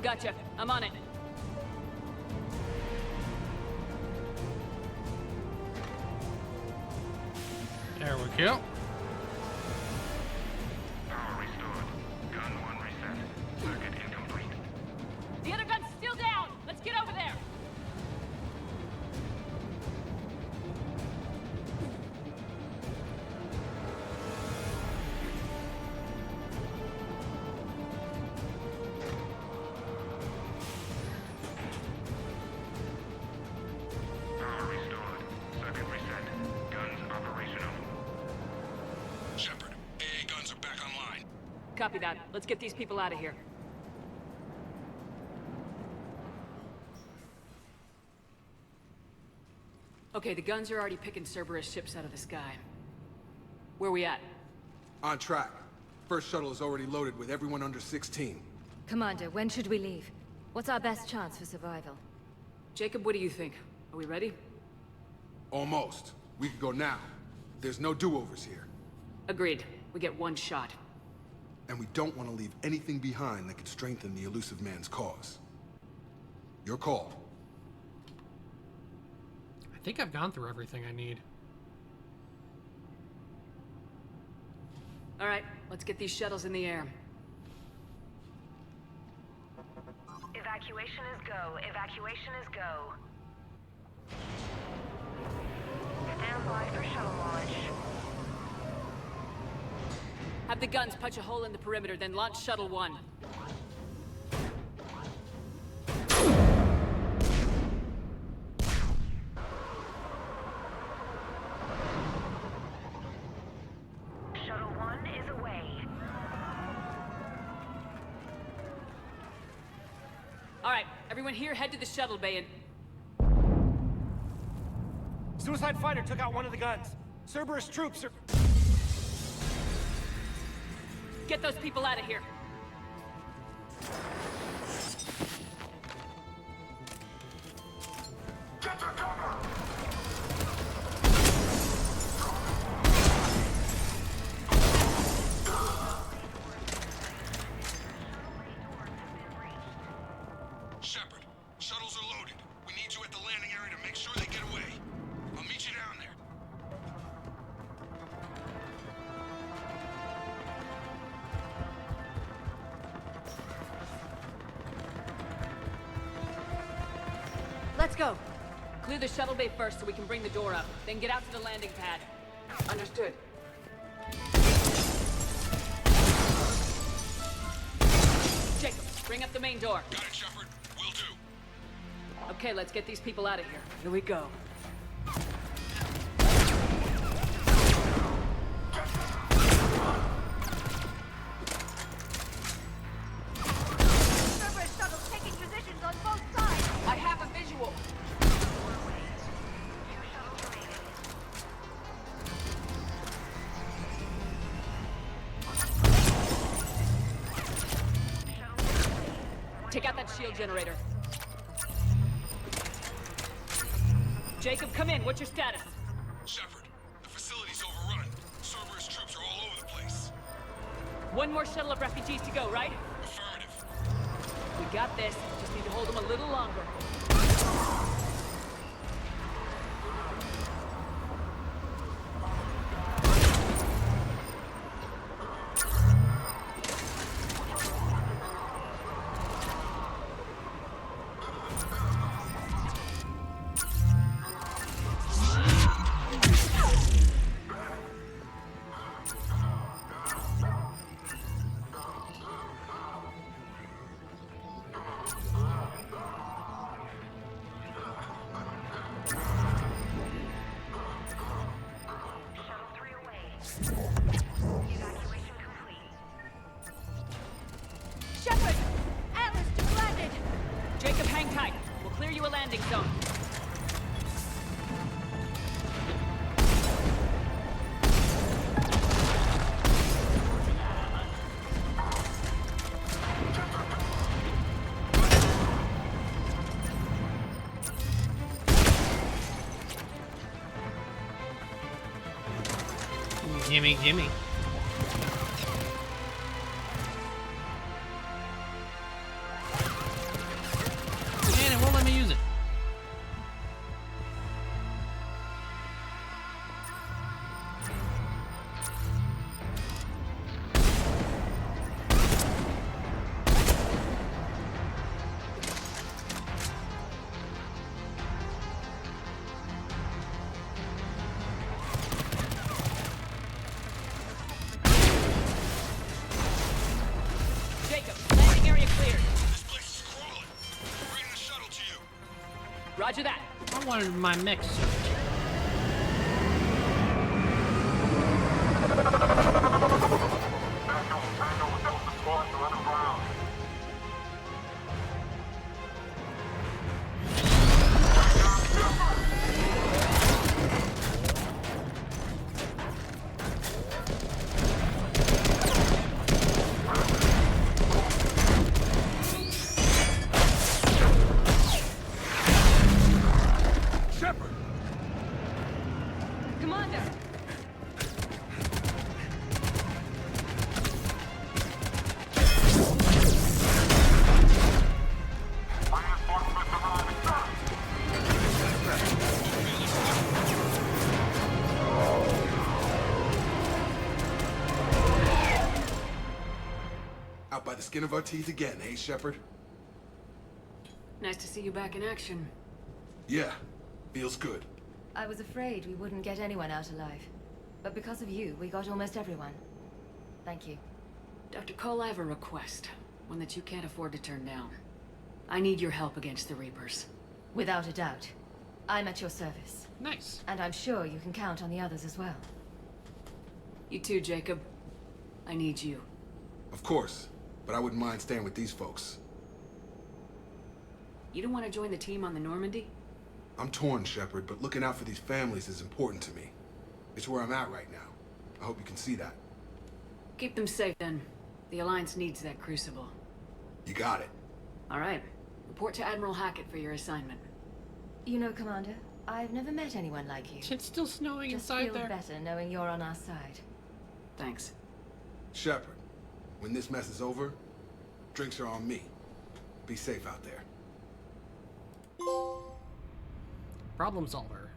F: Gotcha. I'm on it.
A: There we go.
V: Power restored. Gun 1 reset. Circuit incomplete.
F: The other gun's still down! Let's get over there!
V: Power restored. Circuit reset. Guns operational. Shepard, AA guns are back online.
F: Copy that. Let's get these people out of here. Okay, the guns are already picking Cerberus ships out of the sky. Where we at?
G: On track. First shuttle is already loaded with everyone under 16.
C: Commander, when should we leave? What's our best chance for survival?
F: Jacob, what do you think? Are we ready?
G: Almost. We could go now. There's no do-overs here.
F: Agreed. We get one shot.
G: And we don't want to leave anything behind that could strengthen the elusive man's cause. Your call.
A: I think I've gone through everything I need.
F: All right, let's get these shuttles in the air.
E: Evacuation is go. Evacuation is go. Stand by for shuttle launch.
F: Have the guns punch a hole in the perimeter, then launch Shuttle 1.
E: Shuttle 1 is away.
F: All right, everyone here, head to the shuttle bay and...
J: Suicide fighter took out one of the guns. Cerberus troops are...
F: Get those people out of here.
V: Get to cover!
D: Let's go. Clear the shuttle bay first so we can bring the door up, then get out to the landing pad.
F: Understood.
D: Jacob, bring up the main door.
B: Got it, Shepard. Will do.
D: Okay, let's get these people out of here. Here we go.
U: Cerberus shuttles taking positions on both sides.
F: I have a visual.
D: Take out that shield generator. Jacob, come in. What's your status?
B: Shepard, the facility's overrun. Cerberus troops are all over the place.
D: One more shuttle of refugees to go, right?
B: Affirmative.
D: We got this. Just need to hold them a little longer.
U: Shepard! Atlas just landed!
D: Jacob, hang tight. We'll clear you a landing zone.
A: Gimme, gimme. Man, it won't let me use it.
D: Jacob, landing area cleared.
B: This place is crawling. Bringing the shuttle to you.
D: Roger that.
A: I wanted my mech suit.
B: Shepard!
D: Commander!
G: Out by the skin of our teeth again, hey, Shepard?
D: Nice to see you back in action.
G: Yeah, feels good.
C: I was afraid we wouldn't get anyone out alive. But because of you, we got almost everyone. Thank you.
D: Dr. Cole, I have a request. One that you can't afford to turn down. I need your help against the Reapers.
C: Without a doubt. I'm at your service.
A: Nice.
C: And I'm sure you can count on the others as well.
D: You too, Jacob. I need you.
G: Of course, but I wouldn't mind staying with these folks.
D: You don't want to join the team on the Normandy?
G: I'm torn, Shepard, but looking out for these families is important to me. It's where I'm at right now. I hope you can see that.
D: Keep them safe, then. The Alliance needs that crucible.
G: You got it.
D: All right. Report to Admiral Hackett for your assignment.
C: You know, Commander, I've never met anyone like you.
A: It's still snowing
C: Just
A: inside
C: feel
A: there.
C: better knowing you're on our side.
D: Thanks.
G: Shepard, when this mess is over, drinks are on me. Be safe out there.
A: Problem solver.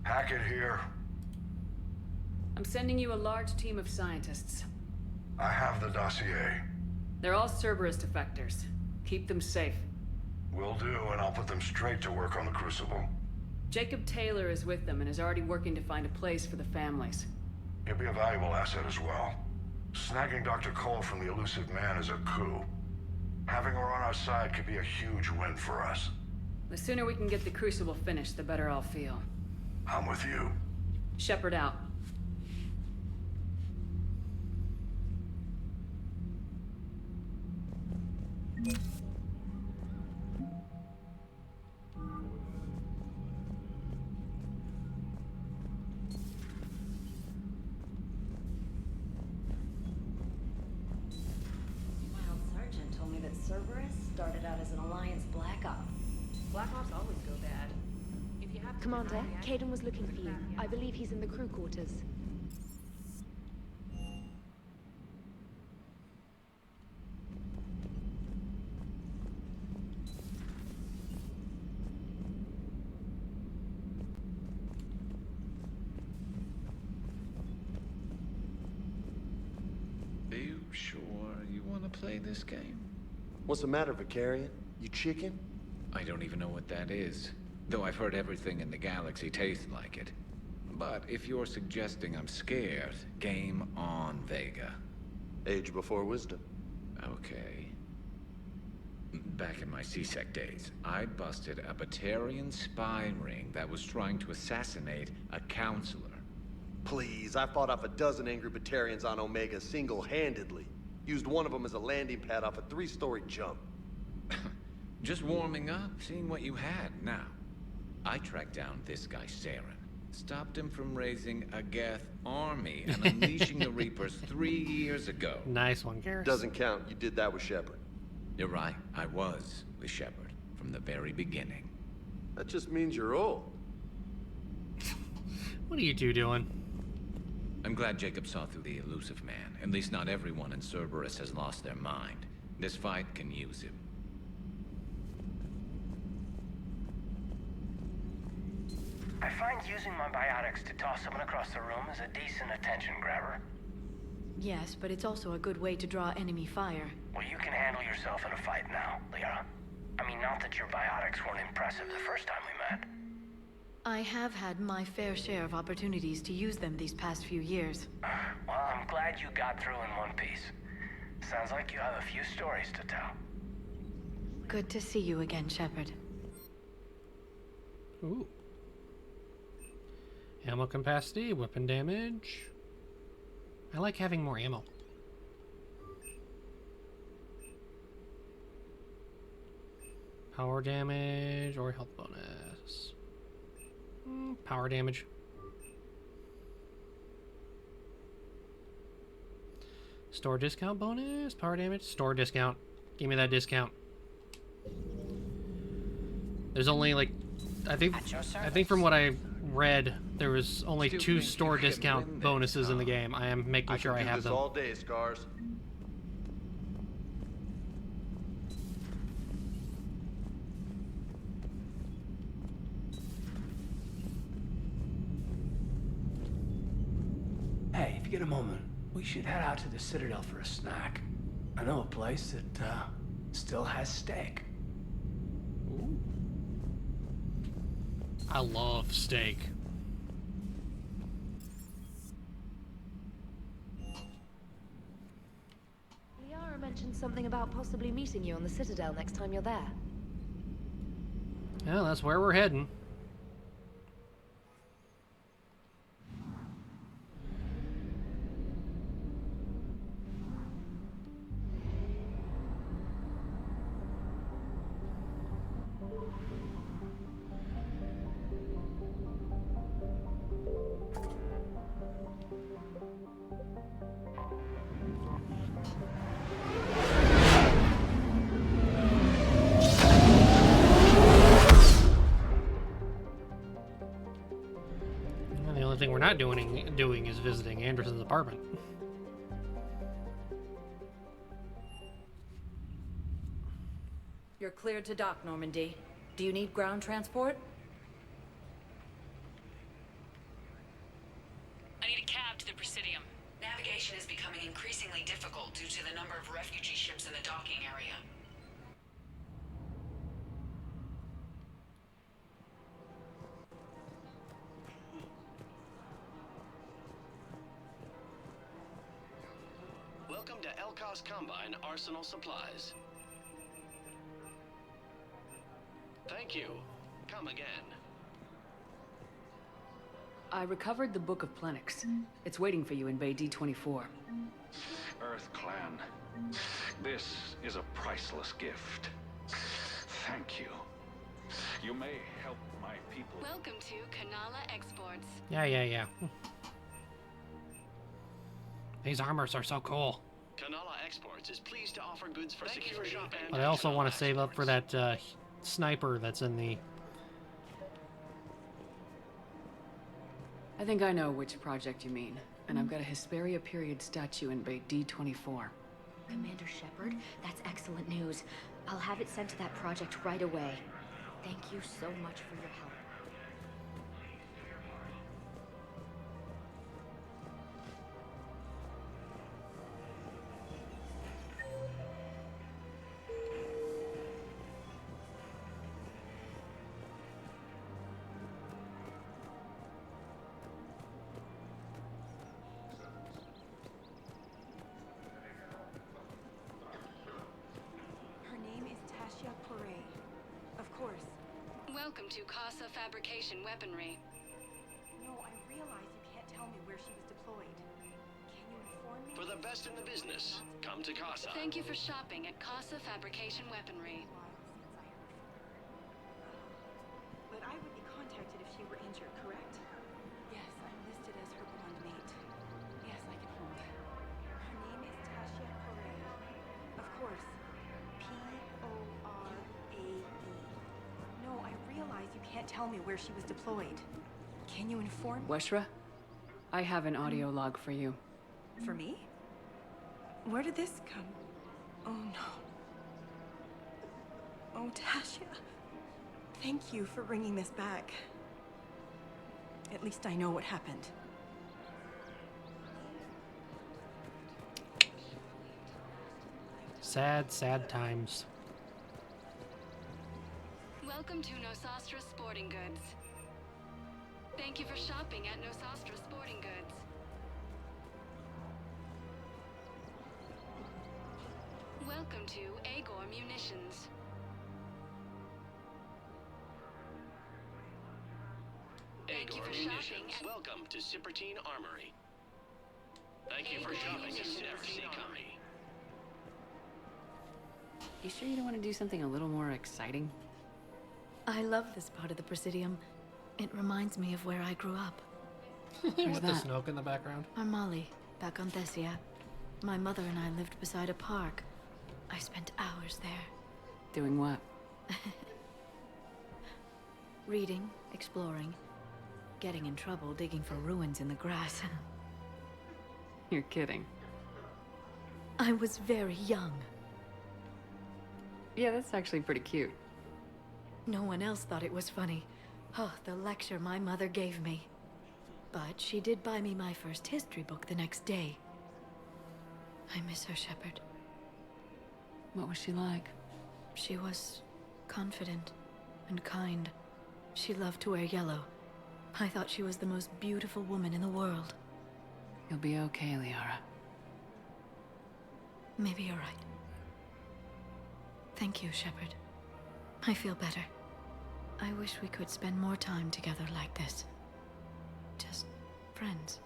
L: Hackett here.
D: I'm sending you a large team of scientists.
L: I have the dossier.
D: They're all Cerberus defectors. Keep them safe.
I: Will do, and I'll put them straight to work on the Crucible.
D: Jacob Taylor is with them and is already working to find a place for the families.
I: He'll be a valuable asset as well. Snagging Dr. Cole from the Elusive Man is a coup. Having her on our side could be a huge win for us.
D: The sooner we can get the Crucible finished, the better I'll feel.
I: I'm with you.
D: Shepard out.
U: Wild Sergeant told me that Cerberus started out as an Alliance Black Op.
H: Black Ops always go bad. If you have
S: Commander, Caden was looking for you. I believe he's in the crew quarters.
M: Are you sure you want to play this game?
P: What's the matter, Vicarian? You chicken?
M: I don't even know what that is, though I've heard everything in the galaxy tastes like it. But if you're suggesting I'm scared, game on, Vega.
P: Age before wisdom.
M: Okay. Back in my C-Sec days, I busted a Batarian spy ring that was trying to assassinate a counselor.
P: Please, I fought off a dozen angry Batarians on Omega single-handedly. Used one of them as a landing pad off a 3-story jump.
M: Just warming up, seeing what you had. Now, I tracked down this guy, Saren. Stopped him from raising a Geth army and unleashing the Reapers 3 years ago.
A: Nice one, Garrus.
P: Doesn't count. You did that with Shepard.
M: You're right. I was with Shepard from the very beginning.
P: That just means you're old.
A: What are you two doing?
M: I'm glad Jacob saw through the Elusive Man. At least not everyone in Cerberus has lost their mind. This fight can use him.
N: I find using my biotics to toss someone across the room is a decent attention grabber.
O: Yes, but it's also a good way to draw enemy fire.
N: Well, you can handle yourself in a fight now, Liara. I mean, not that your biotics weren't impressive the first time we met.
O: I have had my fair share of opportunities to use them these past few years.
N: Well, I'm glad you got through in one piece. Sounds like you have a few stories to tell.
O: Good to see you again, Shepard.
A: Ooh. Ammo capacity, weapon damage. I like having more ammo. Power damage or health bonus. Power damage. Store discount bonus, power damage, store discount. Give me that discount. There's only like, I think from what I read, there was only 2 store discount bonuses in the game. I am making sure I have them.
P: all day, Scars.
J: Hey, if you get a moment, we should head out to the Citadel for a snack. I know a place that, still has steak.
A: Ooh. I love steak.
S: Liara mentioned something about possibly meeting you on the Citadel next time you're there.
A: Yeah, that's where we're heading. The only thing we're not doing is visiting Anderson's apartment.
H: You're cleared to dock, Normandy. Do you need ground transport?
D: I need a cab to the Presidium. Navigation is becoming increasingly difficult due to the number of refugee ships in the docking area.
K: Welcome to Elkos Combine Arsenal Supplies. Thank you. Come again.
D: I recovered the Book of Plenix. It's waiting for you in Bay D24.
L: Earth Clan, this is a priceless gift. Thank you. You may help my people.
T: Welcome to Kanala Exports.
A: Yeah. These armors are so cool.
K: Kanala Exports is pleased to offer goods for security.
A: But I also want to save up for that sniper that's in the...
D: I think I know which project you mean, and I've got a Hesperia period statue in Bay D24.
W: Commander Shepard, that's excellent news. I'll have it sent to that project right away. Thank you so much for your help.
T: Welcome to Casa Fabrication Weaponry.
X: No, I realize you can't tell me where she was deployed. Can you inform me?
K: For the best in the business, come to Casa.
T: Thank you for shopping at Casa Fabrication Weaponry.
X: But I would be contacted if she were injured, correct? Yes, I'm listed as her bond mate. Yes, I can hold. Her name is Tasha Correa. Of course. P-O-R-A-E. No, I realize you can't tell me where she was deployed. Can you inform me?
D: Weshra, I have an audio log for you.
X: For me? Where did this come? Oh no. Oh, Tasha. Thank you for bringing this back. At least I know what happened.
A: Sad, sad times.
T: Welcome to Nosastra Sporting Goods. Thank you for shopping at Nosastra Sporting Goods. Welcome to Agor Munitions. Thank you
K: Agor
T: for
K: Munitions.
T: shopping at...
K: Welcome to Sippertine Armory. Thank you for shopping at Sippertine Armory.
D: You sure you don't want to do something a little more exciting?
O: I love this part of the Presidium. It reminds me of where I grew up.
A: With the Snoke in the background.
O: Armali, back on Thessia. My mother and I lived beside a park. I spent hours there.
D: Doing what?
O: Reading, exploring, getting in trouble digging for ruins in the grass.
D: You're kidding.
O: I was very young.
D: Yeah, that's actually pretty cute.
O: No one else thought it was funny. Oh, the lecture my mother gave me. But she did buy me my first history book the next day. I miss her, Shepard.
D: What was she like?
O: She was confident and kind. She loved to wear yellow. I thought she was the most beautiful woman in the world.
D: You'll be okay, Liara.
O: Maybe you're right. Thank you, Shepard. I feel better. I wish we could spend more time together like this. Just friends.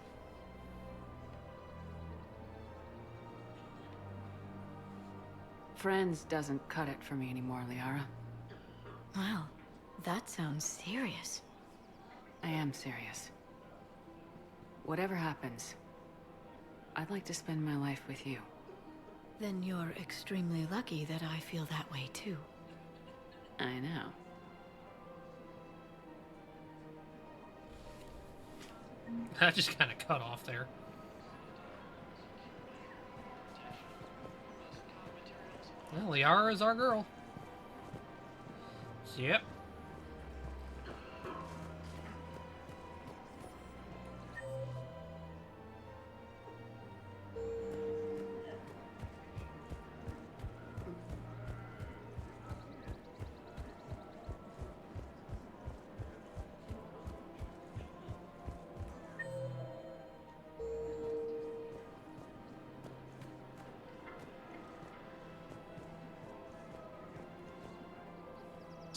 D: Friends doesn't cut it for me anymore, Liara.
O: Wow, that sounds serious.
D: I am serious. Whatever happens, I'd like to spend my life with you.
O: Then you're extremely lucky that I feel that way too.
D: I know.
A: That just kind of cut off there. Well, Liara is our girl. Yep.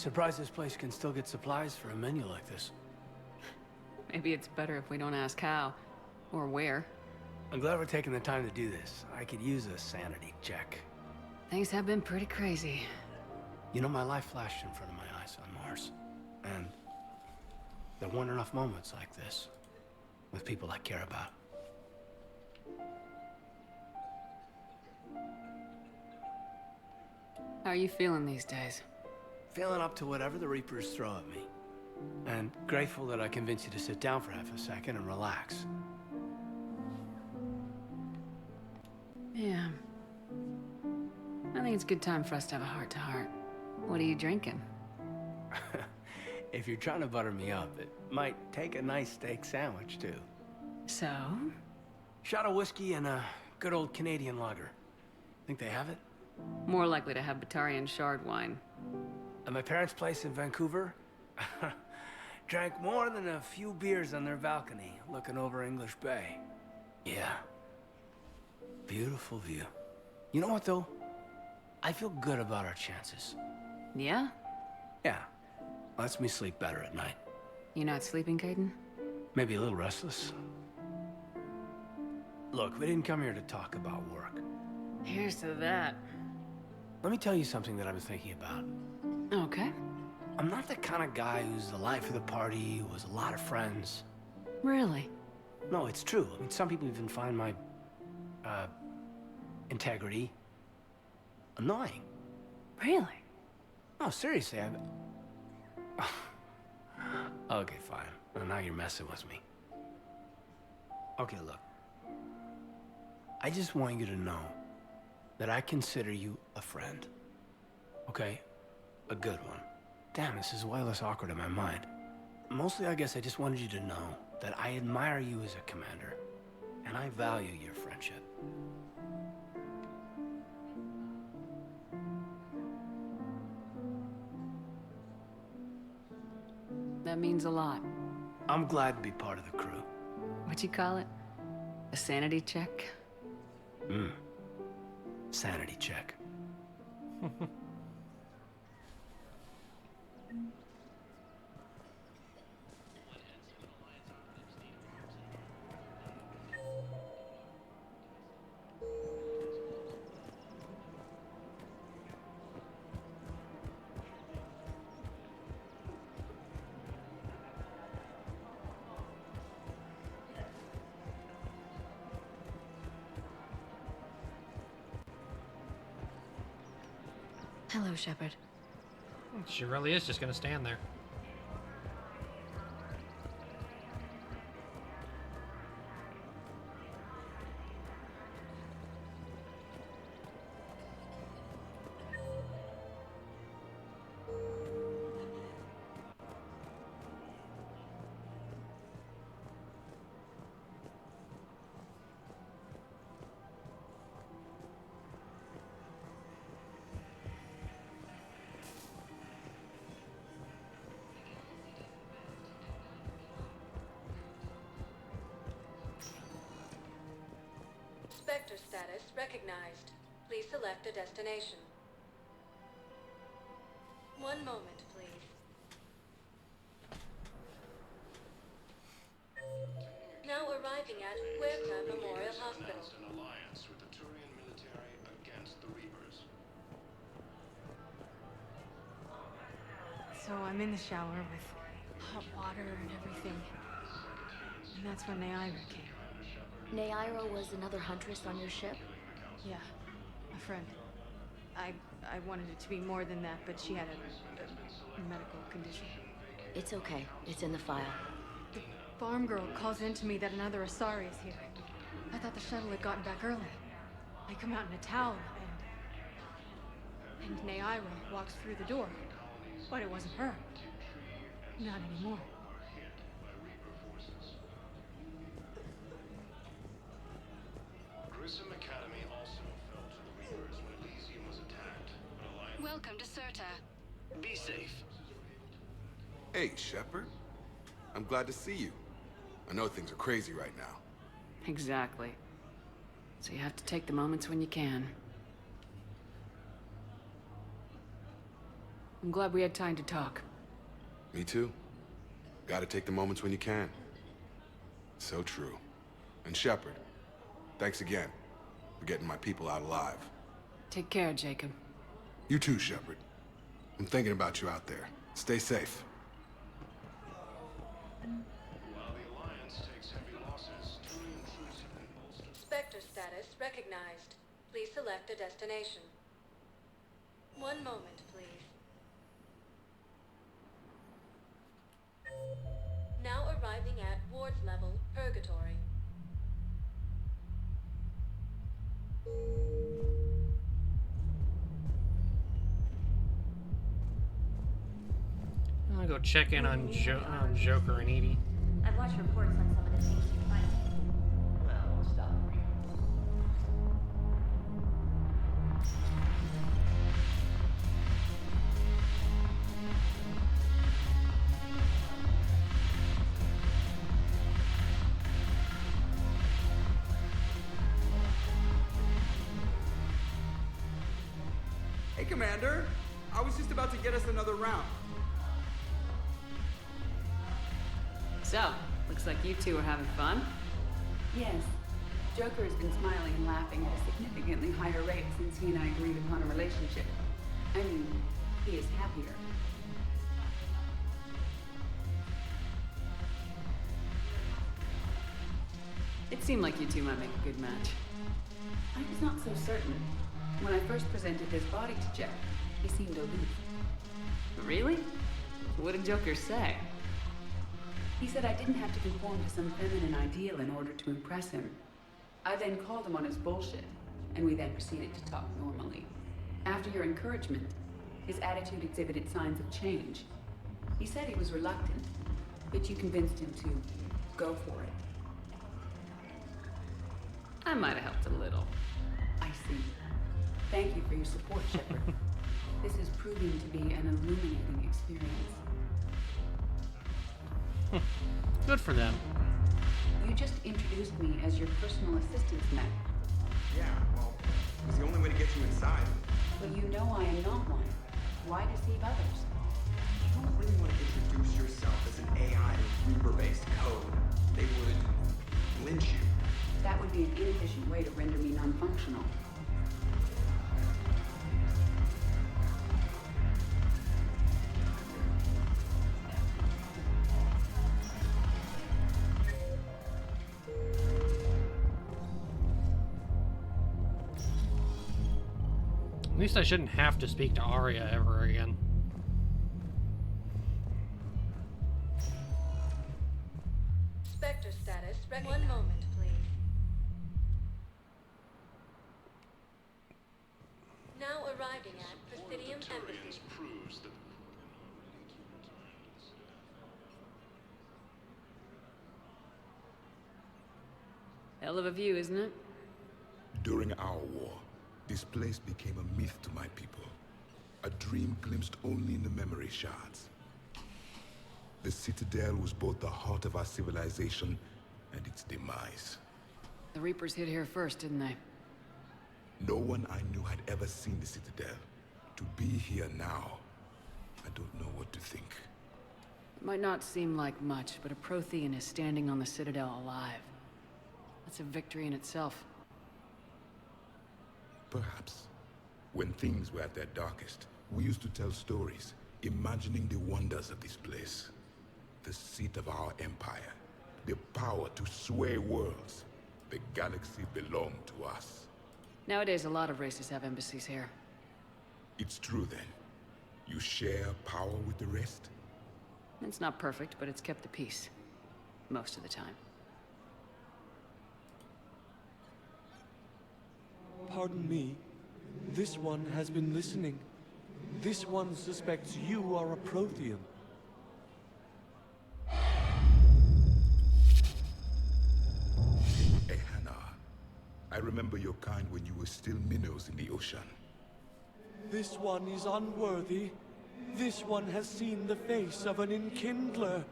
J: Surprised this place can still get supplies for a menu like this.
D: Maybe it's better if we don't ask how. Or where.
J: I'm glad we're taking the time to do this. I could use a sanity check.
D: Things have been pretty crazy.
J: You know, my life flashed in front of my eyes on Mars. And there weren't enough moments like this with people I care about.
D: How are you feeling these days?
J: Feeling up to whatever the Reapers throw at me. And grateful that I convinced you to sit down for half a second and relax.
D: Yeah. I think it's a good time for us to have a heart-to-heart. What are you drinking?
J: If you're trying to butter me up, it might take a nice steak sandwich, too.
D: So?
J: Shot of whiskey and a good old Canadian lager. Think they have it?
D: More likely to have Batarian shard wine.
J: At my parents' place in Vancouver, drank more than a few beers on their balcony, looking over English Bay. Yeah. Beautiful view. You know what, though? I feel good about our chances.
D: Yeah?
J: Yeah. Lets me sleep better at night.
D: You not sleeping, Kaidan?
J: Maybe a little restless. Look, we didn't come here to talk about work.
D: Here's to that.
J: Let me tell you something that I've been thinking about.
D: Okay.
J: I'm not the kind of guy who's the life of the party, who has a lot of friends.
D: Really?
J: No, it's true. I mean, some people even find my, integrity annoying.
D: Really?
J: No, seriously, Okay, fine. Well, now you're messing with me. Okay, look. I just want you to know that I consider you a friend. Okay? A good one. Damn, this is way less awkward in my mind. Mostly, I guess I just wanted you to know that I admire you as a commander, and I value your friendship.
D: That means a lot.
J: I'm glad to be part of the crew.
D: What'd you call it? A sanity check?
J: Sanity check.
O: Hello, Shepard.
A: She really is just gonna stand there.
O: Spectre status recognized. Please select a destination. One moment, please. Now arriving at Huerta Memorial Hospital.
K: An alliance with the Turian military against the Reapers.
X: So I'm in the shower with hot water and everything. And that's when Neaira came.
W: Neaira was another huntress on your ship?
X: Yeah, a friend. I wanted it to be more than that, but she had a medical condition.
W: It's okay. It's in the file.
X: The farm girl calls in to me that another Asari is here. I thought the shuttle had gotten back early. I come out in a towel, and Neaira walks through the door. But it wasn't her. Not anymore.
K: Grissom Academy also fell to the Reapers when Elysium was attacked.
T: Welcome to Serta.
K: Be safe.
G: Hey, Shepard. I'm glad to see you. I know things are crazy right now.
D: Exactly. So you have to take the moments when you can. I'm glad we had time to talk.
G: Me too. Gotta take the moments when you can. So true. And Shepard, thanks again for getting my people out alive.
D: Take care, Jacob.
G: You too, Shepard. I'm thinking about you out there. Stay safe.
E: Spectre status recognized. Please select a destination. One moment, please. Now arriving at Ward's level, Purgatory.
A: I'm gonna go check in on Joker and Edie.
U: I've watched reports on some of the things you find. Well, stop.
Q: Hey, Commander. I was just about to get us another round.
F: So, looks like you two are having fun. Yes. Joker has been smiling and laughing at a significantly higher rate since he and I agreed upon a relationship. I mean, he is happier. It seemed like you two might make a good match. I was not so certain. When I first presented his body to Jack, he seemed aloof. Really? What did Joker say? He said I didn't have to conform to some feminine ideal in order to impress him. I then called him on his bullshit, and we then proceeded to talk normally. After your encouragement, his attitude exhibited signs of change. He said he was reluctant, but you convinced him to go for it. I might have helped a little. I see. Thank you for your support, Shepard. This is proving to be an illuminating experience.
A: Good for them.
F: You just introduced me as your personal assistance, Matt.
Q: Yeah, well, it was the only way to get you inside.
F: But you know I am not one. Why deceive others?
Q: You don't really want to introduce yourself as an AI Reaper-based code. They would lynch you.
F: That would be an inefficient way to render me non-functional.
A: At least I shouldn't have to speak to Arya ever again.
E: Spectre status. One moment, please. Now arriving at Presidium Embassy.
F: Hell of a view, isn't it?
B: During our war, this place became a myth to my people. A dream glimpsed only in the memory shards. The Citadel was both the heart of our civilization and its demise.
D: The Reapers hit here first, didn't they?
B: No one I knew had ever seen the Citadel. To be here now, I don't know what to think.
D: It might not seem like much, but a Prothean is standing on the Citadel alive. That's a victory in itself.
B: Perhaps. When things were at their darkest, we used to tell stories, imagining the wonders of this place. The seat of our empire, the power to sway worlds. The galaxy belonged to us.
D: Nowadays, a lot of races have embassies here.
B: It's true then. You share power with the rest?
D: It's not perfect, but it's kept the peace. Most of the time.
R: Pardon me. This one has been listening. This one suspects you are a Prothean.
B: Ehana, I remember your kind when you were still minnows in the ocean.
R: This one is unworthy. This one has seen the face of an Enkindler.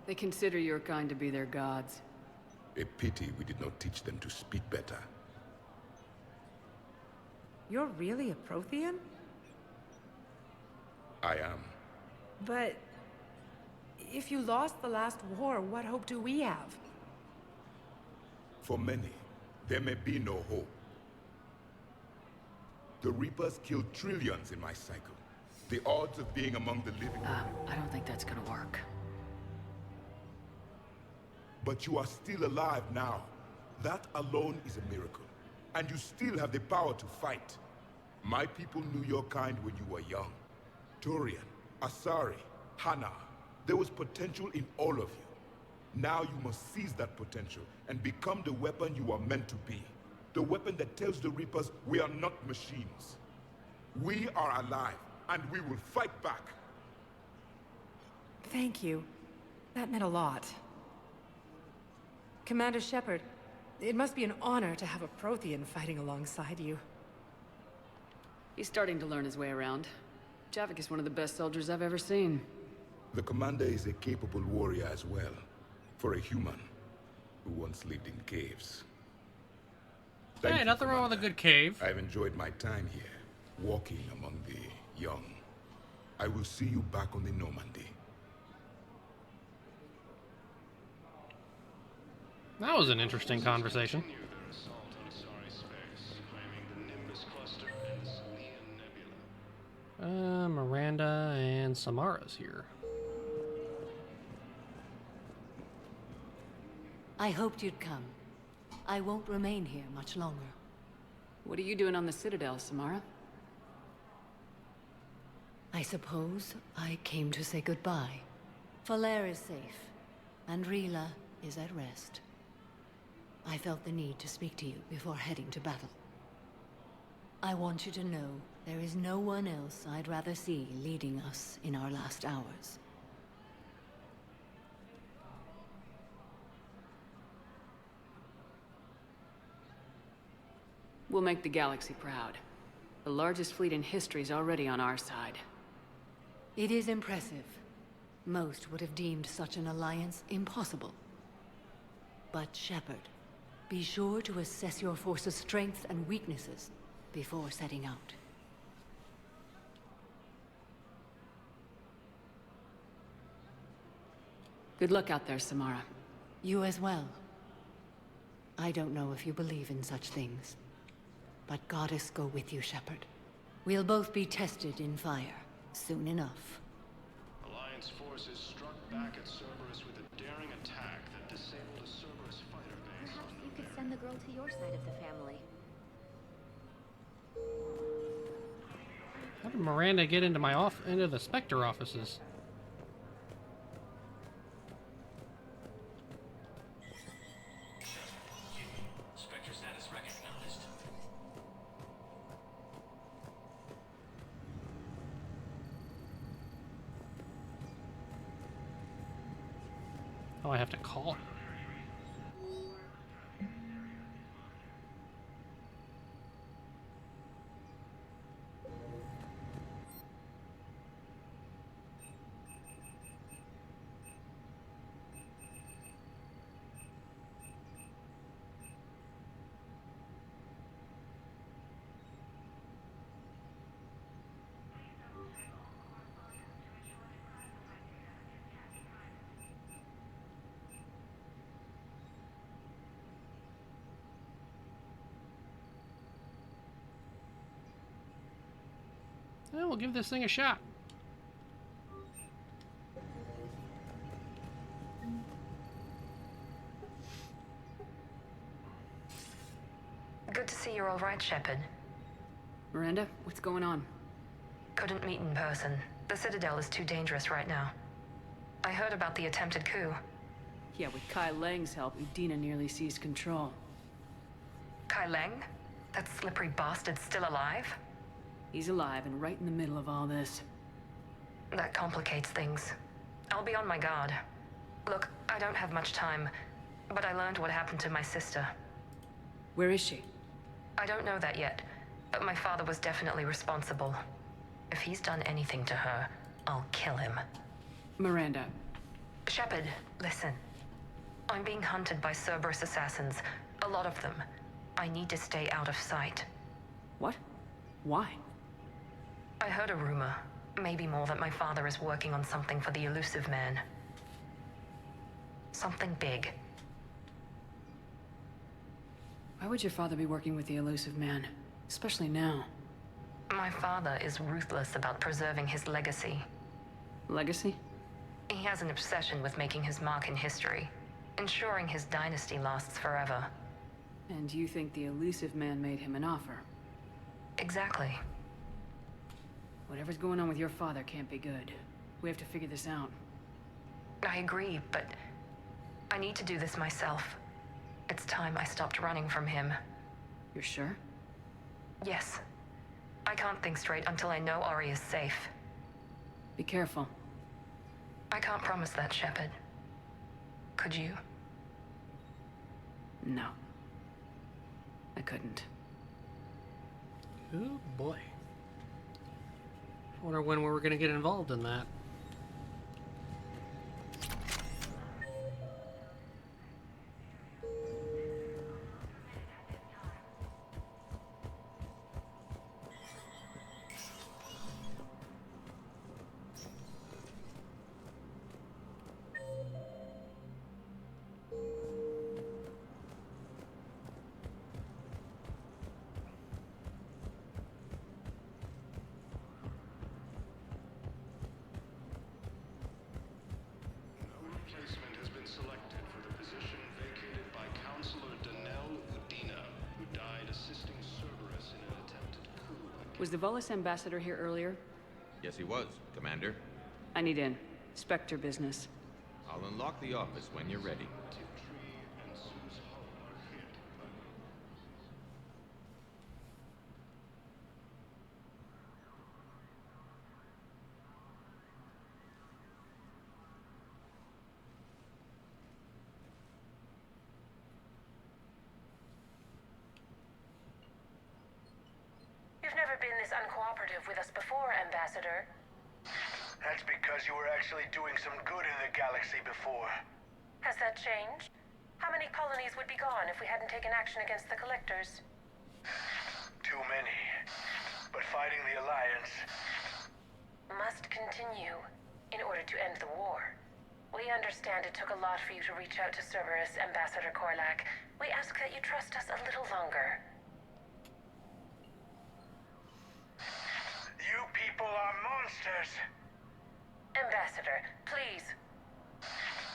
D: They consider your kind to be their gods.
B: A pity we did not teach them to speak better.
V: You're really a Prothean?
B: I am.
H: But if you lost the last war, what hope do we have?
B: For many, there may be no hope. The Reapers killed trillions in my cycle. The odds of being among the living...
D: I don't think that's gonna work.
B: But you are still alive now. That alone is a miracle. And you still have the power to fight. My people knew your kind when you were young. Turian, Asari, Hana. There was potential in all of you. Now you must seize that potential and become the weapon you are meant to be. The weapon that tells the Reapers we are not machines. We are alive, and we will fight back.
H: Thank you. That meant a lot. Commander Shepard, it must be an honor to have a Prothean fighting alongside you.
D: He's starting to learn his way around. Javik is one of the best soldiers I've ever seen.
B: The commander is a capable warrior as well. For a human who once lived in caves.
A: Hey, nothing wrong with a good cave.
B: I've enjoyed my time here, walking among the young. I will see you back on the Normandy.
A: That was an interesting conversation. Miranda and Samara's here.
C: I hoped you'd come. I won't remain here much longer.
D: What are you doing on the Citadel, Samara?
C: I suppose I came to say goodbye. Falere is safe, and Rila is at rest. I felt the need to speak to you before heading to battle. I want you to know there is no one else I'd rather see leading us in our last hours.
D: We'll make the galaxy proud. The largest fleet in history is already on our side.
C: It is impressive. Most would have deemed such an alliance impossible. But Shepard, be sure to assess your force's strengths and weaknesses before setting out.
D: Good luck out there, Samara.
C: You as well. I don't know if you believe in such things, but Goddess go with you, Shepard. We'll both be tested in fire, soon enough.
K: Alliance forces struck back at Cerberus with a daring attack that disabled a Cerberus fighter base.
W: Perhaps you could send the girl to your side of the family.
A: How did Miranda get into into the Spectre offices?
K: Spectre status recognized.
A: Oh, I have to call. Well, we'll give this thing a shot.
S: Good to see you're all right, Shepard.
D: Miranda, what's going on?
S: Couldn't meet in person. The Citadel is too dangerous right now. I heard about the attempted coup.
D: Yeah, with Kai Lang's help, Udina nearly seized control.
S: Kai Lang? That slippery bastard's still alive?
D: He's alive and right in the middle of all this.
S: That complicates things. I'll be on my guard. Look, I don't have much time, but I learned what happened to my sister.
D: Where is she?
S: I don't know that yet, but my father was definitely responsible. If he's done anything to her, I'll kill him.
D: Miranda.
S: Shepard, listen. I'm being hunted by Cerberus assassins. A lot of them. I need to stay out of sight.
D: What? Why?
S: I heard a rumor.
I: Maybe more that my father is working on something for the Elusive Man. Something big.
D: Why would your father be working with the Elusive Man? Especially now.
I: My father is ruthless about preserving his legacy.
D: Legacy?
I: He has an obsession with making his mark in history, ensuring his dynasty lasts forever.
D: And you think the Elusive Man made him an offer?
I: Exactly.
D: Whatever's going on with your father can't be good. We have to figure this out.
I: I agree, but I need to do this myself. It's time I stopped running from him.
D: You're sure?
I: Yes. I can't think straight until I know Ori is safe.
D: Be careful.
I: I can't promise that, Shepard. Could you?
D: No. I couldn't.
A: Oh boy. Wonder when we were gonna get involved in that.
D: Was the Volus ambassador here earlier?
M: Yes, he was, Commander.
D: I need in. Spectre business.
M: I'll unlock the office when you're ready.
N: You've never been this uncooperative with us before, Ambassador.
V: That's because you were actually doing some good in the galaxy before.
N: Has that changed? How many colonies would be gone if we hadn't taken action against the Collectors?
V: Too many. But fighting the Alliance...
N: must continue in order to end the war. We understand it took a lot for you to reach out to Cerberus, Ambassador Korlak. We ask that you trust us a little longer.
V: You people are monsters!
N: Ambassador, please.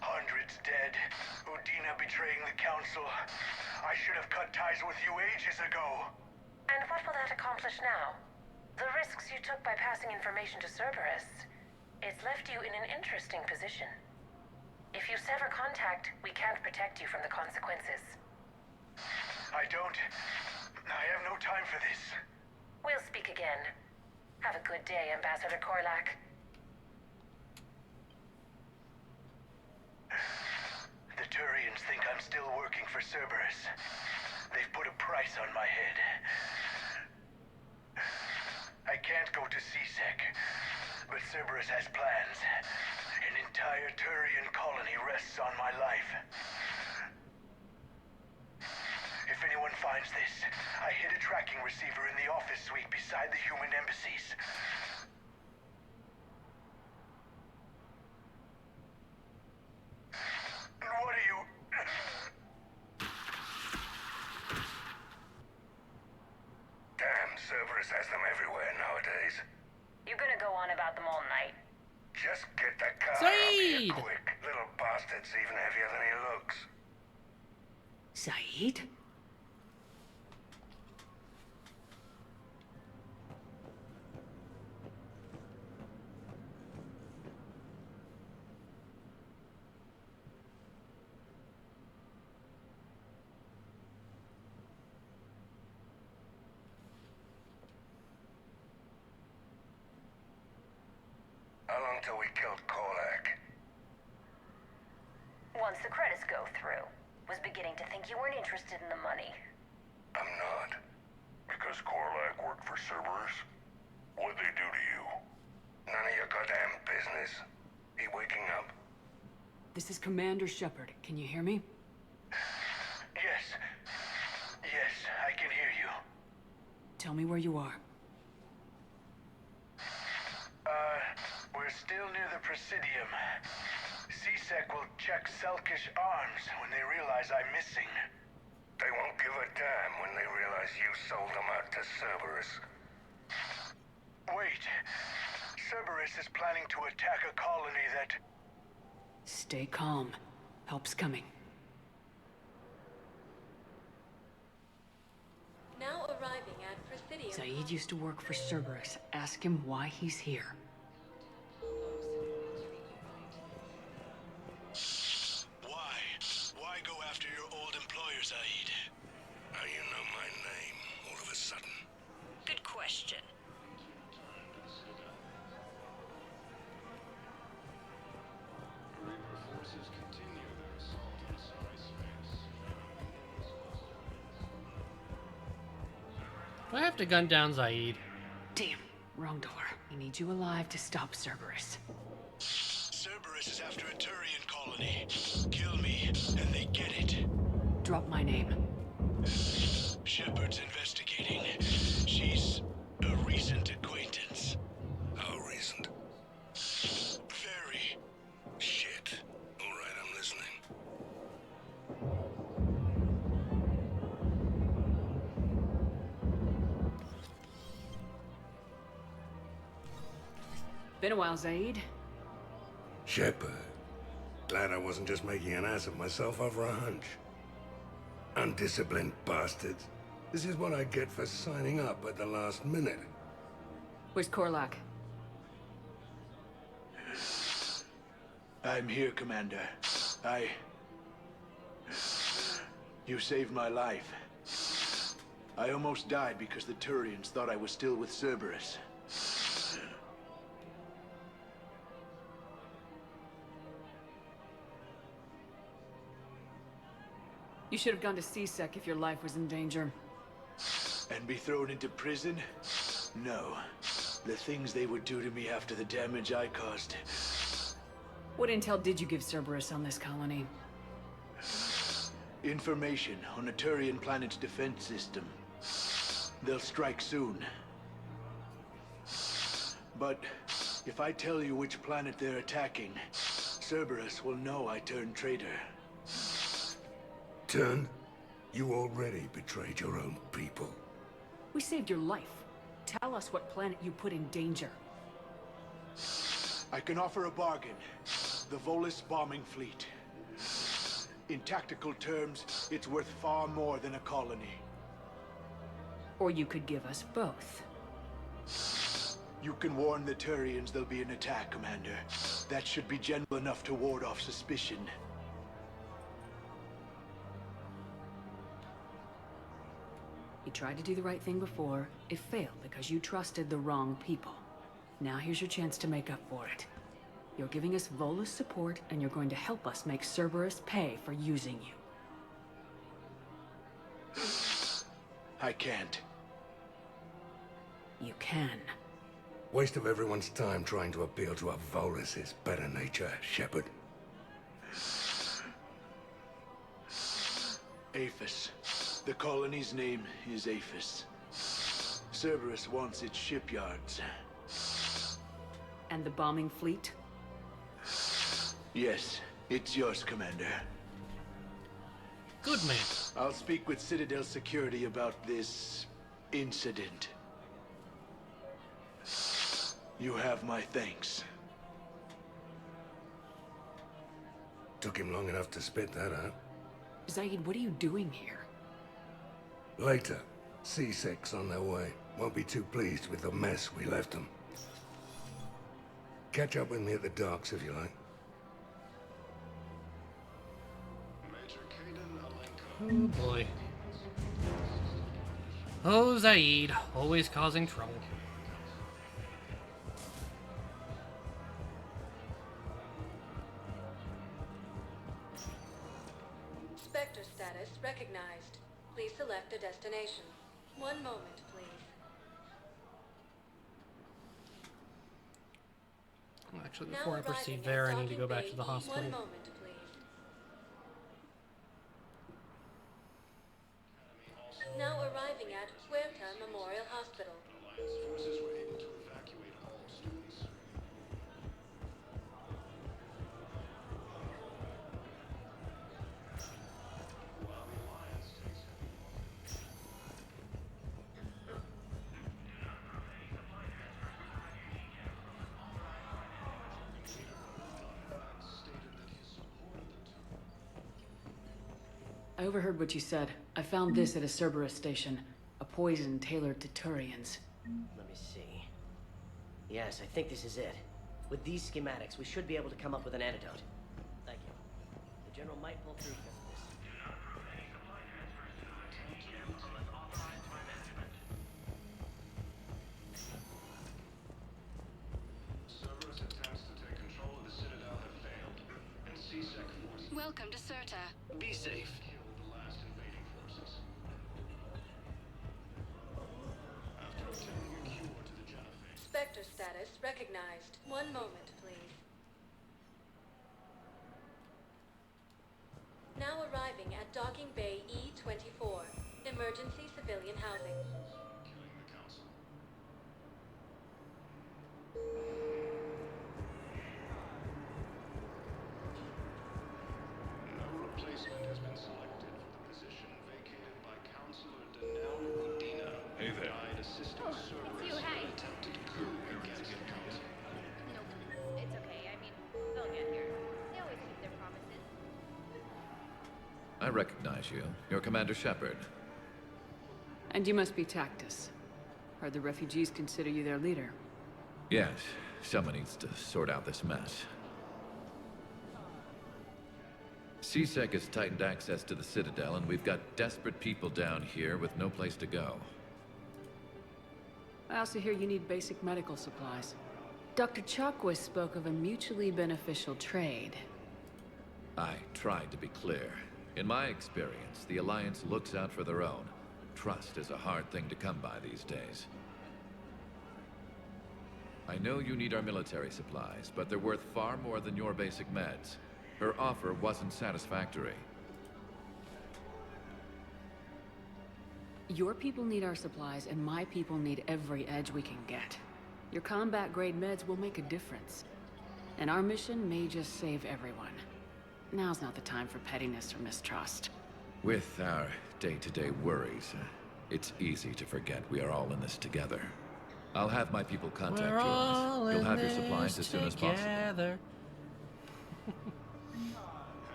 V: Hundreds dead. Udina betraying the Council. I should have cut ties with you ages ago.
N: And what will that accomplish now? The risks you took by passing information to Cerberus. It's left you in an interesting position. If you sever contact, we can't protect you from the consequences.
V: I have no time for this.
N: We'll speak again. Have a good day, Ambassador Korlak.
V: The Turians think I'm still working for Cerberus. They've put a price on my head. I can't go to C-Sec, but Cerberus has plans. An entire Turian colony rests on my life. If anyone finds this, I hid a tracking receiver in the office suite beside the human embassies. What are you... Damn, Cerberus has them everywhere nowadays.
N: You're gonna go on about them all night.
V: Just get that car
A: Saeed!
V: up here quick. Little bastard's even heavier than he looks.
D: Saeed?
V: How long till we killed Korlak?
N: Once the credits go through. Was beginning to think you weren't interested in the money.
V: I'm not. Because Korlak worked for Cerberus? What'd they do to you? None of your goddamn business. He waking up?
D: This is Commander Shepard. Can you hear me?
V: Yes. Yes, I can hear you.
D: Tell me where you are.
V: Presidium. C-Sec will check Selkish arms when they realize I'm missing. They won't give a damn when they realize you sold them out to Cerberus. Wait. Cerberus is planning to attack a colony that...
D: Stay calm. Help's coming.
E: Now arriving at Presidium.
D: Zaid used to work for Cerberus. Ask him why he's here.
V: Why? Why go after your old employer, Zaid? How you know my name all of a sudden?
J: Good question.
K: Reaper forces continue their assault on Asari space.
A: Do I have to gun down Zaid?
D: Damn, wrong door. We need you alive to stop Cerberus.
V: Cerberus is after a Turian colony. Kill me, and they get it.
D: Drop my name.
V: Shepard's investigating. She's a recent acquaintance. How recent? Very. Shit. All right, I'm listening.
D: Been a while, Zaid.
V: Shepard. Glad I wasn't just making an ass of myself over a hunch. Undisciplined bastards. This is what I get for signing up at the last minute.
D: Where's Korlak?
V: I'm here, Commander. You saved my life. I almost died because the Turians thought I was still with Cerberus.
D: You should have gone to C-Sec if your life was in danger.
V: And be thrown into prison? No. The things they would do to me after the damage I caused.
D: What intel did you give Cerberus on this colony?
V: Information on a Turian planet's defense system. They'll strike soon. But if I tell you which planet they're attacking, Cerberus will know I turned traitor. Turned? You already betrayed your own people.
D: We saved your life. Tell us what planet you put in danger.
V: I can offer a bargain. The Volus bombing fleet. In tactical terms, it's worth far more than a colony.
D: Or you could give us both.
V: You can warn the Turians there'll be an attack, Commander. That should be gentle enough to ward off suspicion.
D: You tried to do the right thing before. It failed because you trusted the wrong people. Now here's your chance to make up for it. You're giving us Volus support, and you're going to help us make Cerberus pay for using you.
V: I can't.
D: You can.
V: Waste of everyone's time trying to appeal to a Volus's better nature, Shepard. Aphis. The colony's name is Aphis. Cerberus wants its shipyards.
D: And the bombing fleet?
V: Yes, it's yours, Commander.
A: Good man.
V: I'll speak with Citadel Security about this incident. You have my thanks. Took him long enough to spit that out.
D: Zaid, what are you doing here?
V: Later. C-Sec's on their way. Won't be too pleased with the mess we left them. Catch up with me at the docks if you like.
K: Major Kaidan Alenka.
A: Oh boy. Oh, Zaid, always causing trouble.
E: Spectre status recognized. Please select a destination. One moment, please.
A: Actually, before I proceed there, I need to go back to the hospital.
E: One moment, please. Now arriving at Huerta Memorial Hospital.
K: Alliance forces were able to evacuate all students.
D: I overheard what you said. I found this at a Cerberus station. A poison tailored to Turians.
L: Let me see. Yes, I think this is it. With these schematics, we should be able to come up with an antidote. Thank you. The General might pull through because of this.
K: Cerberus attempts to take control of the Citadel have failed, and C-Sec forces
T: Welcome to Serta.
K: be safe. Killed the last invading forces. After obtaining a cure to the genophage.
E: Spectre status recognized. One moment, please. Now arriving at Docking Bay E-24. Emergency civilian housing.
K: Killing the council. No replacement has been selected for the position vacated by Councilor Danelle Udina.
O: Hey there.
K: Died assisting Cerberus
P: you, hey.
K: in an attempted coup against the council.
P: No, it's okay. I mean, they'll get here. They always keep their promises.
O: I recognize you. You're Commander Shepard.
D: And you must be Tactus. Heard the refugees consider you their leader.
O: Yes, someone needs to sort out this mess. C-Sec has tightened access to the Citadel, and we've got desperate people down here with no place to go.
D: I also hear you need basic medical supplies. Dr. Chakwas spoke of a mutually beneficial trade.
O: I tried to be clear. In my experience, the Alliance looks out for their own. Trust is a hard thing to come by these days. I know you need our military supplies, but they're worth far more than your basic meds. Her offer wasn't satisfactory.
D: Your people need our supplies, and my people need every edge we can get. Your combat-grade meds will make a difference. And our mission may just save everyone. Now's not the time for pettiness or mistrust.
O: With our day-to-day worries, it's easy to forget we are all in this together. I'll have my people contact you. You'll have your supplies as soon as possible.
K: Heavy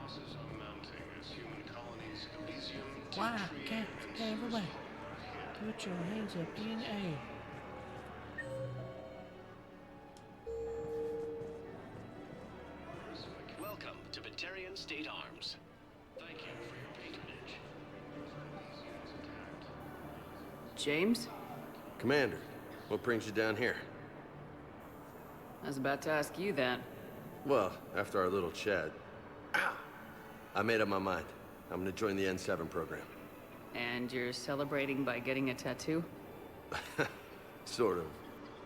K: losses are mounting as human colonies Elysium,
A: Why
K: Tea Tree,
A: can't
K: and
A: everyone
K: Cerberus
A: put your hands up in the air?
X: Welcome to Batarian State Arms.
K: Thank you for your patronage.
D: James?
Y: Commander, what brings you down here?
D: I was about to ask you that.
Y: Well, after our little chat, I made up my mind. I'm gonna join the N7 program.
D: And you're celebrating by getting a tattoo?
Y: Sort of.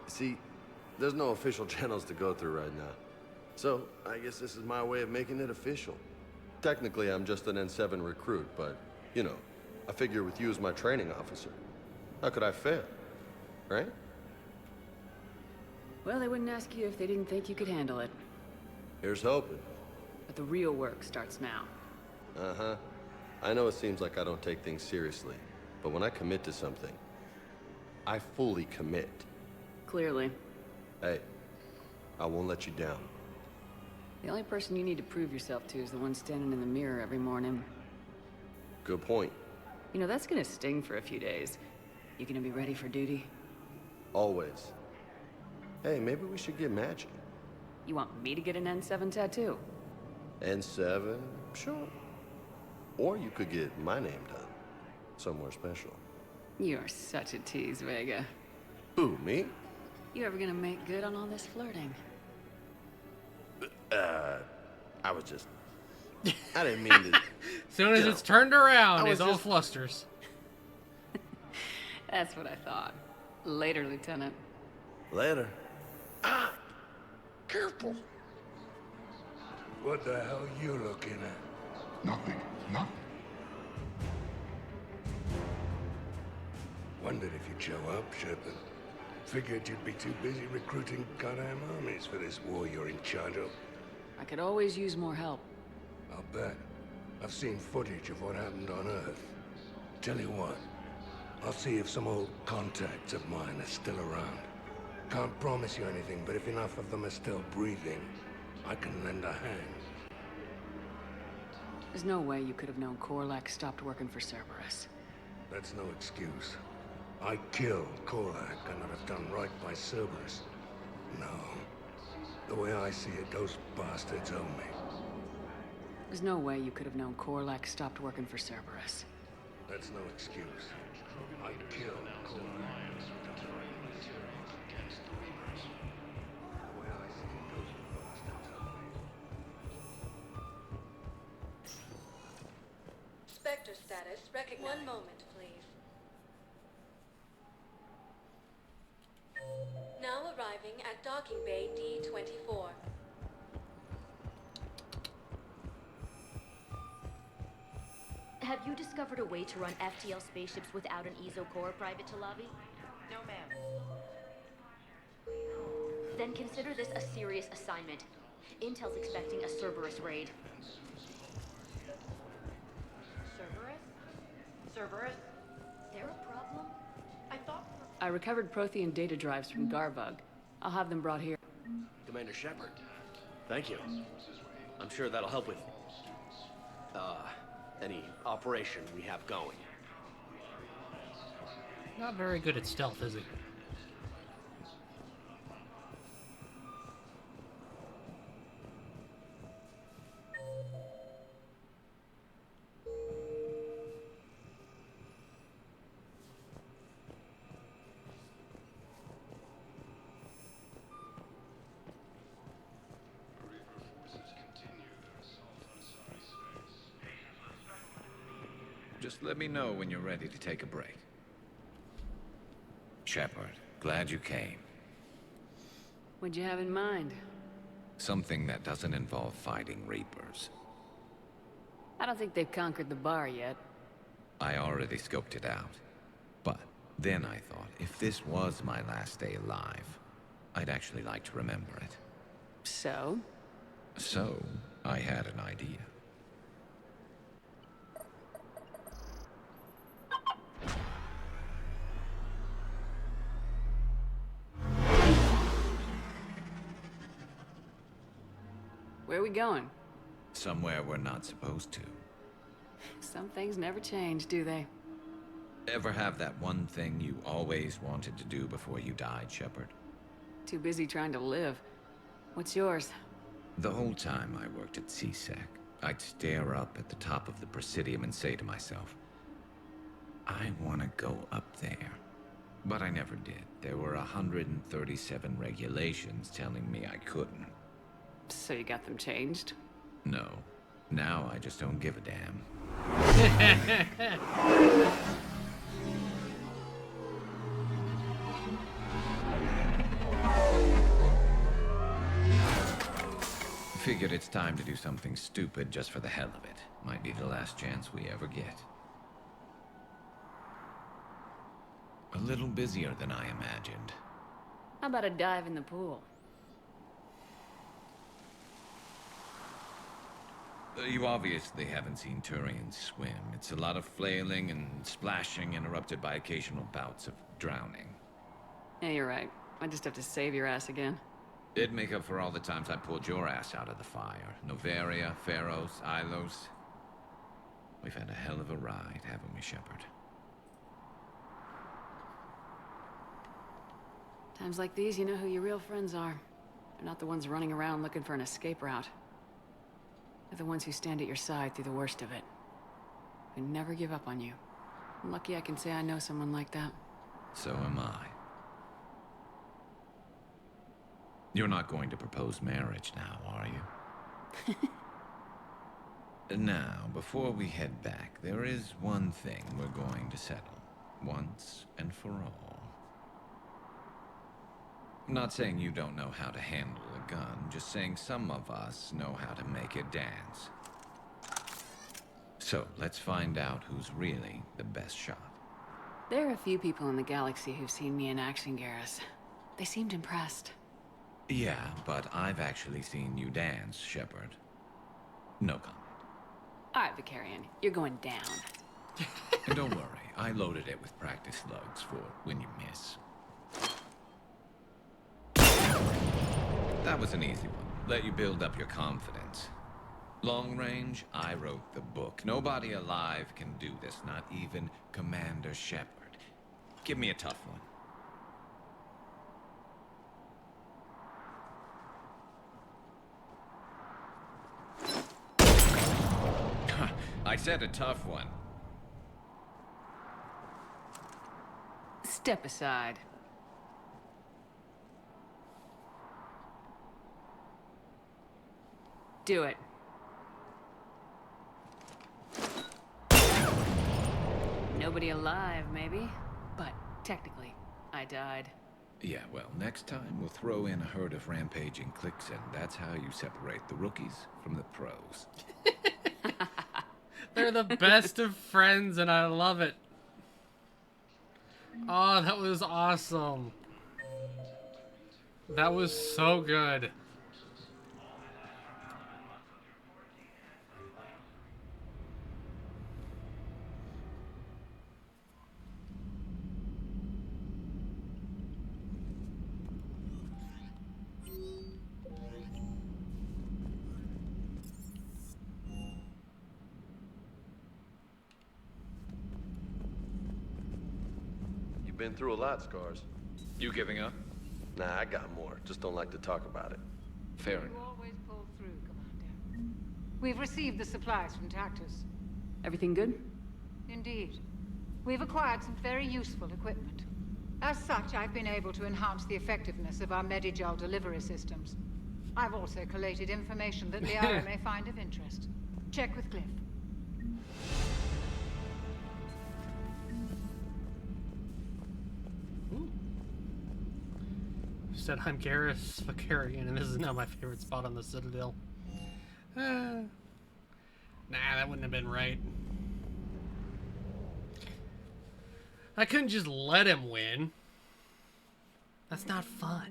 Y: See, there's no official channels to go through right now. So, I guess this is my way of making it official. Technically, I'm just an N7 recruit, but, you know, I figure with you as my training officer, how could I fail? Right?
D: Well, they wouldn't ask you if they didn't think you could handle it.
Y: Here's hoping.
D: But the real work starts now.
Y: Uh-huh. I know it seems like I don't take things seriously, but when I commit to something, I fully commit.
D: Clearly.
Y: Hey, I won't let you down.
D: The only person you need to prove yourself to is the one standing in the mirror every morning.
Y: Good point.
D: You know, that's gonna sting for a few days. You gonna be ready for duty?
Y: Always. Hey, maybe we should get matching.
D: You want me to get an N7 tattoo?
Y: N7? Sure. Or you could get my name done. Somewhere special.
D: You're such a tease, Vega.
Y: Who, me?
D: You ever gonna make good on all this flirting?
Y: I was just... I didn't mean to...
A: Soon as it's turned around, it's all flusters.
D: That's what I thought. Later, Lieutenant.
Y: Later.
V: Careful. What the hell are you looking at? Nothing. Nothing. Wondered if you'd show up, Shepard. Figured you'd be too busy recruiting goddamn armies for this war you're in charge of.
D: I could always use more help.
V: I'll bet. I've seen footage of what happened on Earth. Tell you what, I'll see if some old contacts of mine are still around. Can't promise you anything, but if enough of them are still breathing, I can lend a hand.
D: There's no way you could have known Korlak stopped working for Cerberus.
V: That's no excuse. I killed Korlak and I'd have done right by Cerberus. No. The way I see it, those bastards owe me.
D: There's no way you could have known Korlak stopped working for Cerberus.
V: That's no excuse. I killed Korlak.
E: Spectre status recognized. One moment, please. Now arriving at docking bay D-24.
W: Have you discovered a way to run FTL spaceships without an EZO core, Private Talavi?
N: No, ma'am.
W: Then consider this a serious assignment. Intel's expecting a Cerberus raid.
N: Cerberus?
W: There a problem?
N: I thought...
D: I recovered Prothean data drives from Garvug. I'll have them brought here.
F: Commander Shepard, thank you. I'm sure that'll help with, any operation we have going.
A: Not very good at stealth, is he?
O: Just let me know when you're ready to take a break. Shepard, glad you came.
D: What'd you have in mind?
O: Something that doesn't involve fighting Reapers.
D: I don't think they've conquered the bar yet.
O: I already scoped it out. But then I thought, if this was my last day alive, I'd actually like to remember it.
D: So?
O: So, I had an idea.
D: Where are we going?
O: Somewhere we're not supposed to.
D: Some things never change, do they?
O: Ever have that one thing you always wanted to do before you died, Shepard?
D: Too busy trying to live. What's yours?
O: The whole time I worked at CSEC, I'd stare up at the top of the Presidium and say to myself, I want to go up there. But I never did. There were 137 regulations telling me I couldn't.
D: So you got them changed?
O: No. Now I just don't give a damn. Figured it's time to do something stupid just for the hell of it. Might be the last chance we ever get. A little busier than I imagined.
D: How about a dive in the pool?
O: You obviously haven't seen Turians swim. It's a lot of flailing and splashing, interrupted by occasional bouts of drowning.
D: Yeah, you're right. I just have to save your ass again.
O: It'd make up for all the times I pulled your ass out of the fire. Noveria, Pharos, Ilos. We've had a hell of a ride, haven't we, Shepard?
D: Times like these, you know who your real friends are. They're not the ones running around looking for an escape route. They're the ones who stand at your side through the worst of it. Who never give up on you. I'm lucky I can say I know someone like that.
O: So am I. You're not going to propose marriage now, are you? Now, before we head back, there is one thing we're going to settle. Once and for all. I'm not saying you don't know how to handle a gun, just saying some of us know how to make it dance. So, let's find out who's really the best shot.
D: There are a few people in the galaxy who've seen me in action, Garrus. They seemed impressed.
O: Yeah, but I've actually seen you dance, Shepard. No comment.
D: Alright, Vicarian, you're going down.
O: And don't worry, I loaded it with practice slugs for when you miss. That was an easy one. Let you build up your confidence. Long range, I wrote the book. Nobody alive can do this, not even Commander Shepard. Give me a tough one. I said a tough one.
D: Step aside. Do it. Nobody alive, maybe? But technically, I died.
O: Yeah, well, next time we'll throw in a herd of rampaging cliques, and that's how you separate the rookies from the pros.
A: They're the best of friends, and I love it. Oh, that was awesome. That was so good.
Y: You've been through a lot, Scars.
O: You giving up?
Y: Nah, I got more. Just don't like to talk about it.
O: Fair enough.
G: You always pull through, Commander. We've received the supplies from Tactus.
D: Everything good?
G: Indeed. We've acquired some very useful equipment. As such, I've been able to enhance the effectiveness of our Medigel delivery systems. I've also collated information that Liara may find of interest. Check with Glyph.
A: Said I'm Garrus Vakarian, and this is now my favorite spot on the Citadel. Nah, that wouldn't have been right. I couldn't just let him win. That's not fun.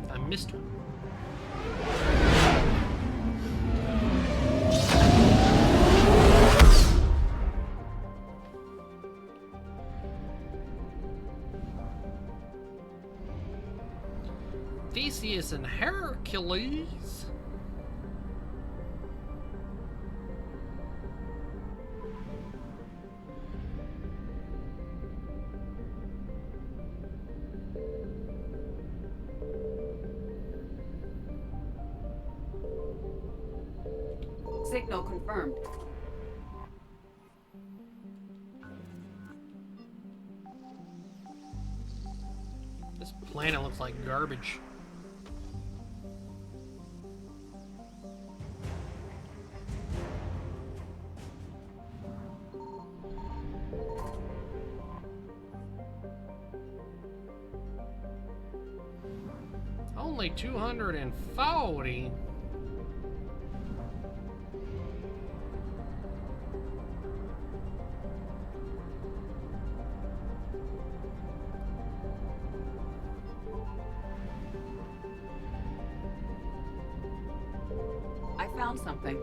A: I missed her. Theseus and Hercules.
D: Signal confirmed.
A: This planet looks like garbage. Only 240.
D: I found something.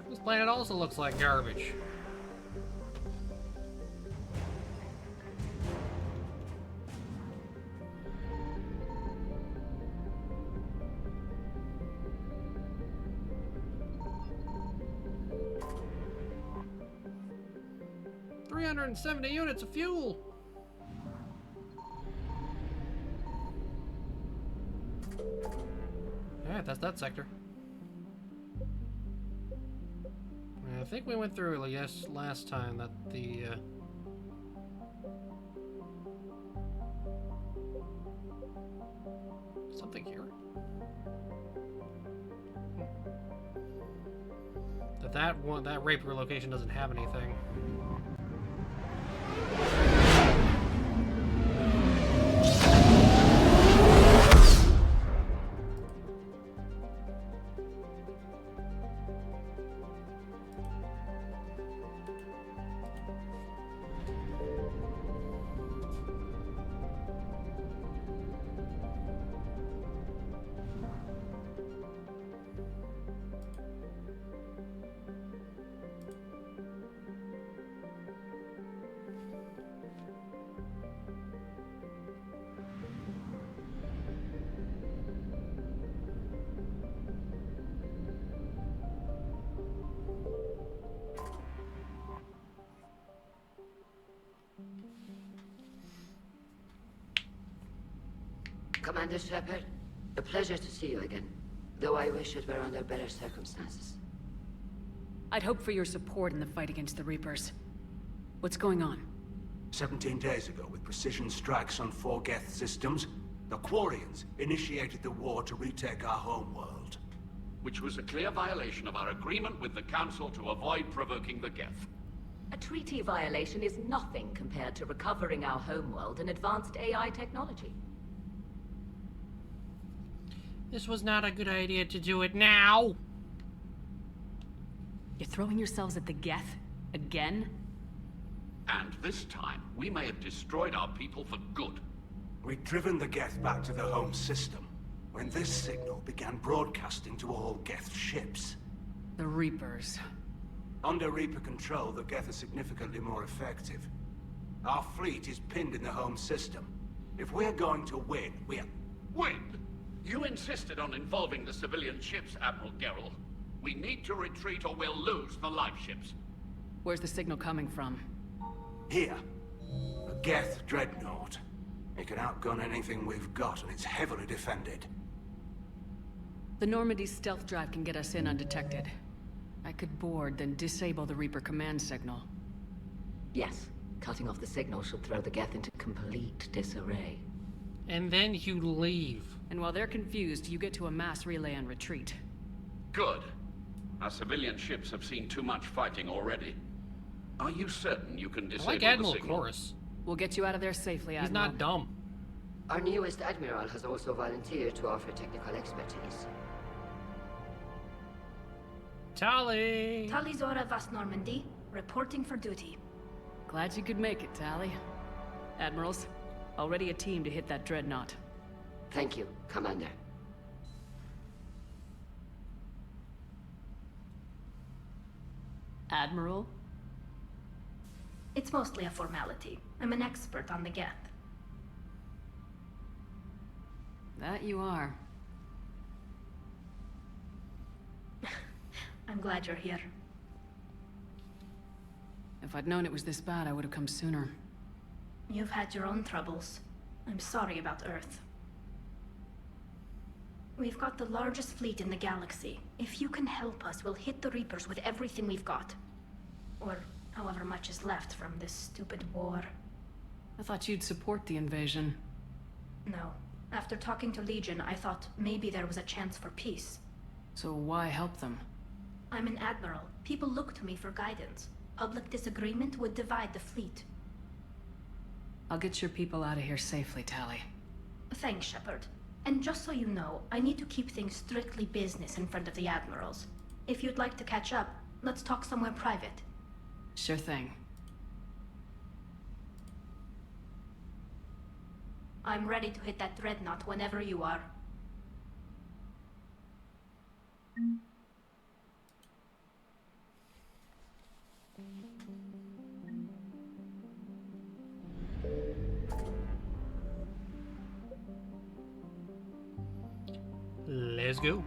A: This planet also looks like garbage. $370 units of fuel. Alright, that's that sector. I think we went through it, yes, last time that the something here. That rapier location doesn't have anything.
B: Commander Shepard, a pleasure to see you again. Though I wish it were under better circumstances.
D: I'd hoped for your support in the fight against the Reapers. What's going on?
H: 17 days ago, with precision strikes on 4 Geth systems, the Quarians initiated the war to retake our homeworld.
Q: Which was a clear violation of our agreement with the Council to avoid provoking the Geth.
B: A treaty violation is nothing compared to recovering our homeworld and advanced AI technology.
A: This was not a good idea to do it now.
D: You're throwing yourselves at the Geth? Again?
Q: And this time, we may have destroyed our people for good.
H: We'd driven the Geth back to the home system, when this signal began broadcasting to all Geth ships.
D: The Reapers.
H: Under Reaper control, the Geth are significantly more effective. Our fleet is pinned in the home system. If we're going to win, we're...
Q: Win? You insisted on involving the civilian ships, Admiral Gerrel. We need to retreat or we'll lose the live ships.
D: Where's the signal coming from?
H: Here. A Geth dreadnought. It can outgun anything we've got, and it's heavily defended.
D: The Normandy's stealth drive can get us in undetected. I could board, then disable the Reaper command signal.
B: Yes. Cutting off the signal should throw the Geth into complete disarray.
A: And then you leave.
D: And while they're confused, you get to a mass relay and retreat.
Q: Good. Our civilian ships have seen too much fighting already. Are you certain you can disable
A: I like Admiral
Q: the signal?
A: Chorus.
D: We'll get you out of there safely, Admiral.
A: He's not dumb.
B: Our newest Admiral has also volunteered to offer technical expertise.
A: Tali!
R: Tali Zora Vast Normandy, reporting for duty.
D: Glad you could make it, Tali. Admirals, already a team to hit that dreadnought.
B: Thank you, Commander.
D: Admiral?
R: It's mostly a formality. I'm an expert on the Geth.
D: That you are.
R: I'm glad you're here.
D: If I'd known it was this bad, I would have come sooner.
R: You've had your own troubles. I'm sorry about Earth. We've got the largest fleet in the galaxy. If you can help us, we'll hit the Reapers with everything we've got. Or however much is left from this stupid war.
D: I thought you'd support the invasion.
R: No. After talking to Legion, I thought maybe there was a chance for peace.
D: So why help them?
R: I'm an admiral. People look to me for guidance. Public disagreement would divide the fleet.
D: I'll get your people out of here safely, Tali.
R: Thanks, Shepard. And just so you know, I need to keep things strictly business in front of the admirals. If you'd like to catch up, let's talk somewhere private.
D: Sure thing.
R: I'm ready to hit that dreadnought whenever you are.
A: Let's go.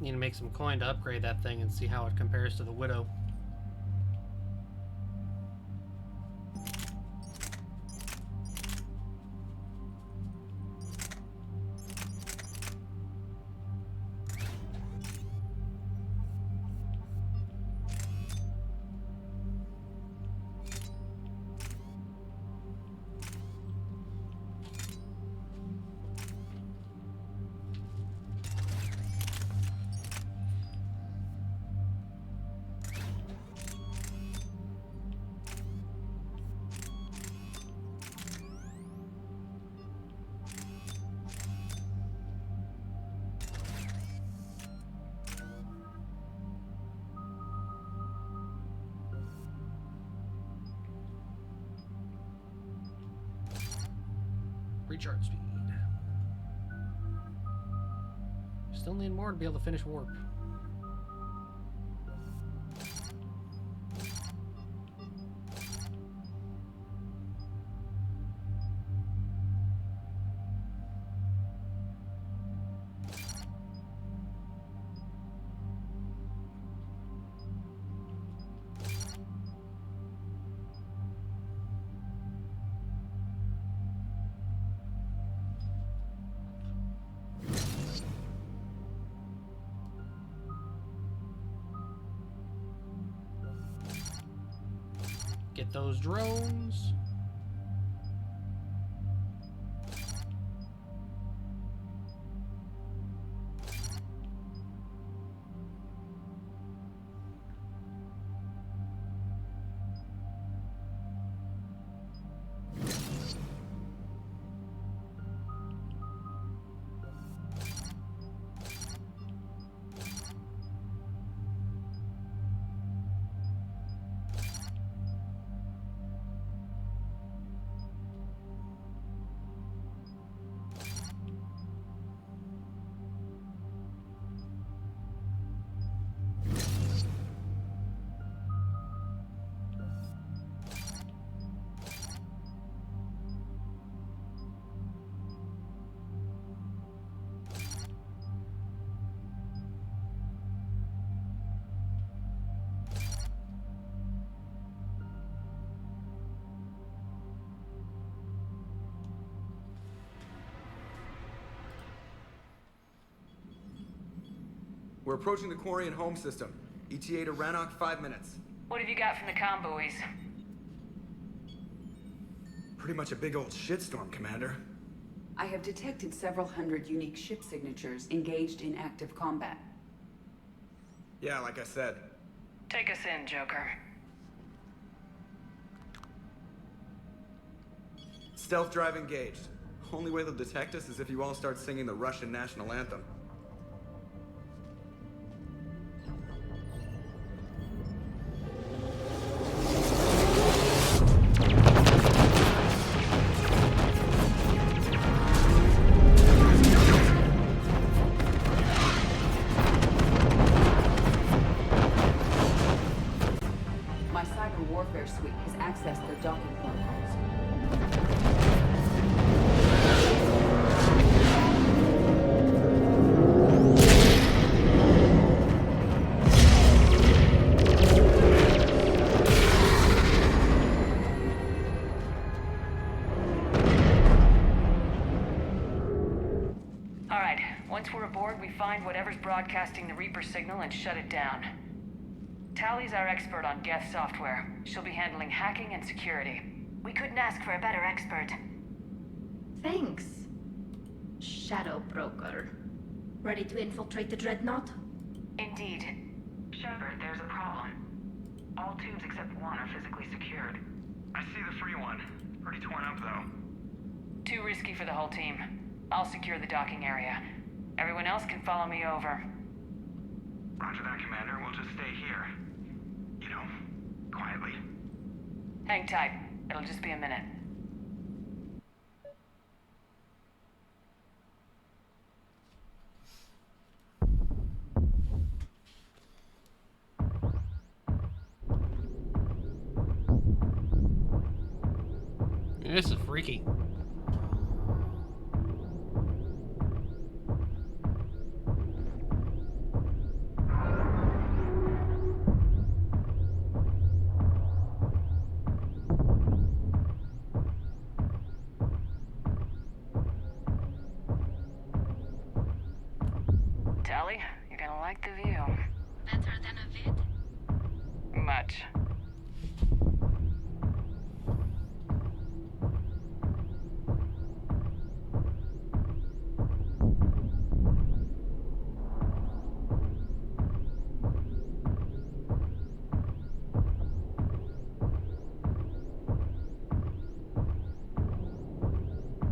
A: Need to make some coin to upgrade that thing and see how it compares to the Widow. Recharge speed. Still need more to be able to finish warp. Get those drones.
C: We're approaching the Quarian home system. ETA to Rannoch, 5 minutes.
D: What have you got from the comm buoys?
C: Pretty much a big old shitstorm, Commander.
I: I have detected several hundred unique ship signatures engaged in active combat.
C: Yeah, like I said.
D: Take us in, Joker.
C: Stealth drive engaged. Only way they'll detect us is if you all start singing the Russian national anthem.
D: Whatever's broadcasting the Reaper signal and shut it down. Tally's our expert on Geth software. She'll be handling hacking and security.
N: We couldn't ask for a better expert.
R: Thanks, Shadow Broker. Ready to infiltrate the Dreadnought?
D: Indeed.
M: Shepard, there's a problem. All tubes except one are physically secured. I see the free one. Pretty torn up, though.
D: Too risky for the whole team. I'll secure the docking area. Everyone else can follow me over.
M: Roger that, Commander. We'll just stay here. You know, quietly.
D: Hang tight. It'll just be a minute.
A: This is freaky.
J: Tali. You're gonna like the view.
R: Better than a vid?
J: Much.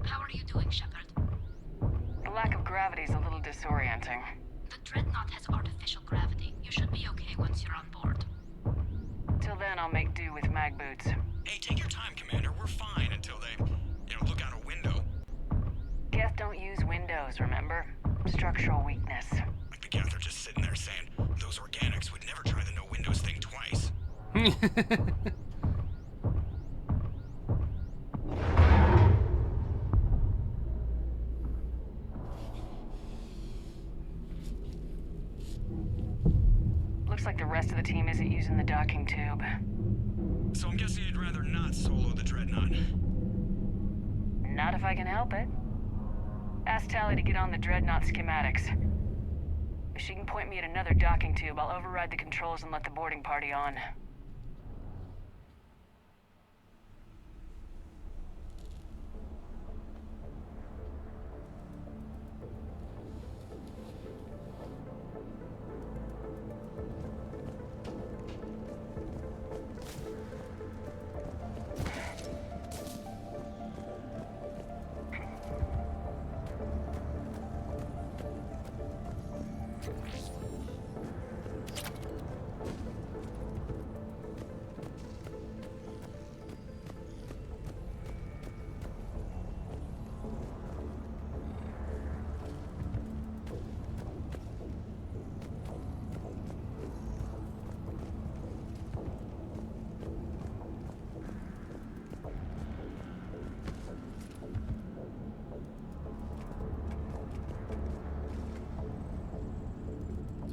R: How are you doing, Shepard?
J: The lack of gravity's a little disorienting.
R: The Dreadnought has artificial gravity. You should be okay once you're on board.
J: Till then, I'll make do with mag boots.
L: Hey, take your time, Commander. We're fine until they, look out a window.
J: Geth don't use windows, remember? Structural weakness.
L: Like the Geth are just sitting there saying, those organics would never try the no windows thing twice.
J: Looks like the rest of the team isn't using the docking tube.
L: So I'm guessing you'd rather not solo the Dreadnought.
J: Not if I can help it. Ask Tali to get on the Dreadnought schematics. If she can point me at another docking tube, I'll override the controls and let the boarding party on.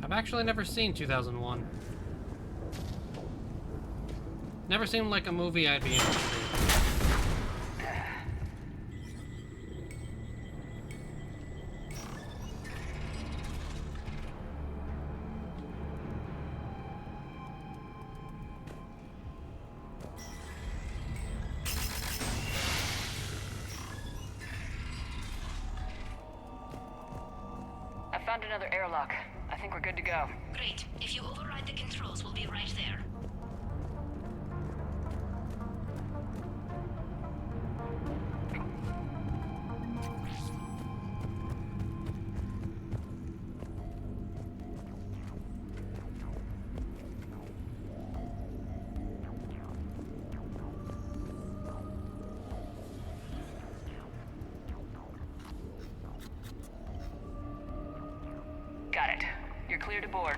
A: I've actually never seen 2001. Never seemed like a movie I'd be interested in.
J: I found another airlock. I think we're good to go.
R: Great. If you override the controls, we'll be right there.
J: Got it. You're clear to board.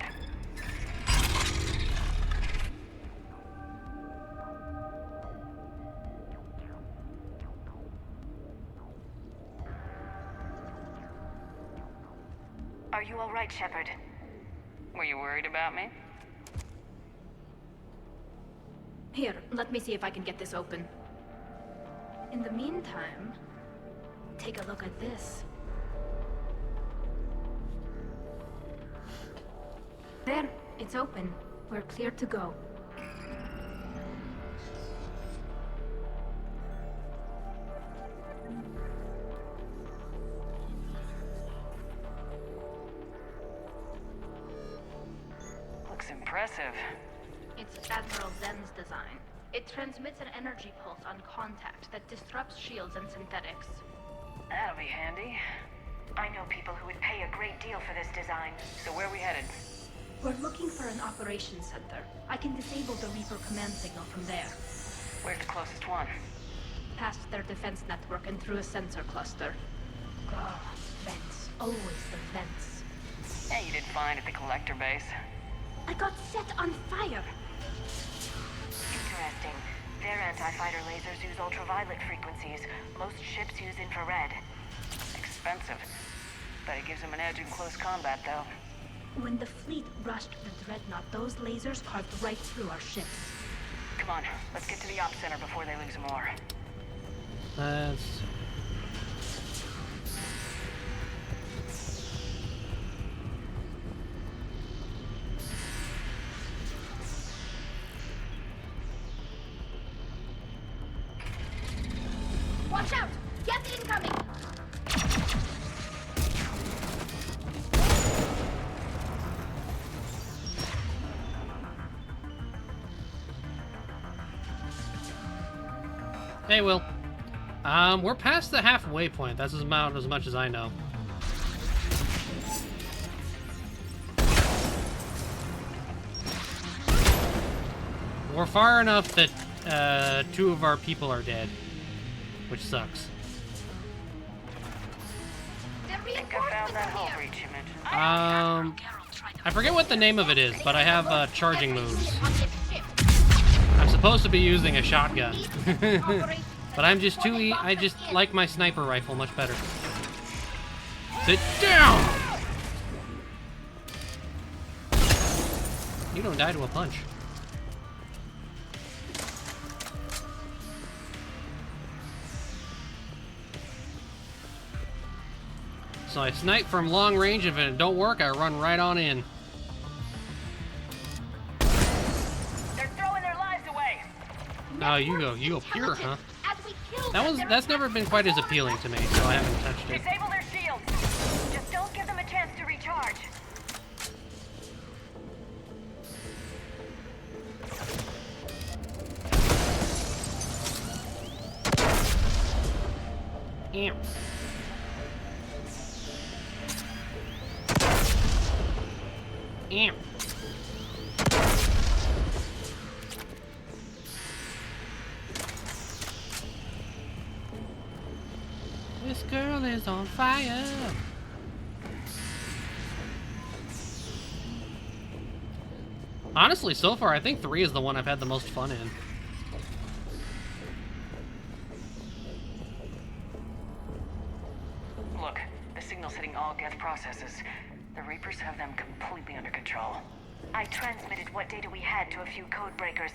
W: Are you all right, Shepard?
J: Were you worried about me?
R: Here, let me see if I can get this open. In the meantime, take a look at this. There, it's open. We're clear to go.
J: Looks impressive.
R: It's Admiral Zen's design. It transmits an energy pulse on contact that disrupts shields and synthetics.
J: That'll be handy.
W: I know people who would pay a great deal for this design.
J: So where are we headed?
R: We're looking for an operations center. I can disable the Reaper command signal from there.
J: Where's the closest one?
R: Past their defense network and through a sensor cluster. Oh, vents. Always the vents.
J: Hey, you did fine at the collector base.
R: I got set on fire!
W: Interesting. Their anti-fighter lasers use ultraviolet frequencies. Most ships use infrared.
J: Expensive. But it gives them an edge in close combat, though.
R: When the fleet rushed the Dreadnought, those lasers carved right through our ships.
J: Come on, let's get to the ops center before they lose more.
A: That's...
R: Get incoming!
A: Hey, Will. We're past the halfway point. That's about as much as I know. We're far enough that 2 of our people are dead, which sucks.
J: I think I found that hole breach you mentioned.
A: I forget what the name of it is, but I have charging moves. I'm supposed to be using a shotgun, but I'm just too I just like my sniper rifle much better. Sit down! You don't die to a punch. So I snipe from long range. If it don't work, I run right on in.
J: They're throwing their lives away.
A: Oh, you go pure, huh? That's never been quite as appealing to me, so I haven't touched it.
J: Disable their shields. Just don't give them a chance to recharge.
A: Ew. Ew. This girl is on fire. Honestly, so far, I think 3 is the one I've had the most fun in.
J: Look, the signal's hitting all Geth processes. The Reapers have them completely under control.
W: I transmitted what data we had to a few code breakers.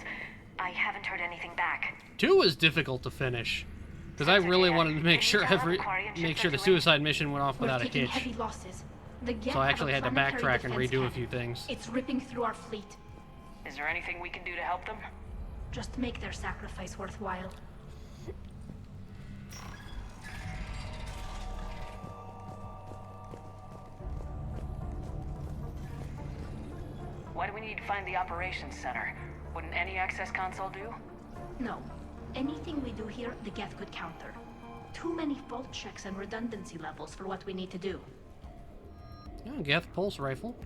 W: I haven't heard anything back.
A: 2 was difficult to finish, because I really wanted to make sure the suicide mission went off without a hitch.
R: Heavy losses. The Geth
A: So I actually had to
R: have a planetary
A: backtrack and
R: defense
A: redo a
R: cannon.
A: few things.
R: It's ripping through our fleet.
J: Is there anything we can do to help them?
R: Just make their sacrifice worthwhile.
J: Why do we need to find the operations center? Wouldn't any access console do?
R: No. Anything we do here, the Geth could counter. Too many fault checks and redundancy levels for what we need to do.
A: Yeah, Geth pulse rifle.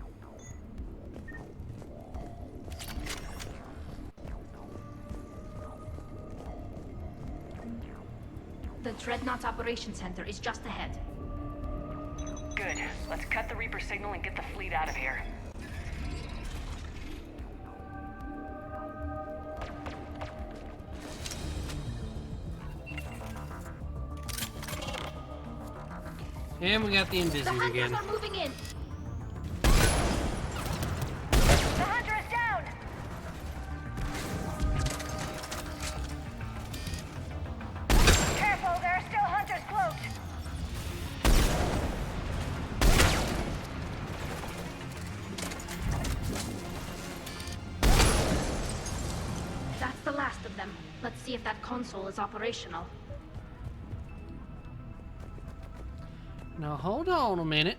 R: The Dreadnought Operations Center is just ahead.
J: Good. Let's cut the Reaper signal and get the fleet out of here.
A: And we got the
R: The
A: Invisis
R: Hunters
A: again.
R: are moving in!
J: The Hunter is down! Careful, there are still Hunters cloaked!
R: That's the last of them. Let's see if that console is operational.
A: Now hold on a minute.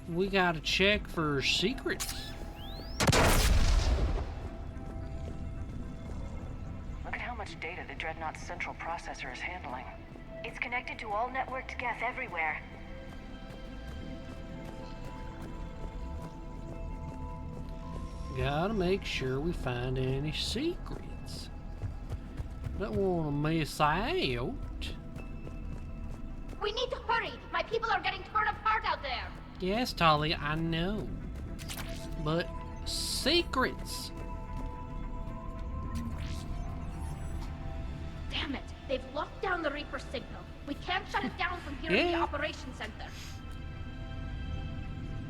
A: We gotta check for secrets.
J: Look at how much data the Dreadnought's central processor is handling.
W: It's connected to all networked Geth everywhere.
A: Gotta make sure we find any secrets. Don't wanna miss out.
R: We need to hurry! My people are getting torn apart out there!
A: Yes, Tali, I know. But secrets.
R: Damn it! They've locked down the Reaper signal. We can't shut it down from here in the
A: Yeah.
R: operations center.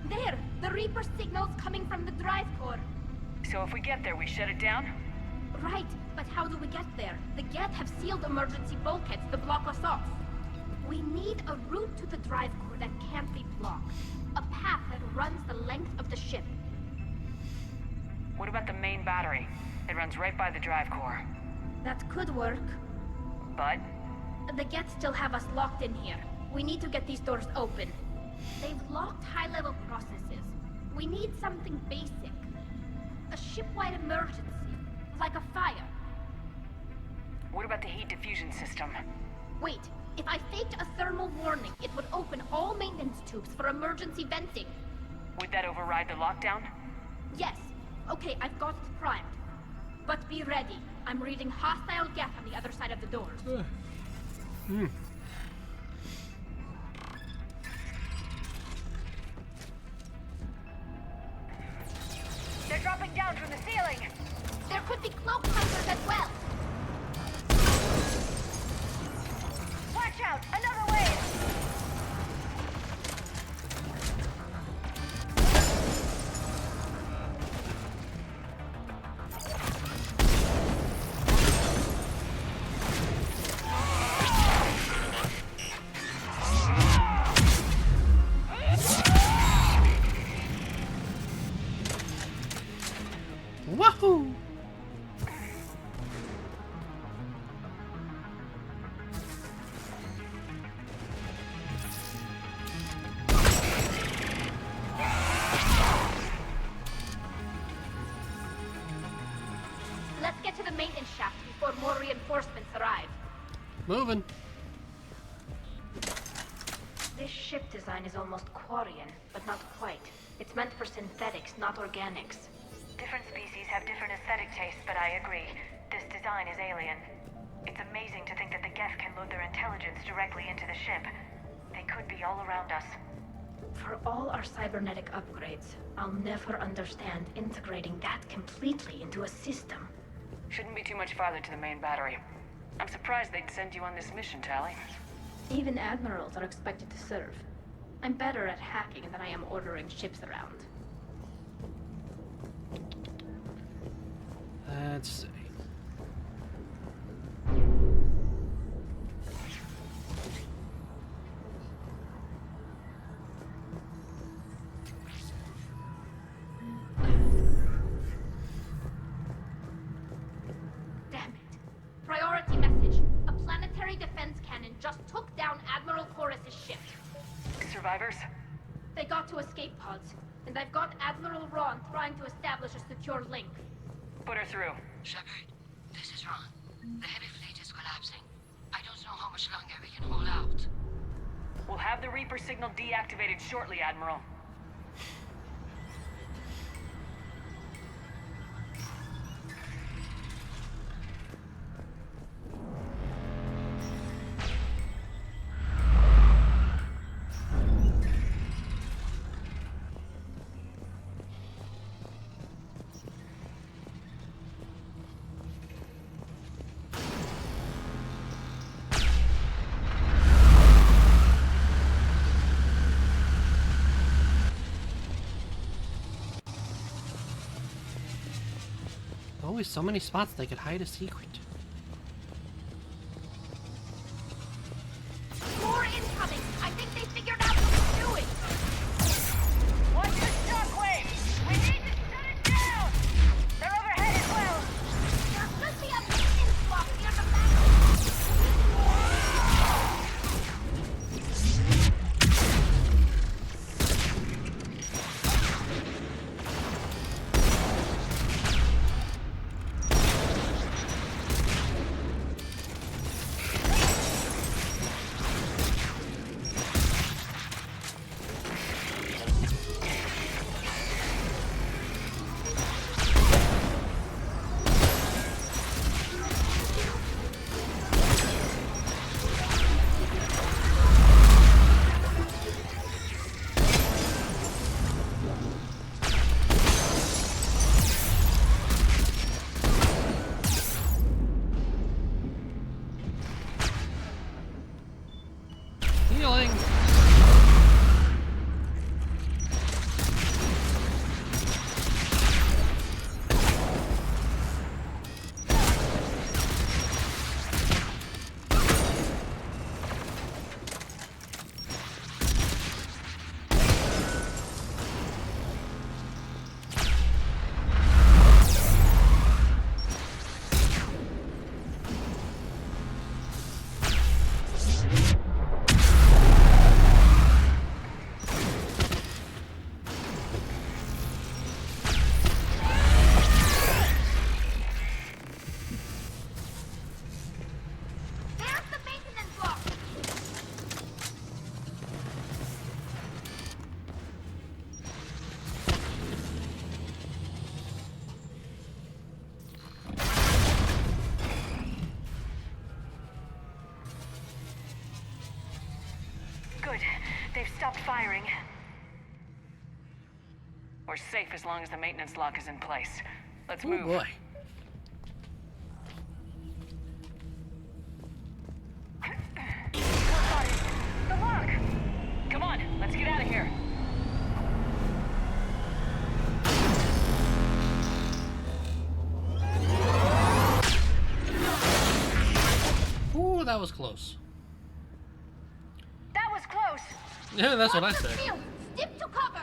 R: There! The Reaper signal's coming from the drive core.
J: So if we get there, we shut it down?
R: Right, but how do we get there? The Geth have sealed emergency bulkheads to block us off. We need a route to the drive core that can't be blocked. A path that runs the length of the ship.
J: What about the main battery? It runs right by the drive core.
R: That could work.
J: But?
R: The Geth still have us locked in here. We need to get these doors open. They've locked high-level processes. We need something basic. A ship-wide emergency. Like a fire.
J: What about the heat diffusion system?
R: Wait, if I faked a thermal warning, it would open all maintenance tubes for emergency venting.
J: Would that override the lockdown?
R: Yes. Okay, I've got it primed. But be ready. I'm reading hostile Geth on the other side of the doors.
J: They're dropping down from the ceiling!
R: There could be cloak hunters as well!
J: Watch out! Another wave!
A: Wahoo!
R: Let's get to the maintenance shaft before more reinforcements arrive.
A: Moving.
W: This ship design is almost Quarian, but not quite. It's meant for synthetics, not organics.
J: Different species have different aesthetic tastes, but I agree. This design is alien. It's amazing to think that the Geth can load their intelligence directly into the ship. They could be all around us.
R: For all our cybernetic upgrades, I'll never understand integrating that completely into a system.
J: Shouldn't be too much farther to the main battery. I'm surprised they'd send you on this mission, Tali.
R: Even admirals are expected to serve. I'm better at hacking than I am ordering ships around.
A: Let's see.
R: Damn it. Priority message. A planetary defense cannon just took down Admiral Chorus's ship.
J: Survivors?
R: They got to escape pods, and I've got Admiral Ron trying to establish a secure link.
J: Put her through.
P: Shepard, this is Ron. The heavy fleet is collapsing. I don't know how much longer we can hold out.
J: We'll have the Reaper signal deactivated shortly, Admiral.
A: Always so many spots they could hide a secret.
R: More incoming! I think they figured out what we're doing!
J: Watch the shockwave! We need to shut it down! They're overhead as well!
R: There should be a maintenance block near the back!
J: stopped firing. We're safe as long as the maintenance lock is in place. Let's move.
A: Oh boy.
J: The lock! Come on, let's get out of here.
A: Ooh, that was close.
J: That was close.
A: Yeah, that's what I said.
R: Stick to cover.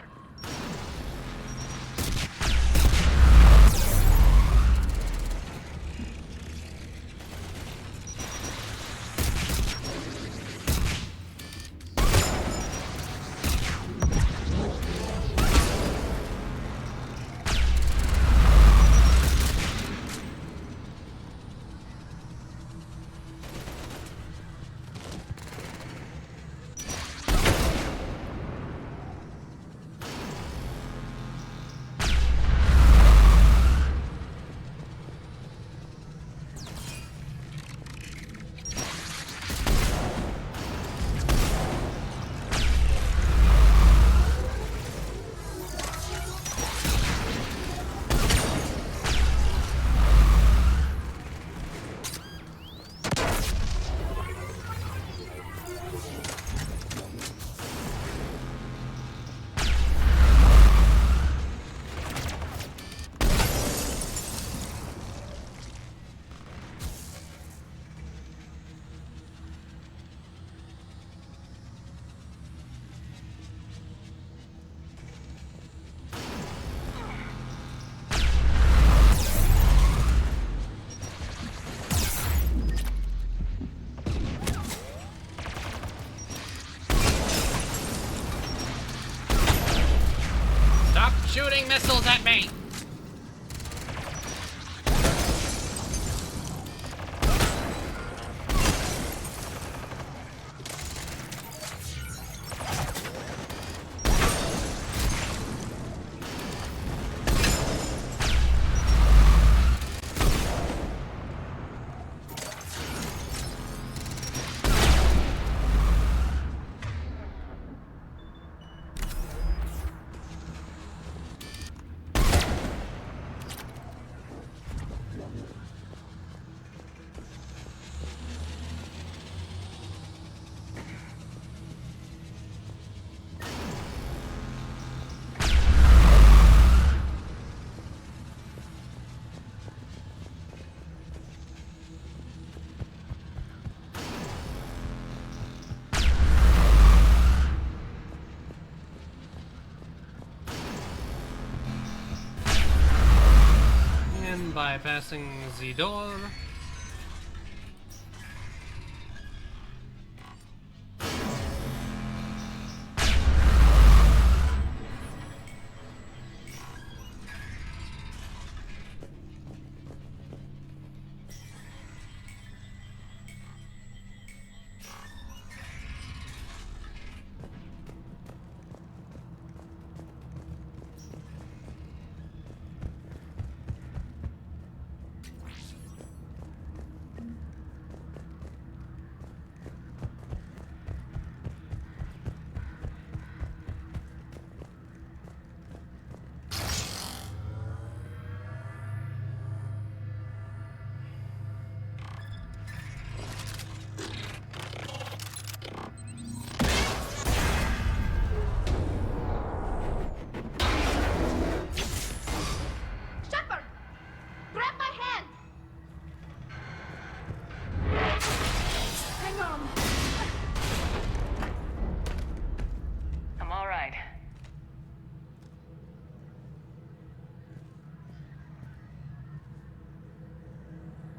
A: Shooting missiles at me! Bypassing the door.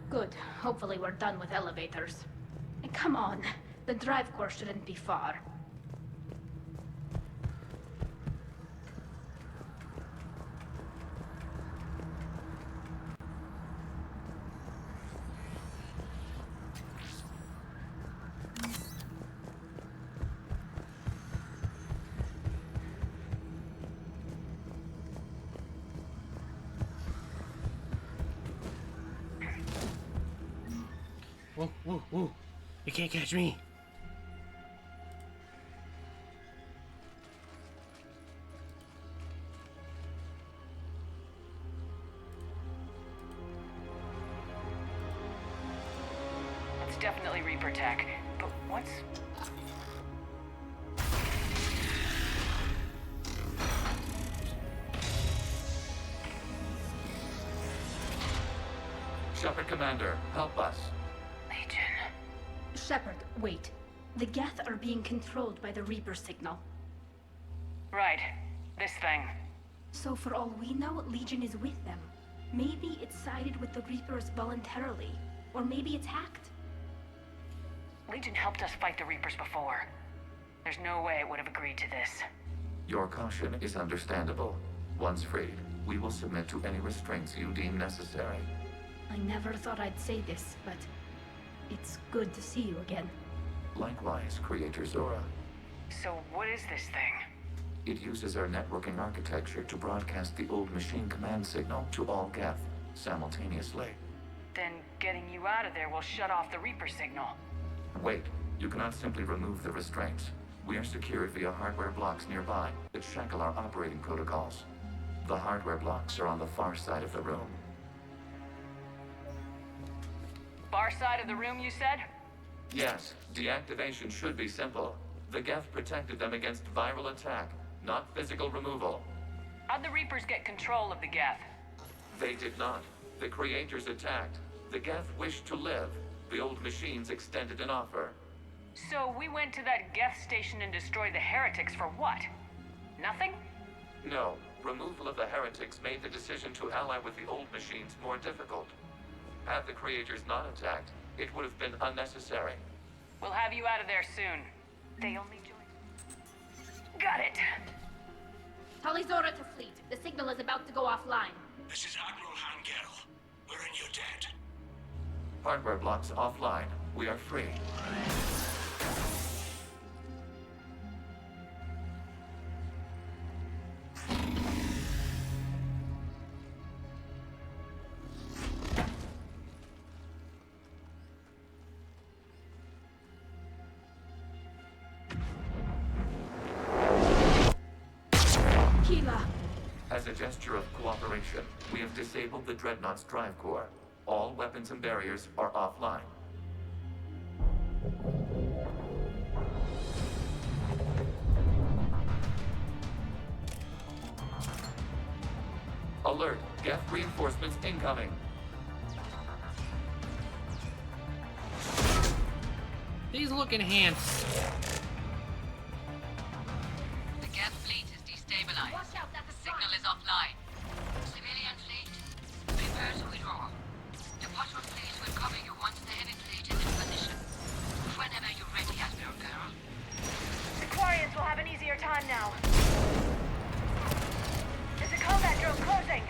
R: Good. Hopefully we're done with elevators. And come on, the drive course shouldn't be far.
A: Whoa, whoa, whoa. You can't catch me.
J: definitely Reaper tech, but what's...
K: Shepard Commander, help us.
R: Shepard, wait. The Geth are being controlled by the Reaper signal.
J: Right. This thing.
R: So for all we know, Legion is with them. Maybe it sided with the Reapers voluntarily. Or maybe it's hacked.
J: Legion helped us fight the Reapers before. There's no way it would have agreed to this.
K: Your caution is understandable. Once freed, we will submit to any restraints you deem necessary.
R: I never thought I'd say this, but it's good to see you again.
K: Likewise, Creator Zora.
J: So what is this thing?
K: It uses our networking architecture to broadcast the old machine command signal to all Geth simultaneously.
J: Then getting you out of there will shut off the Reaper signal.
K: Wait, you cannot simply remove the restraints. We are secured via hardware blocks nearby that shackle our operating protocols. The hardware blocks are on the far side of the room.
J: Far side of the room, you said?
K: Yes, deactivation should be simple. The Geth protected them against viral attack, not physical removal.
J: How'd the Reapers get control of the Geth?
K: They did not. The Creators attacked. The Geth wished to live. The old machines extended an offer.
J: So we went to that Geth station and destroyed the heretics for what? Nothing?
K: No. Removal of the heretics made the decision to ally with the old machines more difficult. Had the Creators not attacked, it would have been unnecessary.
J: We'll have you out of there soon. They only joined. Got it.
R: Talizora to fleet. The signal is about to go offline.
L: This is Admiral Han Gerl. We're in your debt.
K: Hardware blocks offline. We are free. As a gesture of cooperation, we have disabled the Dreadnought's drive core. All weapons and barriers are offline. Alert! Geth reinforcements incoming!
A: These look enhanced.
P: The Geth fleet is destabilized.
R: Watch out, that's a
P: Signal is offline. Civilian fleet, prepare to withdraw. The patrol fleet will cover you once the heavy fleet is in position. Whenever you're ready, Admiral Gerl.
J: The Quarians will have an easier time now. There's a combat drone closing.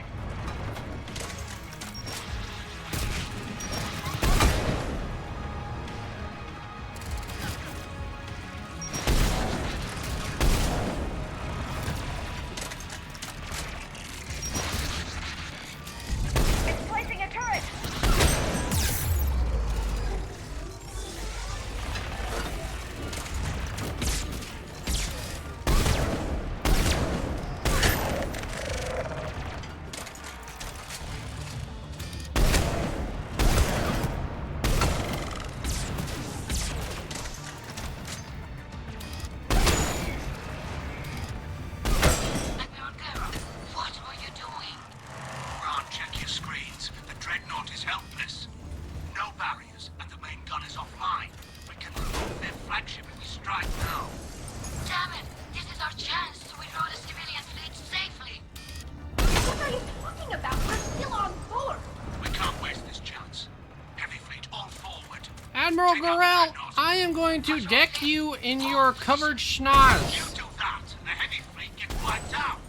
A: Admiral Gerl, I am going to deck you in your covered schnoz.
H: You do that, and the heavy fleet gets wiped out.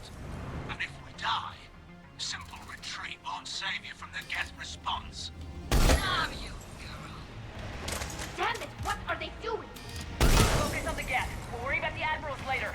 H: And if we die, simple retreat won't save you from the Geth response.
P: Damn you,
R: Damn it, what are they doing?
J: Focus on the Geth. We'll worry about the Admirals later.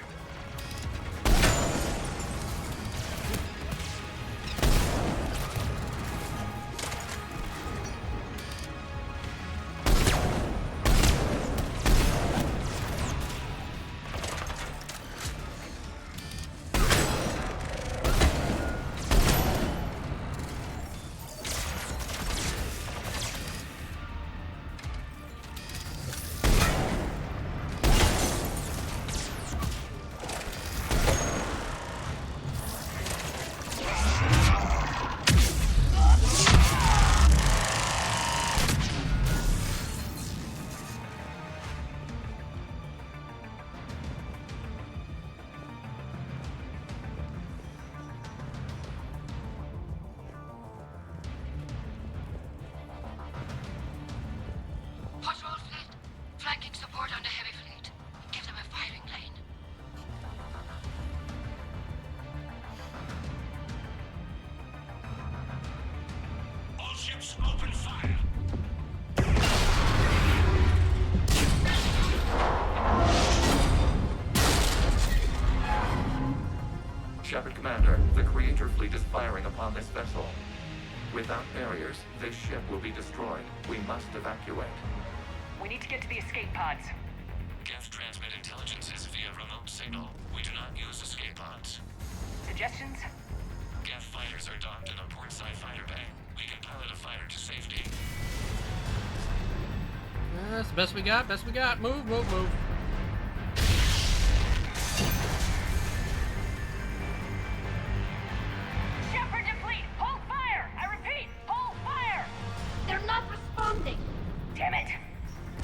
L: ships, open fire!
K: Shepard Commander, the Creator fleet is firing upon this vessel. Without barriers, this ship will be destroyed. We must evacuate.
J: We need to get to the escape pods.
K: Geth transmit intelligences via remote signal. We do not use escape pods.
J: Suggestions?
K: Geth fighters are docked in a portside fighter bay. We can pilot a fighter to safety.
A: That's the best we got. Best we got. Move, move, move.
J: Shepard to fleet! Hold fire! I repeat, hold fire!
R: They're not responding.
J: Damn it!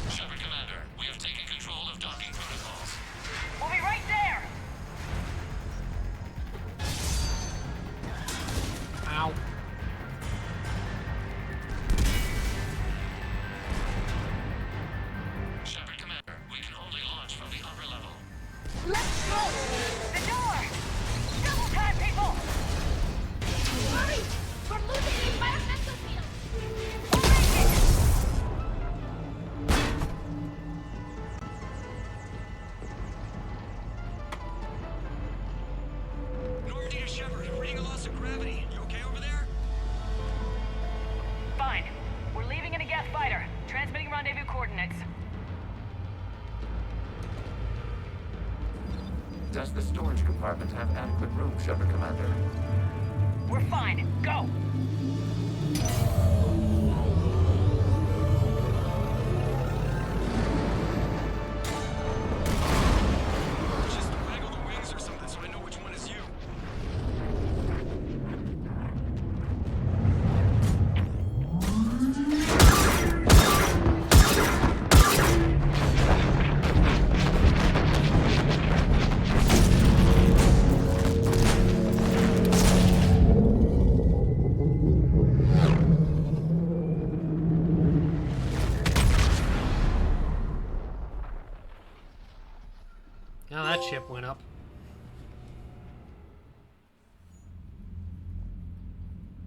K: Shepard Commander, we have taken control of docking protocols.
J: We'll be right there!
A: Ow.
K: Shepard Commander, we can only launch from the upper level.
R: Let's go!
J: The door! Double time, people!
R: Hurry! We're losing the environmental field!
J: We'll make it!
L: Normandy to Shepard, reading a loss of gravity. You okay over there?
J: Fine. We're leaving in a Geth fighter. Transmitting rendezvous coordinates.
K: Does the storage compartment have adequate room, Shepard Commander?
J: We're fine. Go!
L: Just waggle the wings or something so I know which one is you.
A: Now that ship went up.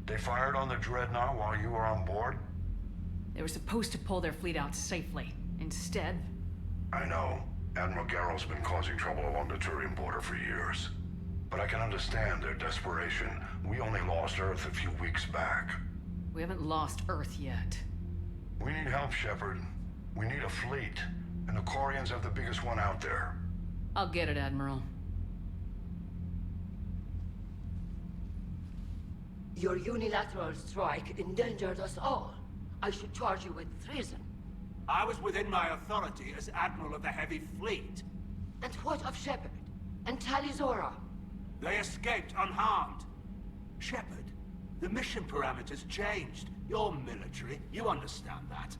H: They fired on the Dreadnought while you were on board?
D: They were supposed to pull their fleet out safely. Instead...
H: I know. Admiral Garrow's been causing trouble along the Turian border for years. But I can understand their desperation. We only lost Earth a few weeks back.
D: we haven't lost Earth yet.
H: We need help, Shepard. We need a fleet. And the Quarians have the biggest one out there.
D: I'll get it, Admiral.
B: Your unilateral strike endangered us all. I should charge you with treason.
H: I was within my authority as Admiral of the Heavy Fleet.
B: And what of Shepard? And Talizora?
H: They escaped unharmed. Shepard, the mission parameters changed. You're military. You understand that.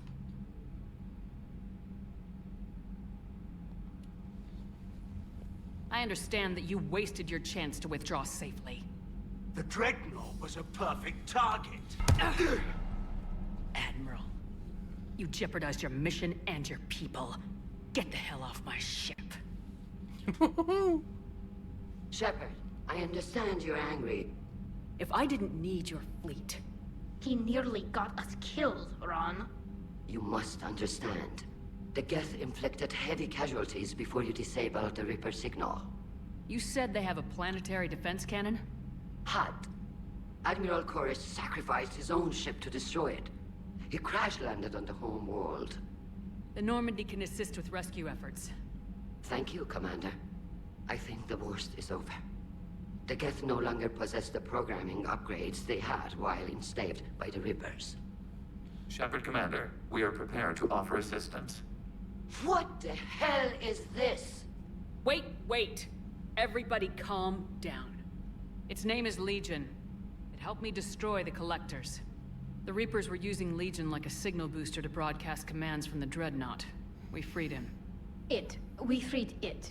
D: I understand that you wasted your chance to withdraw safely.
H: The Dreadnought was a perfect target.
D: Admiral, you jeopardized your mission and your people. Get the hell off my ship.
B: Shepard, I understand you're angry.
D: If I didn't need your fleet...
R: He nearly got us killed, Ron.
B: You must understand. The Geth inflicted heavy casualties before you disabled the Reaper signal.
D: You said they have a planetary defense cannon?
B: Had. Admiral Koris sacrificed his own ship to destroy it. He crash-landed on the home world.
D: The Normandy can assist with rescue efforts.
B: Thank you, Commander. I think the worst is over. The Geth no longer possess the programming upgrades they had while enslaved by the Reapers.
K: Shepard Commander, we are prepared to offer assistance.
B: What the hell is this?
D: Wait! Everybody calm down. Its name is Legion. It helped me destroy the Collectors. The Reapers were using Legion like a signal booster to broadcast commands from the Dreadnought. We freed him.
R: We freed it.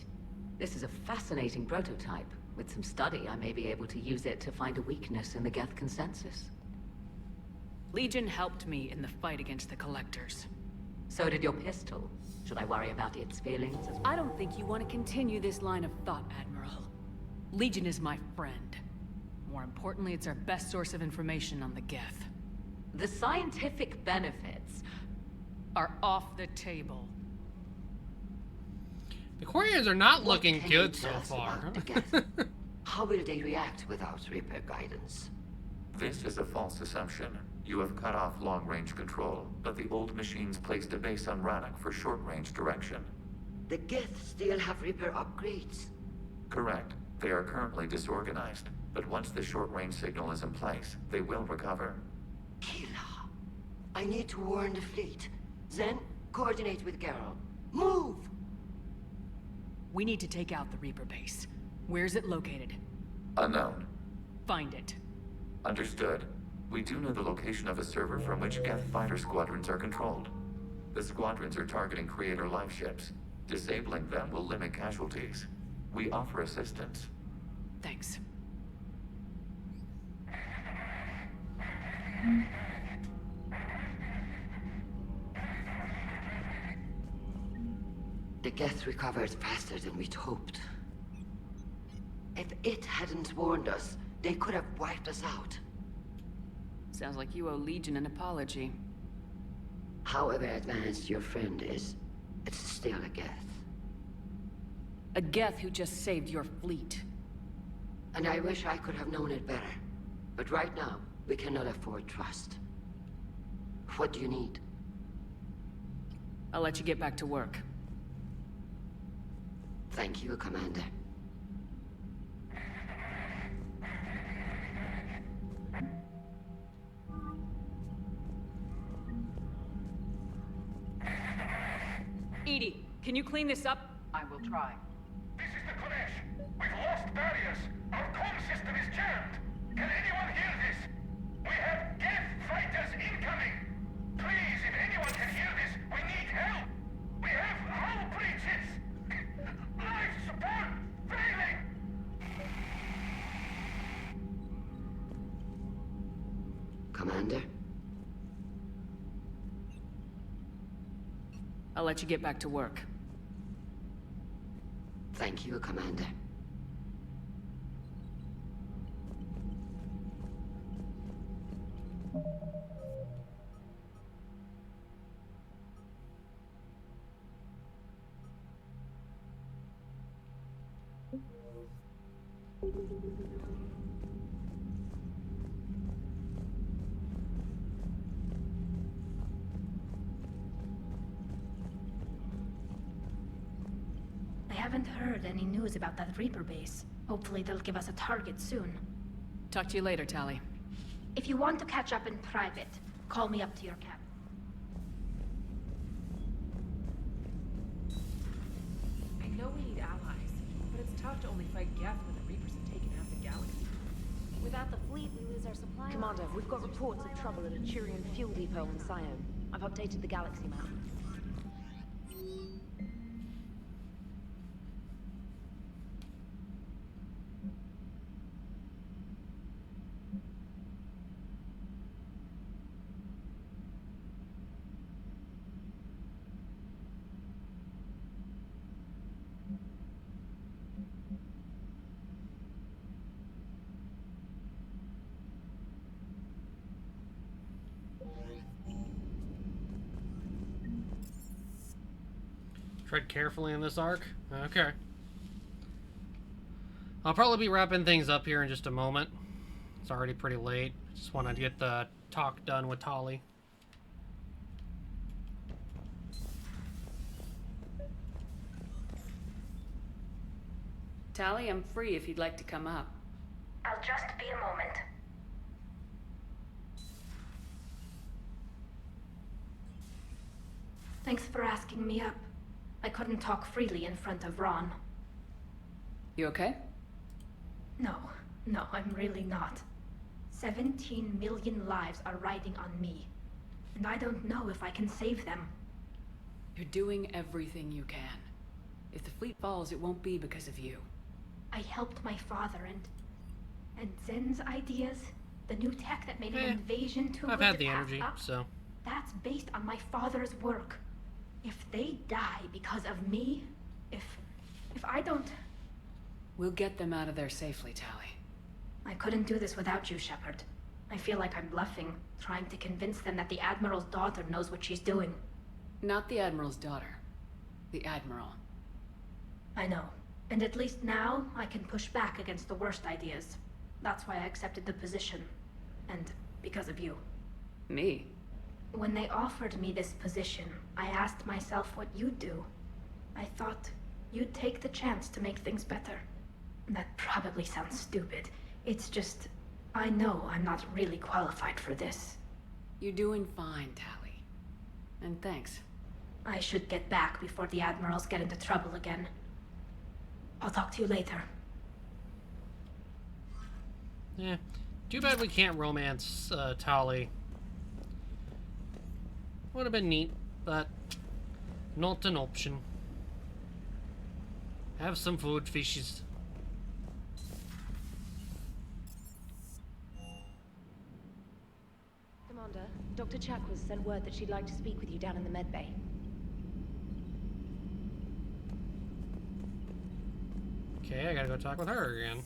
B: This is a fascinating prototype. With some study, I may be able to use it to find a weakness in the Geth consensus.
D: Legion helped me in the fight against the Collectors.
B: So did your pistol. Should I worry about its feelings as well?
D: I don't think you want to continue this line of thought, Admiral. Legion is my friend. More importantly, it's our best source of information on the Geth. The scientific benefits are off the table.
A: The Quarians are not
B: What
A: looking
B: can you
A: good so
B: tell us
A: far.
B: about the Geth? How will they react without Reaper guidance?
K: This is a false assumption. You have cut off long-range control, but the old machines placed a base on Rannoch for short-range direction.
B: The Geth still have Reaper upgrades.
K: Correct. They are currently disorganized, but once the short-range signal is in place, they will recover.
B: Kila, I need to warn the fleet. Then, coordinate with Geralt. Move!
D: We need to take out the Reaper base. Where's it located?
K: Unknown.
D: Find it.
K: Understood. We do know the location of a server from which Geth fighter squadrons are controlled. The squadrons are targeting Creator live ships. Disabling them will limit casualties. We offer assistance.
D: Thanks.
B: The Geth recovered faster than we'd hoped. If it hadn't warned us, they could have wiped us out.
D: Sounds like you owe Legion an apology.
B: However advanced your friend is, it's still a Geth.
D: A Geth who just saved your fleet.
B: And I wish I could have known it better. But right now, we cannot afford trust. What do you need?
D: I'll let you get back to work.
B: Thank you, Commander.
D: EDI, can you clean this up? I will try.
H: This is the Kodesh. We've lost barriers. Our comm system is jammed. Can anyone hear this? We have Geth fighters incoming. Please, if anyone can hear this, we need help. We have hull breaches. Life support failing.
B: Commander?
D: I'll let you get back to work.
B: Thank you, Commander.
R: I haven't heard any news about that Reaper base. Hopefully they'll give us a target soon.
D: Talk to you later, Tali.
R: If you want to catch up in private, call me up to your cabin.
S: I know we need allies, but it's tough to only fight Geth when the Reapers have taken half the galaxy.
T: Without the fleet, we lose our supply. Commander, we've got reports of trouble at a Turian fuel depot on Sion. I've updated the galaxy map.
A: Tread carefully in this arc. Okay. I'll probably be wrapping things up here in just a moment. It's already pretty late. Just want to get the talk done with Tali.
D: Tali, I'm free if you'd like to come up.
N: I'll just be a moment.
R: Thanks for asking me up. I couldn't talk freely in front of Ron.
D: You okay?
R: No, I'm really not. 17 million lives are riding on me. And I don't know if I can save them.
D: You're doing everything you can. If the fleet falls, it won't be because of you.
R: I helped my father and Zen's ideas, the new tech that made an invasion too
A: I've
R: good
A: had
R: to
A: the
R: pass
A: energy,
R: up,
A: so.
R: that's based on my father's work. If they die because of me, if I don't...
D: We'll get them out of there safely, Tali.
R: I couldn't do this without you, Shepard. I feel like I'm bluffing, trying to convince them that the Admiral's daughter knows what she's doing.
D: Not the Admiral's daughter. The Admiral.
R: I know. And at least now, I can push back against the worst ideas. That's why I accepted the position. And because of you.
D: Me?
R: When they offered me this position, I asked myself what you'd do. I thought you'd take the chance to make things better. That probably sounds stupid. It's just, I know I'm not really qualified for this.
D: You're doing fine, Tali. And thanks.
R: I should get back before the Admirals get into trouble again. I'll talk to you later.
A: Yeah. Too bad we can't romance Tali. Would have been neat, but not an option. Have some food, fishes.
T: Commander, Dr. Chakwas sent word that she'd like to speak with you down in the medbay.
A: Okay, I gotta go talk with her again.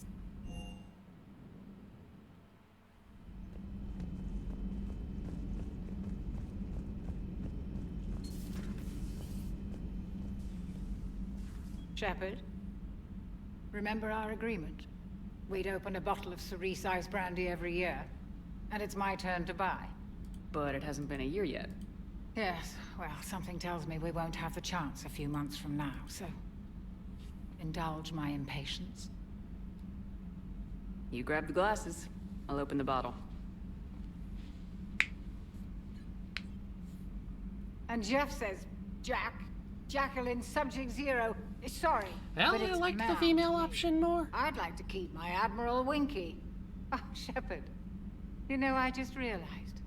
G: Shepard, remember our agreement? We'd open a bottle of cerise ice brandy every year, and it's my turn to buy.
D: But it hasn't been a year yet.
G: Yes, well, something tells me we won't have the chance a few months from now, so indulge my impatience.
D: You grab the glasses. I'll open the bottle.
G: And Jeff says, Jacqueline Subject Zero is sorry,
A: Well,
G: but
A: I
G: it's
A: like the
G: Mel.
A: female option more.
G: I'd like to keep my Admiral Winky. Oh, Shepard, you know, I just realized.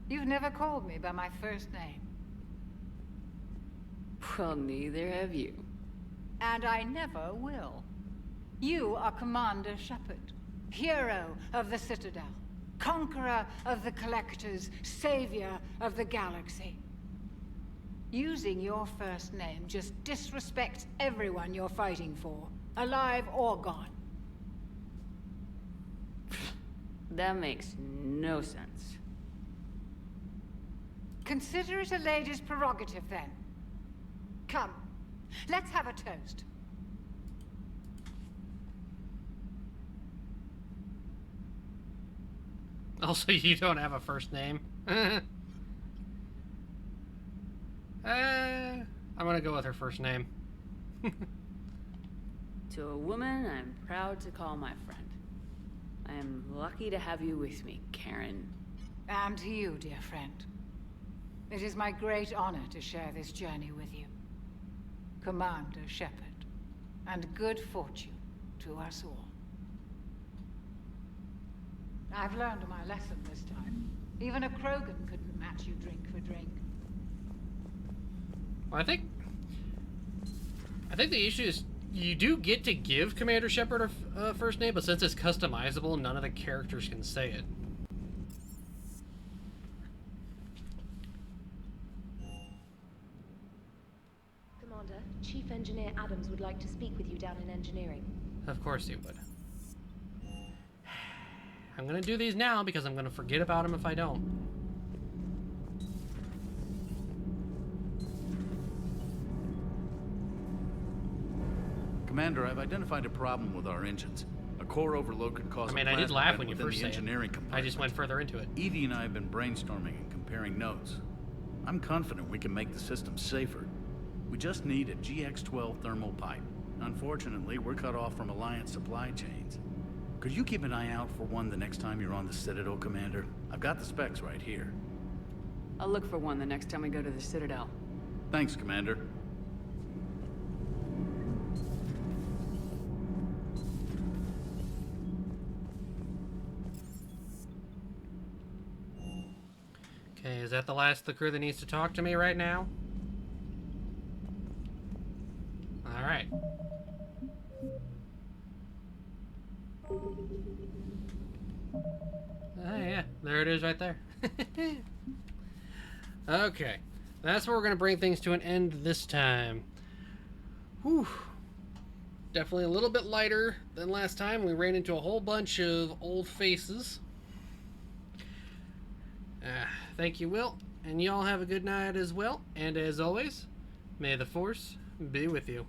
G: You've never called me by my first name.
D: Well, neither have you.
G: And I never will. You are Commander Shepard, hero of the Citadel, conqueror of the Collectors, savior of the galaxy. Using your first name just disrespects everyone you're fighting for, alive or gone.
D: That makes no sense.
G: Consider it a lady's prerogative, then. Come, let's have a toast.
A: Also, you don't have a first name. I'm gonna go with her first name.
D: To a woman I'm proud to call my friend. I am lucky to have you with me, Karen.
G: And to you, dear friend. It is my great honor to share this journey with you. Commander Shepard. And good fortune to us all. I've learned my lesson this time. Even a Krogan couldn't match you drink for drink.
A: Well, I think the issue is you do get to give Commander Shepard a first name, but since it's customizable, none of the characters can say it.
T: Commander, Chief Engineer Adams would like to speak with you down in engineering.
A: Of course he would. I'm gonna do these now because I'm gonna forget about him if I don't.
E: Commander, I've identified a problem with our engines. A core overload could cause
A: I mean,
E: a
A: I did
E: plasma
A: laugh
E: vent
A: when you
E: within
A: first
E: the
A: said it.
E: engineering
A: I
E: compartment.
A: just went further into it.
E: Edie and I have been brainstorming and comparing notes. I'm confident we can make the system safer. We just need a GX-12 thermal pipe. Unfortunately, we're cut off from Alliance supply chains. Could you keep an eye out for one the next time you're on the Citadel, Commander? I've got the specs right here.
D: I'll look for one the next time we go to the Citadel.
E: Thanks, Commander.
A: Okay, is that the last of the crew that needs to talk to me right now? Alright. Oh yeah, there it is right there. Okay, that's where we're going to bring things to an end this time. Whew. Definitely a little bit lighter than last time. We ran into a whole bunch of old faces. Thank you, Will. And y'all have a good night as well. And as always, may the Force be with you.